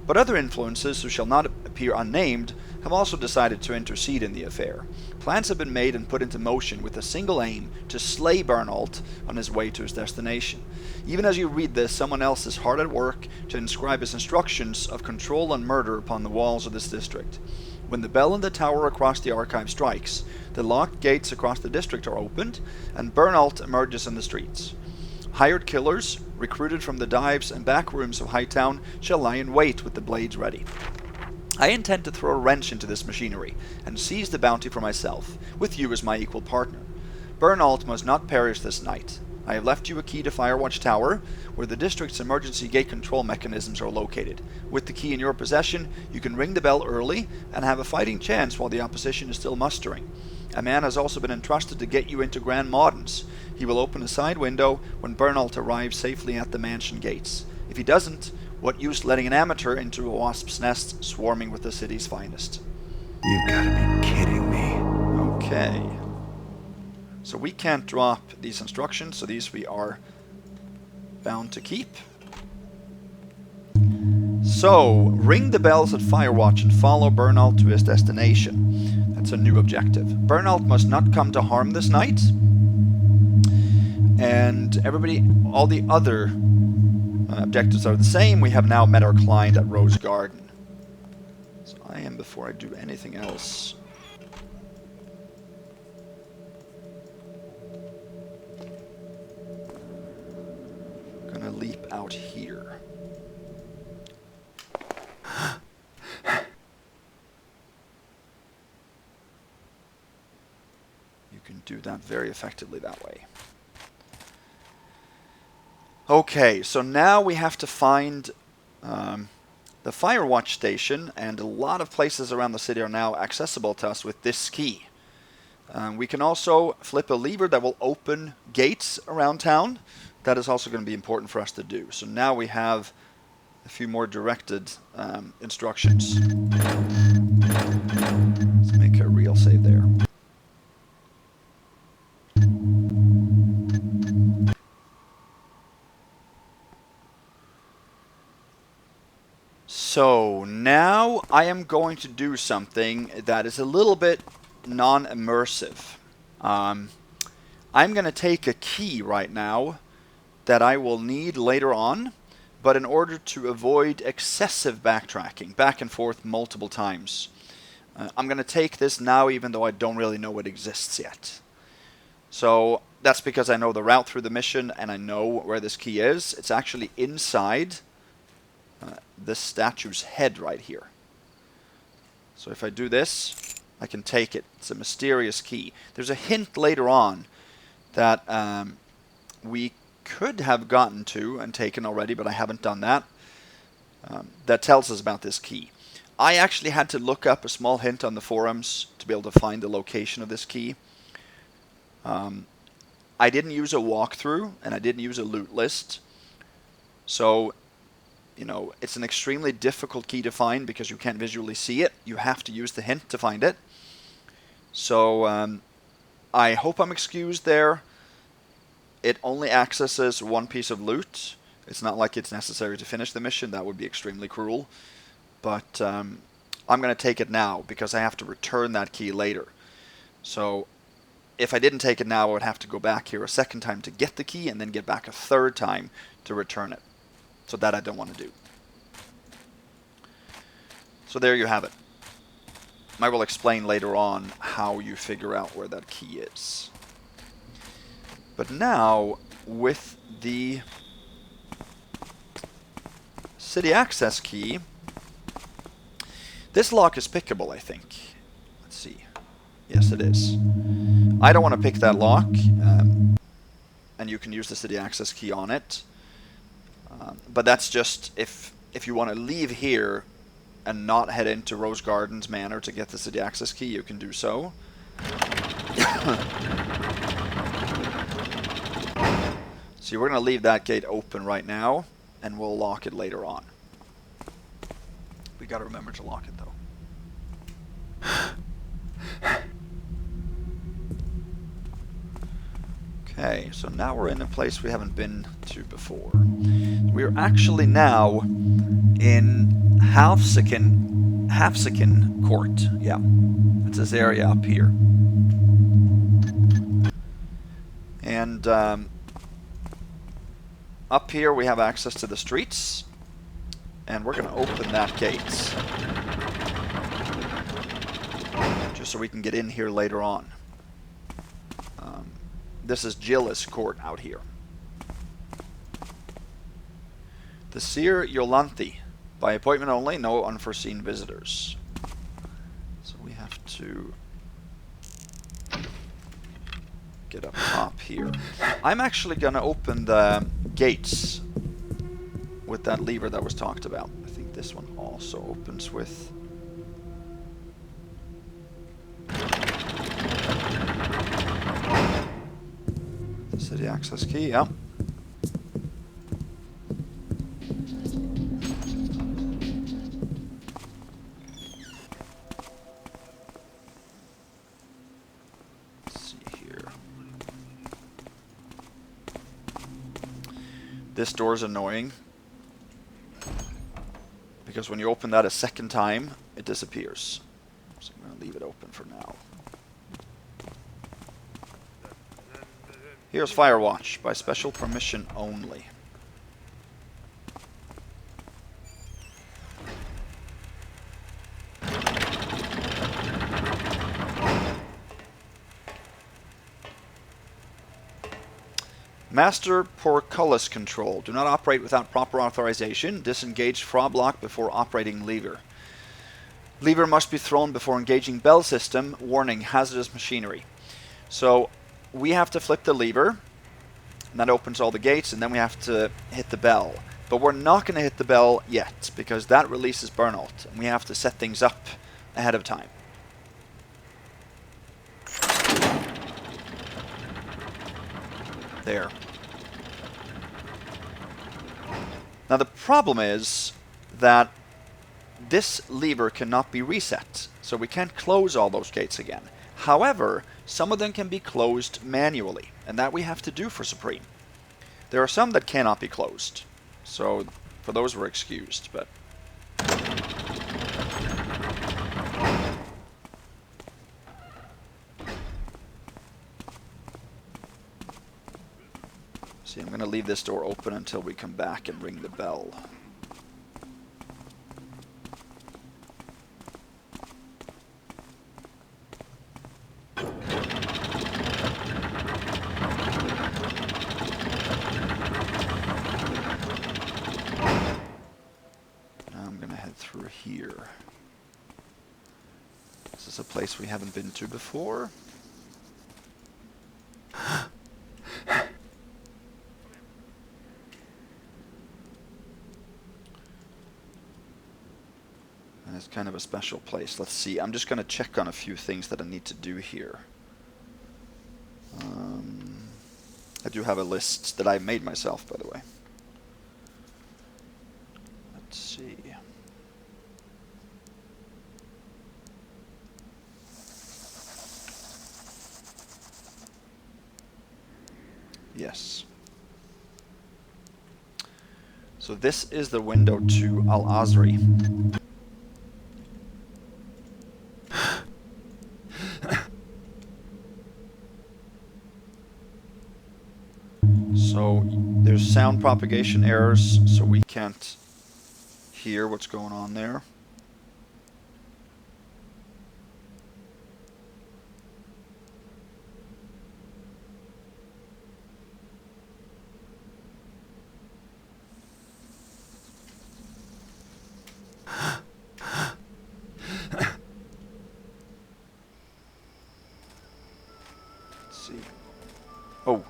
But other influences, who shall not appear unnamed, have also decided to intercede in the affair. Plans have been made and put into motion with a single aim to slay Bernault on his way to his destination. Even as you read this, someone else is hard at work to inscribe his instructions of control and murder upon the walls of this district. When the bell in the tower across the archive strikes, the locked gates across the district are opened, and Bernault emerges in the streets. Hired killers, recruited from the dives and back rooms of Hightown, shall lie in wait with the blades ready. I intend to throw a wrench into this machinery, and seize the bounty for myself, with you as my equal partner. Bernault must not perish this night. I have left you a key to Firewatch Tower, where the district's emergency gate control mechanisms are located. With the key in your possession, you can ring the bell early, and have a fighting chance while the opposition is still mustering. A man has also been entrusted to get you into Grand Modern's. He will open a side window when Bernault arrives safely at the mansion gates. If he doesn't, what use letting an amateur into a wasp's nest swarming with the city's finest? You gotta be kidding me. Okay. So we can't drop these instructions, so these we are bound to keep. So, ring the bells at Firewatch and follow Bernault to his destination. That's a new objective. Bernault must not come to harm this night. And everybody, all the other objectives are the same. We have now met our client at Rose Garden. So I am, before I do anything else, gonna leap out here. You can do that very effectively that way. Okay, so now we have to find the Firewatch station, and a lot of places around the city are now accessible to us with this key. We can also flip a lever that will open gates around town. That is also going to be important for us to do. So now we have a few more directed instructions. Let's make a real save there. So now I am going to do something that is a little bit non-immersive. I'm going to take a key right now that I will need later on, but in order to avoid excessive backtracking, back and forth multiple times, I'm going to take this now even though I don't really know it exists yet. So that's because I know the route through the mission and I know where this key is. It's actually inside this statue's head right here. So if I do this, I can take it. It's a mysterious key. There's a hint later on that we could have gotten to and taken already, but I haven't done that. That tells us about this key. I actually had to look up a small hint on the forums to be able to find the location of this key. I didn't use a walkthrough, and I didn't use a loot list. So you know, it's an extremely difficult key to find because you can't visually see it. You have to use the hint to find it. So I hope I'm excused there. It only accesses one piece of loot. It's not like it's necessary to finish the mission. That would be extremely cruel. But I'm going to take it now because I have to return that key later. So if I didn't take it now, I would have to go back here a second time to get the key and then get back a third time to return it. So that I don't want to do. So there you have it. I will explain later on how you figure out where that key is. But now, with the city access key, this lock is pickable, I think. Let's see. Yes, it is. I don't want to pick that lock, and you can use the city access key on it. But that's just if you want to leave here and not head into Rose Gardens Manor to get the city access key, you can do so. So we're going to leave that gate open right now, and we'll lock it later on. We got to remember to lock it, though. Okay, so now we're in a place we haven't been to before. We're actually now in Halfsequin Court. Yeah, it's this area up here. And up here we have access to the streets, and we're going to open that gate just so we can get in here later on. This is Gillis Court out here. The Seer Yolanthi. By appointment only, no unforeseen visitors. So we have to get up top here. I'm actually going to open the gates with that lever that was talked about. I think this one also opens with... the city access key, yeah. This door is annoying because when you open that a second time, it disappears. So I'm going to leave it open for now. Here's Firewatch by special permission only. Master portcullis control. Do not operate without proper authorization. Disengage frog lock before operating lever. Lever must be thrown before engaging bell system. Warning, hazardous machinery. So we have to flip the lever, and that opens all the gates, and then we have to hit the bell. But we're not going to hit the bell yet, because that releases burnout, and we have to set things up ahead of time. There. Now the problem is that this lever cannot be reset, so we can't close all those gates again. However, some of them can be closed manually, and that we have to do for Supreme. There are some that cannot be closed, so for those we're excused, but... See, I'm going to leave this door open until we come back and ring the bell. Through here. This is a place we haven't been to before. And it's kind of a special place. Let's see. I'm just going to check on a few things that I need to do here. I do have a list that I made myself, by the way. Yes. So this is the window to al-Asri. So there's sound propagation errors, so we can't hear what's going on there. Let's see. Oh,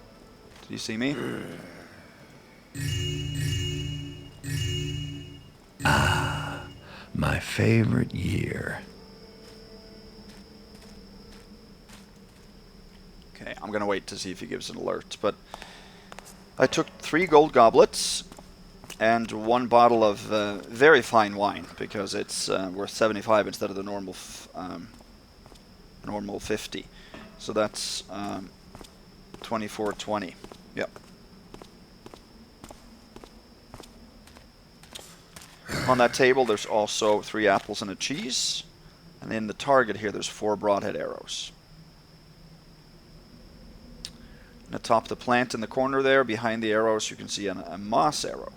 did you see me? My favorite year. Okay, I'm gonna wait to see if he gives an alert, but I took 3 gold goblets and 1 bottle of very fine wine, because it's worth 75 instead of the normal normal 50. So that's 24.20. Yep. On that table there's also 3 apples and a cheese, and in the target here there's 4 broadhead arrows. And atop the plant in the corner there, behind the arrows, you can see a moss arrow.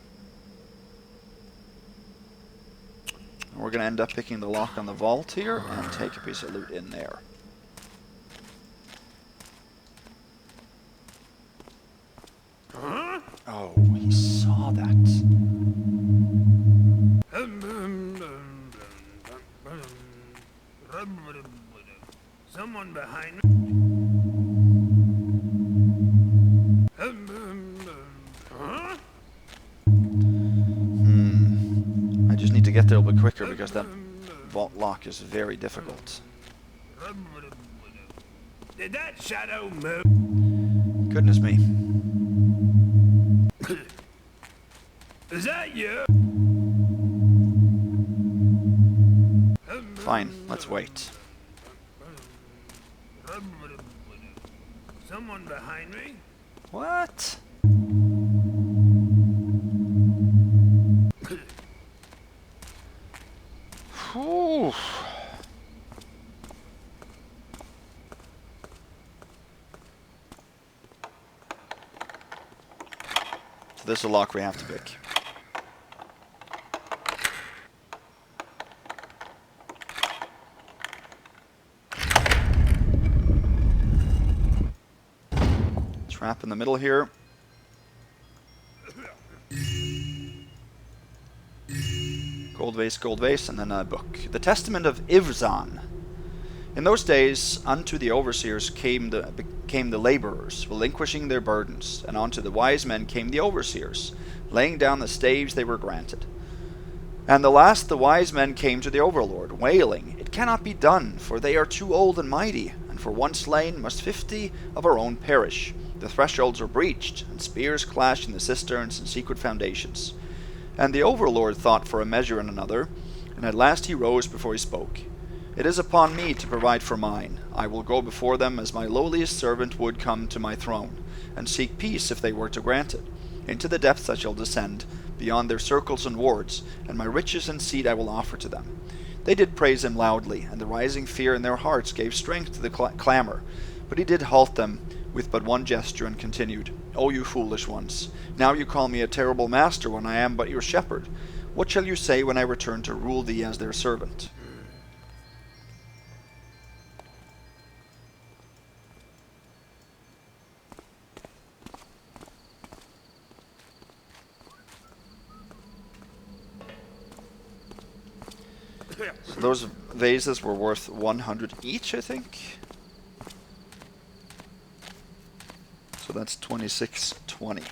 And we're going to end up picking the lock on the vault here and take a piece of loot in there. Oh, he saw that. Someone behind me. I just need to get there a little bit quicker because that vault lock is very difficult. Did that shadow move? Goodness me. Is that you? Fine, let's wait. Someone behind me? What? Whew. So this is a lock we have to pick. Trap in the middle here. Gold vase, and then a book. The Testament of Ivzan. In those days, unto the overseers came the laborers, relinquishing their burdens, and unto the wise men came the overseers, laying down the staves they were granted. And the last the wise men came to the overlord, wailing, It cannot be done, for they are too old and mighty, and for one slain must 50 of our own perish. The thresholds are breached, and spears clash in the cisterns and secret foundations. And the overlord thought for a measure in another, and at last he rose before he spoke. It is upon me to provide for mine. I will go before them as my lowliest servant would come to my throne, and seek peace if they were to grant it. Into the depths I shall descend, beyond their circles and wards, and my riches and seed I will offer to them. They did praise him loudly, and the rising fear in their hearts gave strength to the clamor. But he did halt them with but one gesture, and continued, O you foolish ones, now you call me a terrible master when I am but your shepherd. What shall you say when I return to rule thee as their servant? So those vases were worth 100 each, I think. So that's 26.20.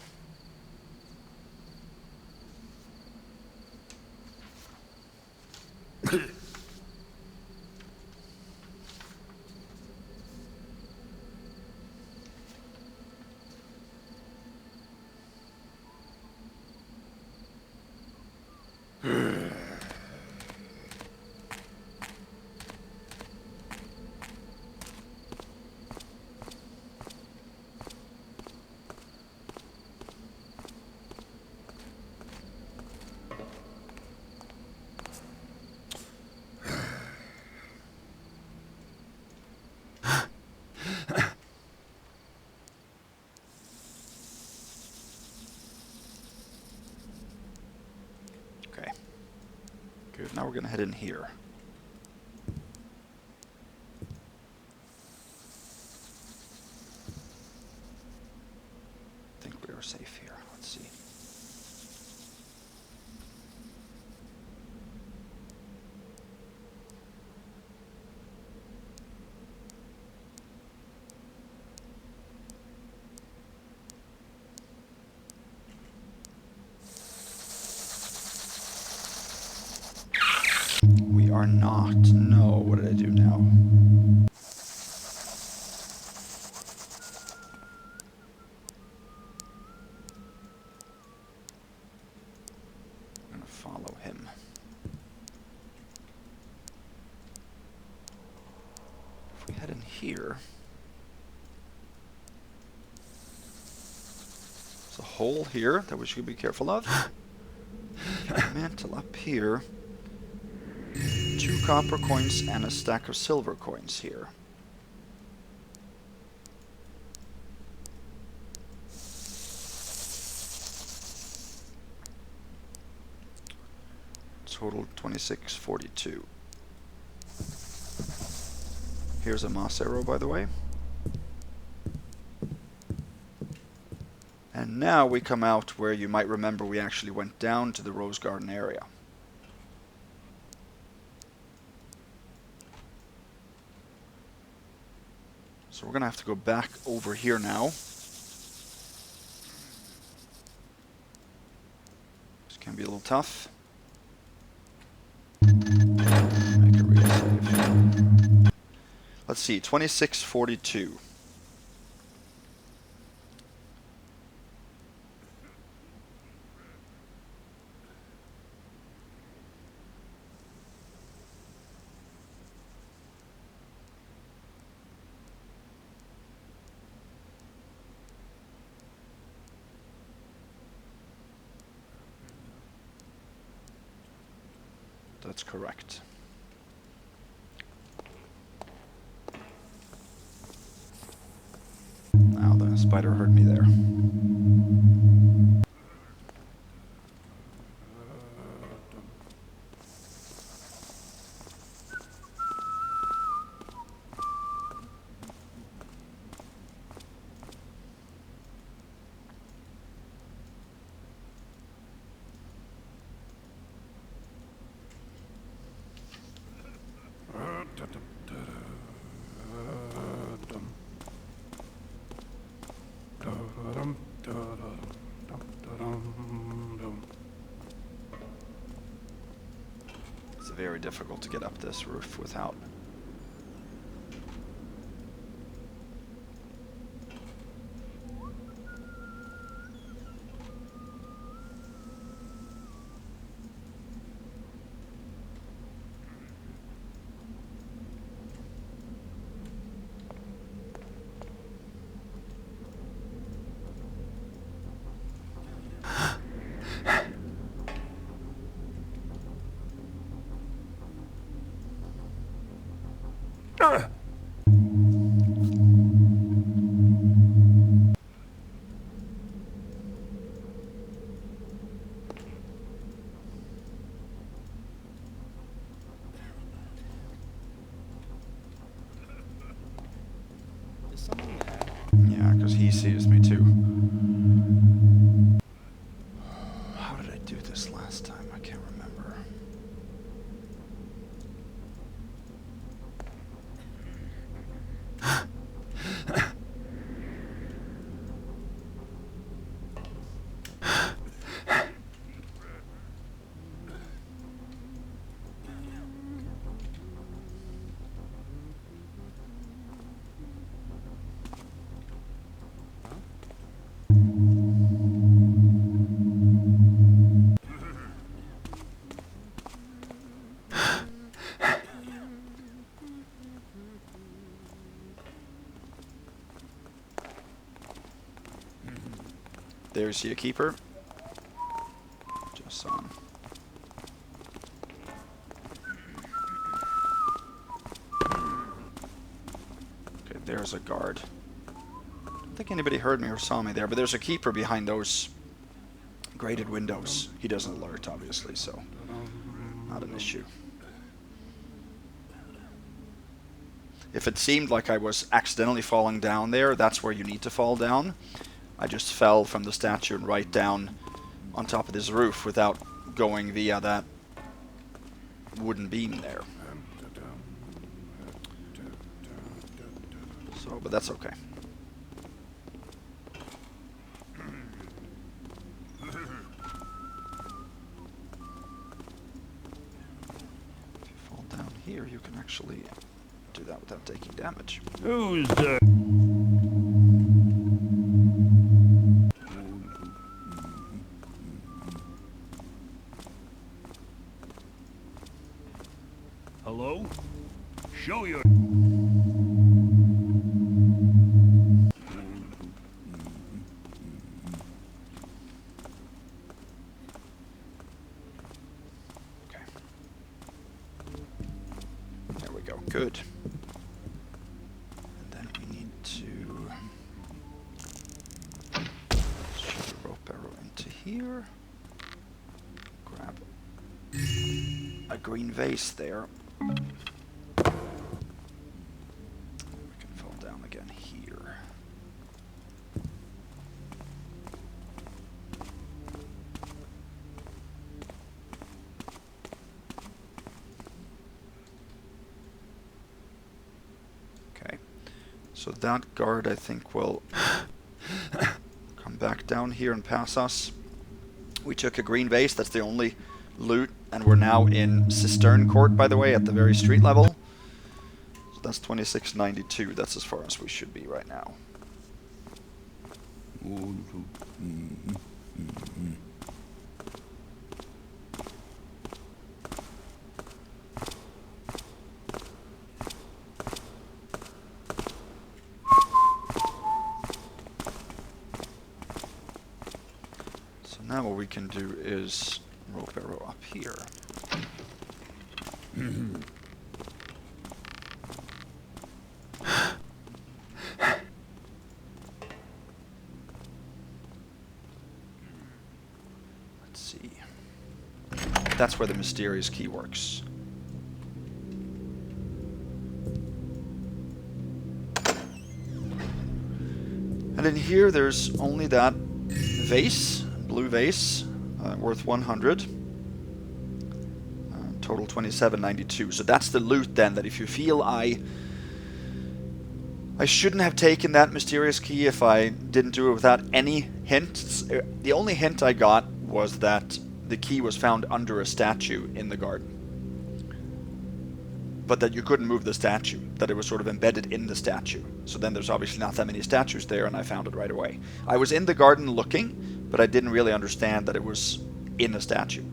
Good, now we're going to head in here. I think we are safe here. Let's see. We are not. No, what did I do now? I'm gonna follow him. If we head in here, there's a hole here that we should be careful of. Mantle up here. 2 copper coins and a stack of silver coins here. Total 2642. Here's a moss arrow, by the way. And now we come out where you might remember we actually went down to the rose garden area. So we're going to have to go back over here now. This can be a little tough. Make a real save. Let's see, 2642. That's correct. Now the spider heard me there. It's very difficult to get up this roof without. Yeah, because he sees me too. How did I do this last time? I can't remember. There's your keeper. Just on. Okay, there's a guard. I don't think anybody heard me or saw me there, but there's a keeper behind those grated windows. He doesn't alert, obviously, so not an issue. If it seemed like I was accidentally falling down there, that's where you need to fall down. I just fell from the statue and right down on top of this roof without going via that wooden beam there. So, but that's okay. If you fall down here, you can actually do that without taking damage. Who's there? Hello? Show your... Okay. There we go. Good. And then we need to shoot a rope arrow into here. Grab a green vase there. We can fall down again here. Okay, so that guard I think will come back down here and pass us. We took a green vase, that's the only loot, and we're now in Cistern Ct, by the way, at the very street level. So that's 2692, that's as far as we should be right now. So now what we can do is rope arrow up here. Let's see. That's where the mysterious key works. And in here there's only that vase, blue vase, worth 100. Total 2792. So that's the loot then, that if you feel I shouldn't have taken that mysterious key if I didn't do it without any hints. The only hint I got was that the key was found under a statue in the garden. But that you couldn't move the statue, that it was sort of embedded in the statue. So then there's obviously not that many statues there, and I found it right away. I was in the garden looking, but I didn't really understand that it was in a statue.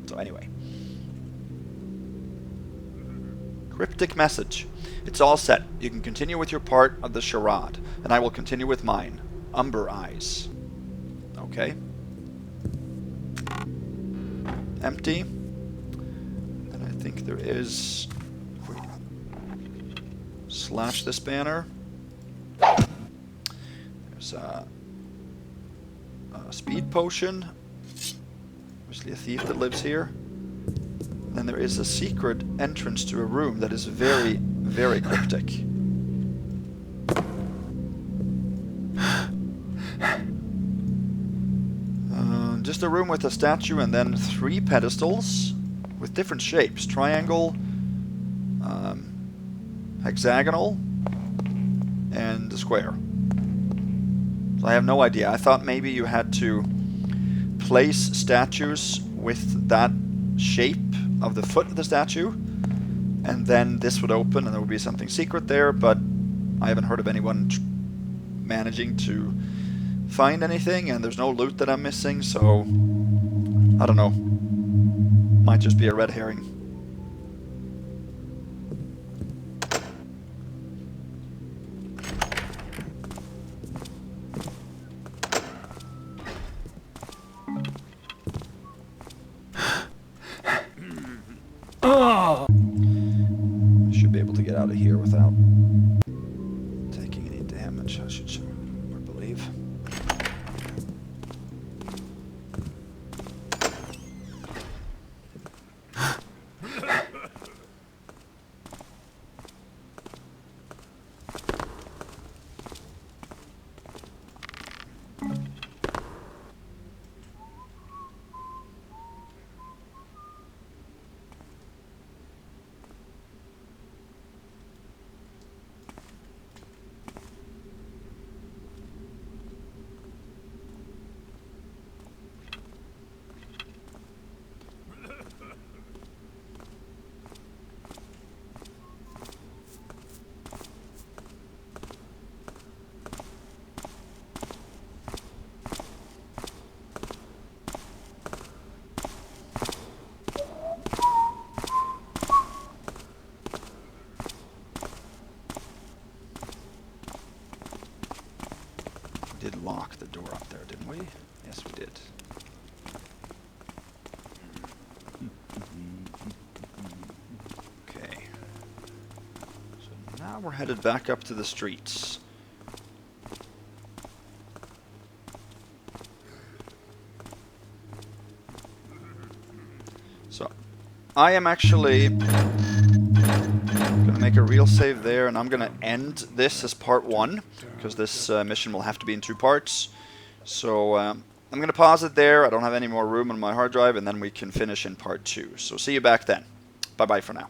So anyway. Cryptic message. It's all set. You can continue with your part of the charade, and I will continue with mine. Umber eyes. Okay. Empty. And I think there is... Slash this banner. There's a speed potion. Obviously a thief that lives here. Then there is a secret entrance to a room that is very, very cryptic. Just a room with a statue and then 3 pedestals with different shapes. Triangle, hexagonal, and a square. So I have no idea. I thought maybe you had to place statues with that shape of the foot of the statue, and then this would open and there would be something secret there, but I haven't heard of anyone managing to find anything, and there's no loot that I'm missing, so I don't know. Might just be a red herring. Should be able to get out of here without taking any damage, I should believe. we're headed back up to the streets. So, I am actually gonna make a real save there, and I'm gonna end this as part 1, because this mission will have to be in 2 parts. So, I'm gonna pause it there. I don't have any more room on my hard drive, and then we can finish in part 2. So, see you back then. Bye-bye for now.